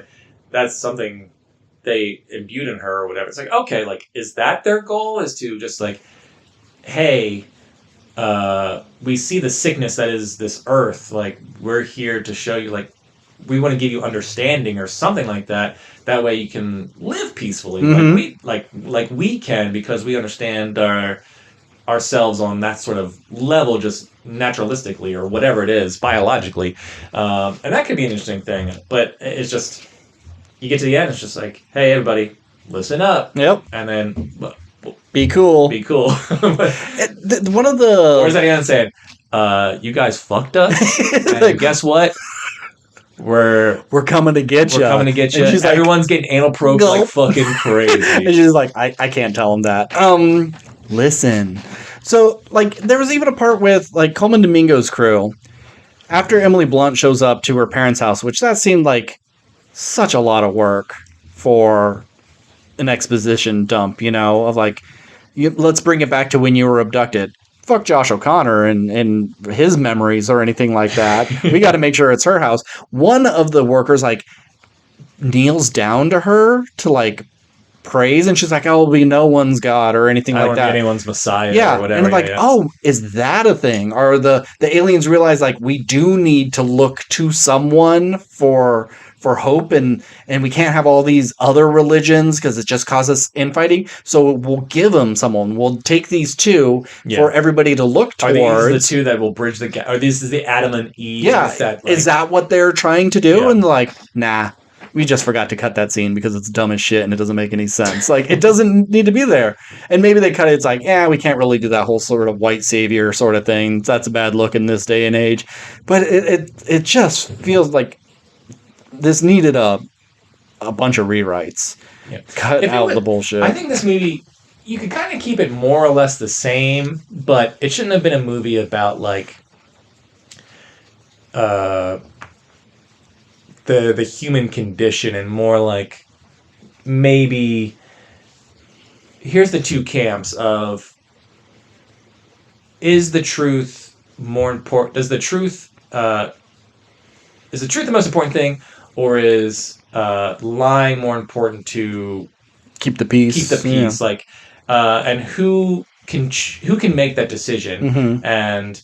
that's something they imbued in her or whatever. It's okay, is that their goal? Is to just hey, we see the sickness that is this earth. We're here to show you, we want to give you understanding or something like that. That way you can live peacefully, we can, because we understand ourselves on that sort of level, just naturalistically or whatever it is, biologically. And that could be an interesting thing. But it's just, you get to the end, it's just hey, everybody, listen up. Yep. And then... Be cool. Be cool. One of the... Or is that again saying, you guys fucked us? And guess what? We're coming to get you. We're coming to get you. Everyone's getting anal probes fucking crazy. And she's I can't tell him that. Listen. So, there was even a part with, Coleman Domingo's crew. After Emily Blunt shows up to her parents' house, which that seemed like such a lot of work for an exposition dump, of let's bring it back to when you were abducted. Fuck Josh O'Connor and his memories or anything like that. We got to make sure it's her house. One of the workers like kneels down to her to like praise, and she's like, "Oh, we no one's God" or anything like that. Anyone's Messiah Yeah, or whatever. and like, oh, is that a thing? Or the aliens realize like we do need to look to someone for hope, and we can't have all these other religions because it just causes infighting. So we'll give them someone. We'll take these two for everybody to look towards. Are these the two that will bridge the gap? Are these the Adam and Eve? Yeah, is that what they're trying to do? Yeah. And like, nah. We just forgot to cut that scene because it's dumb as shit and it doesn't make any sense. Like, it doesn't need to be there. And maybe they cut it. It's like, we can't really do that whole sort of white savior sort of thing. That's a bad look in this day and age. But it just feels like this needed a bunch of rewrites. Yeah. Cut out the bullshit. I think this movie, you could kind of keep it more or less the same, but it shouldn't have been a movie about like the human condition, and more like maybe here's the two camps of, is the truth more important? Is the truth the most important thing, or is lying more important to keep the peace? Yeah. Like, and who can make that decision? Mm-hmm. And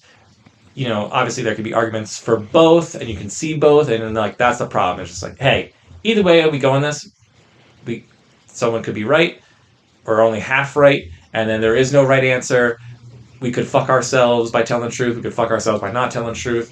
obviously there could be arguments for both, and you can see both, and then like that's the problem. It's just like, hey, either way we go on this, someone could be right or only half right, and then there is no right answer. We could fuck ourselves by telling the truth. We could fuck ourselves by not telling the truth.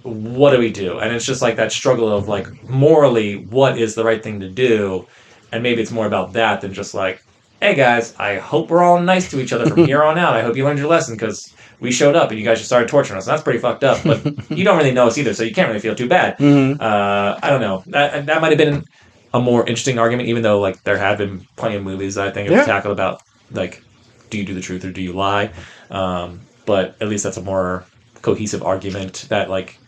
What do we do? And it's just like that struggle of like, morally, what is the right thing to do? And maybe it's more about that than just like, hey guys, I hope we're all nice to each other from here on out. I hope you learned your lesson because we showed up and you guys just started torturing us. That's pretty fucked up, but you don't really know us either, so you can't really feel too bad. Mm-hmm. I don't know. That might have been a more interesting argument, even though like there have been plenty of movies that I think have tackled about like, do you do the truth or do you lie? But at least that's a more cohesive argument that like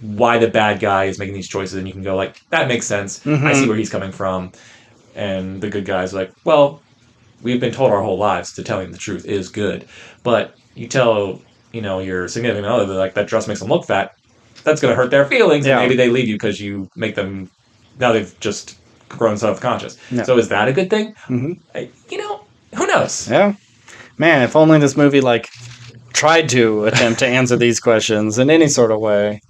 why the bad guy is making these choices, and you can go like, that makes sense. Mm-hmm. I see where he's coming from. And the good guy's like, well, we've been told our whole lives to telling the truth is good. But you tell, your significant other that like that dress makes them look fat, that's going to hurt their feelings. Yeah. And maybe they leave you because you make them, now they've just grown self-conscious. Yeah. So is that a good thing? Mm-hmm. Who knows? Yeah. Man, if only this movie like tried to attempt to answer these questions in any sort of way.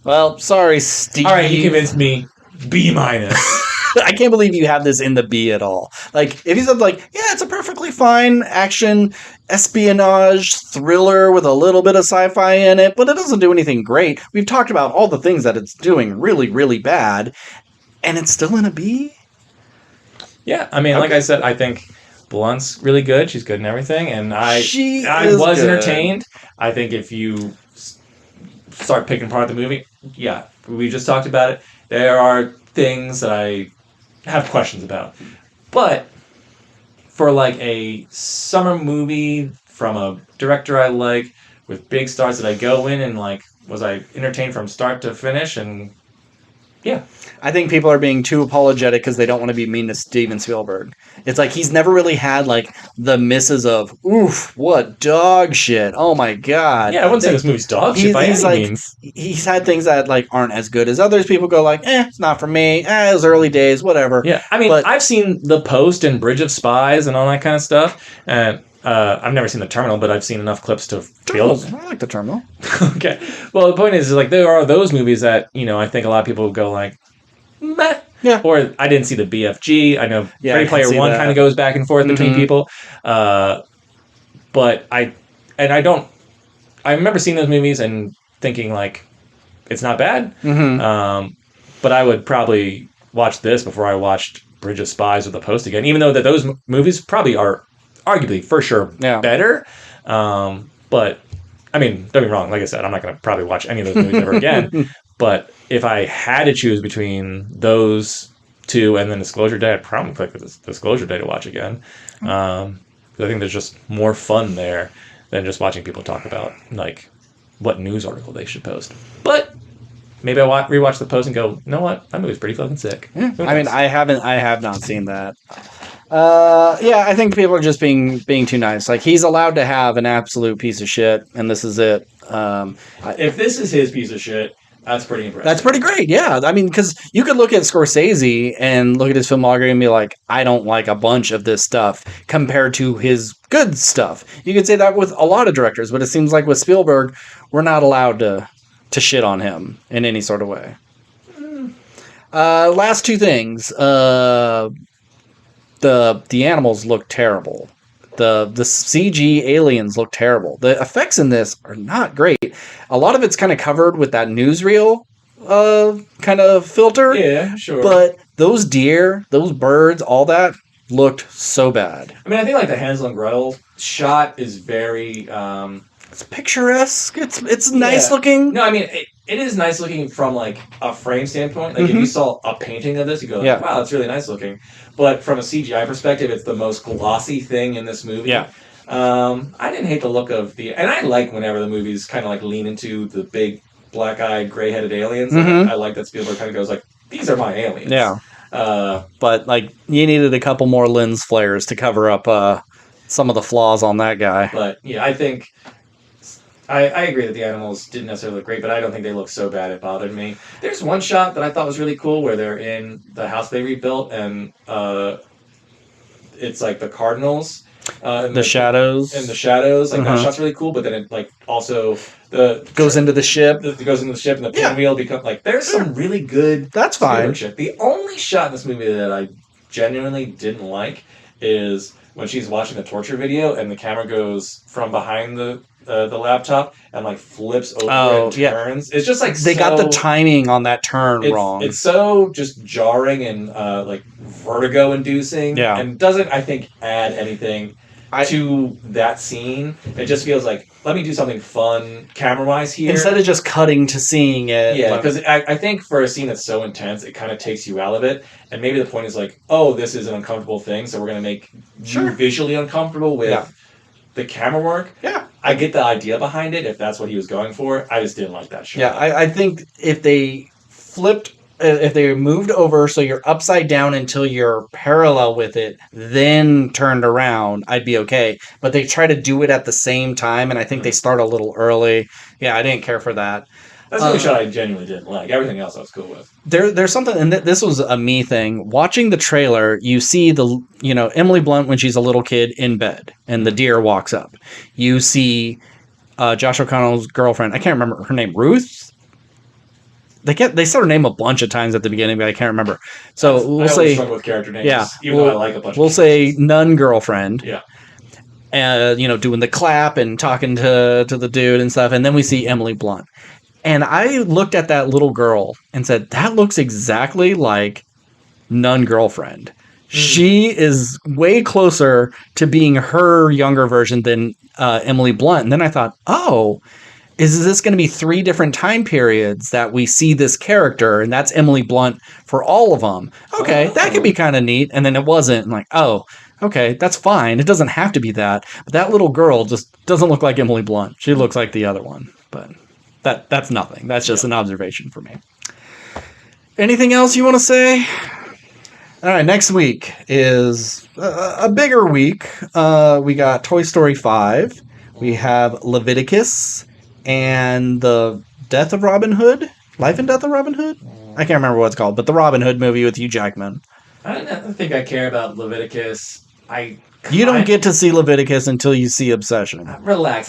Well, sorry, Steve. All right, you convinced me. B-. I can't believe you have this in the B at all. Like, if you said, like, yeah, it's a perfectly fine action espionage thriller with a little bit of sci-fi in it, but it doesn't do anything great. We've talked about all the things that it's doing really, really bad, and it's still in a B? Yeah, I mean, okay. Like I said, I think Blunt's really good. She's good in everything, and I was entertained. I think if you start picking apart the movie, yeah, we just talked about it. There are things that I have questions about. But for like a summer movie from a director I like with big stars that I go in and like, was I entertained from start to finish? And yeah. I think people are being too apologetic because they don't want to be mean to Steven Spielberg. It's like he's never really had like the misses of, oof, what dog shit. Oh my God. Yeah, I wouldn't say this movie's dog shit by any means. He's had things that like aren't as good as others. People go like, it's not for me. It was early days, whatever. Yeah, I mean, I've seen The Post and Bridge of Spies and all that kind of stuff. And I've never seen The Terminal, but I've seen enough clips to feel. I like The Terminal. Okay. Well, the point is like there are those movies that, I think a lot of people go like, meh. Yeah. Or I didn't see the BFG. I know Ready Player One kind of goes back and forth between people. But I remember seeing those movies and thinking like, it's not bad. Mm-hmm. But I would probably watch this before I watched Bridge of Spies or The Post again, even though that those movies probably are arguably for sure better. But I mean, don't get me wrong. Like I said, I'm not going to probably watch any of those movies ever again. But if I had to choose between those two and then Disclosure Day, I'd probably pick Disclosure Day to watch again. I think there's just more fun there than just watching people talk about like what news article they should post. But maybe I rewatch The Post and go, you know what? That movie's pretty fucking sick. Yeah. I mean, I have not seen that. Yeah, I think people are just being too nice. Like, he's allowed to have an absolute piece of shit, and this is it. If this is his piece of shit, that's pretty impressive. That's pretty great, yeah. I mean, because you could look at Scorsese and look at his filmography and be like, I don't like a bunch of this stuff compared to his good stuff. You could say that with a lot of directors, but it seems like with Spielberg, we're not allowed to shit on him in any sort of way. Last two things. The animals look terrible. The CG aliens look terrible. The effects in this are not great. A lot of it's kind of covered with that newsreel kind of filter. Yeah, sure. But those deer, those birds, all that looked so bad. I mean, I think like the Hansel and Gretel shot is very it's picturesque. It's nice looking. No, I mean it is nice looking from like a frame standpoint. Like if you saw a painting of this, you go, like, wow, that's really nice looking. But from a CGI perspective, it's the most glossy thing in this movie. Yeah. I didn't hate the look of and I like whenever the movies kind of like lean into the big black-eyed, gray-headed aliens. I like that Spielberg kind of goes like, these are my aliens. Yeah. But like you needed a couple more lens flares to cover up some of the flaws on that guy. But yeah, I think I agree that the animals didn't necessarily look great, but I don't think they look so bad it bothered me. There's one shot that I thought was really cool where they're in the house they rebuilt and it's like the cardinals. The shadows. And the shadows. Like that shot's really cool, but then it like also goes into the ship. It goes into the ship and the pinwheel becomes like there's some really good That's fine. shit. The only shot in this movie that I genuinely didn't like is when she's watching the torture video and the camera goes from behind the laptop and like flips over and turns. It's just like they got the timing on that turn wrong. It's so just jarring and like vertigo inducing. Yeah. And doesn't I think add anything to that scene. It just feels like let me do something fun camera wise here instead of just cutting to seeing it. Yeah, because I think for a scene that's so intense, it kind of takes you out of it. And maybe the point is like, oh, this is an uncomfortable thing, so we're going to make you visually uncomfortable with the camera work. Yeah. I get the idea behind it, if that's what he was going for. I just didn't like that shot. Yeah, I think if they moved over so you're upside down until you're parallel with it, then turned around, I'd be okay. But they try to do it at the same time, and I think they start a little early. Yeah, I didn't care for that. That's the only shot I genuinely didn't like. Everything else I was cool with. There's something, and this was a me thing. Watching the trailer, you see Emily Blunt when she's a little kid in bed, and the deer walks up. You see Josh O'Connell's girlfriend. I can't remember her name. Ruth. They sort of name a bunch of times at the beginning, but I can't remember. So we'll say struggle with character names. Yeah, even though I like a bunch. We'll say nun girlfriend. Yeah. Doing the clap and talking to the dude and stuff, and then we see Emily Blunt. And I looked at that little girl and said, that looks exactly like nun girlfriend. She is way closer to being her younger version than Emily Blunt. And then I thought, oh, is this going to be 3 different time periods that we see this character? And that's Emily Blunt for all of them. Okay, that could be kind of neat. And then it wasn't. I'm like, oh, okay, that's fine. It doesn't have to be that. But that little girl just doesn't look like Emily Blunt. She looks like the other one. But that's nothing. That's just an observation for me. Anything else you want to say? All right, next week is a bigger week. We got Toy Story 5. We have Leviticus and the Death of Robin Hood. Life and Death of Robin Hood? I can't remember what it's called, but the Robin Hood movie with Hugh Jackman. I don't think I care about Leviticus. You don't get to see Leviticus until you see Obsession. Relax.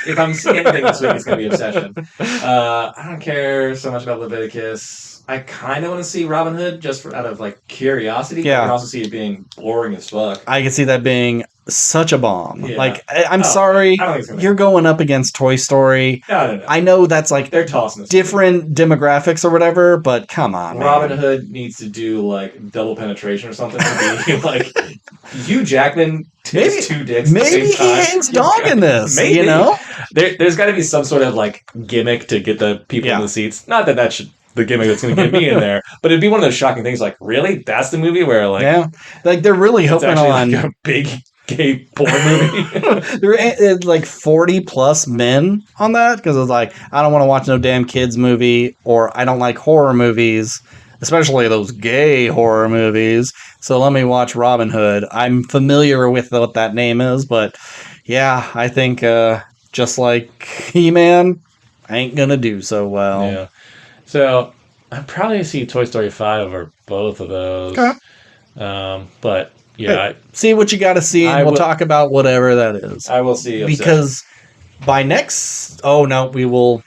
If I'm seeing anything this week, it's going to be Obsession. I don't care so much about Leviticus. I kind of want to see Robin Hood just out of like curiosity. Yeah. I can also see it being boring as fuck. I can see that being such a bomb. Yeah. Like, I'm sorry, you're going up against Toy Story. No. I know that's like they're tossing this different demographics or whatever, but come on, Robin man. Hood needs to do like double penetration or something to be like Hugh Jackman takes 2 dicks. Maybe at the same time. he hangs dog in this. Maybe. You know, there's got to be some sort of like gimmick to get the people in the seats. Not that should. The gimmick that's going to get me in there, but it'd be one of those shocking things. Like, really, that's the movie where like, like they're really hoping on like a big gay porn movie. There are like 40 plus men on that because it's like I don't want to watch no damn kids movie or I don't like horror movies. especially those gay horror movies. So let me watch Robin Hood. I'm familiar with what that name is, but yeah, I think just like He-Man, I ain't gonna do so well. Yeah. So I'd probably see Toy Story 5 or both of those. Okay. But yeah, See what you got to see, and we'll talk about whatever that is. I will see. Because by next, we won't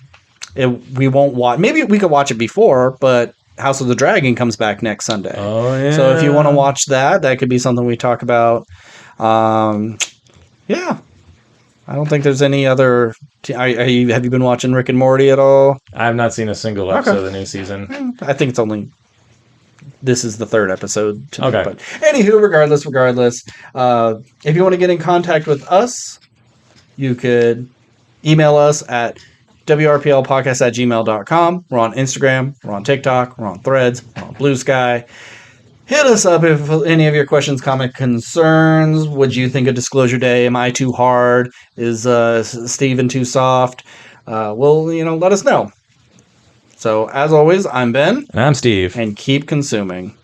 watch. Maybe we could watch it before, but House of the Dragon comes back next Sunday. Oh yeah. So if you want to watch that, that could be something we talk about. Yeah. I don't think there's any other. Have you been watching Rick and Morty at all? I have not seen a single episode of the new season. I think it's only. This is the third episode. Okay. But anywho, regardless, if you want to get in contact with us, you could email us at WRPLpodcast@gmail.com. We're on Instagram. We're on TikTok. We're on Threads. We're on Blue Sky. Hit us up if any of your questions, comment, concerns. What do you think of Disclosure Day? Am I too hard? Is Steven too soft? Let us know. So, as always, I'm Ben. And I'm Steve. And keep consuming.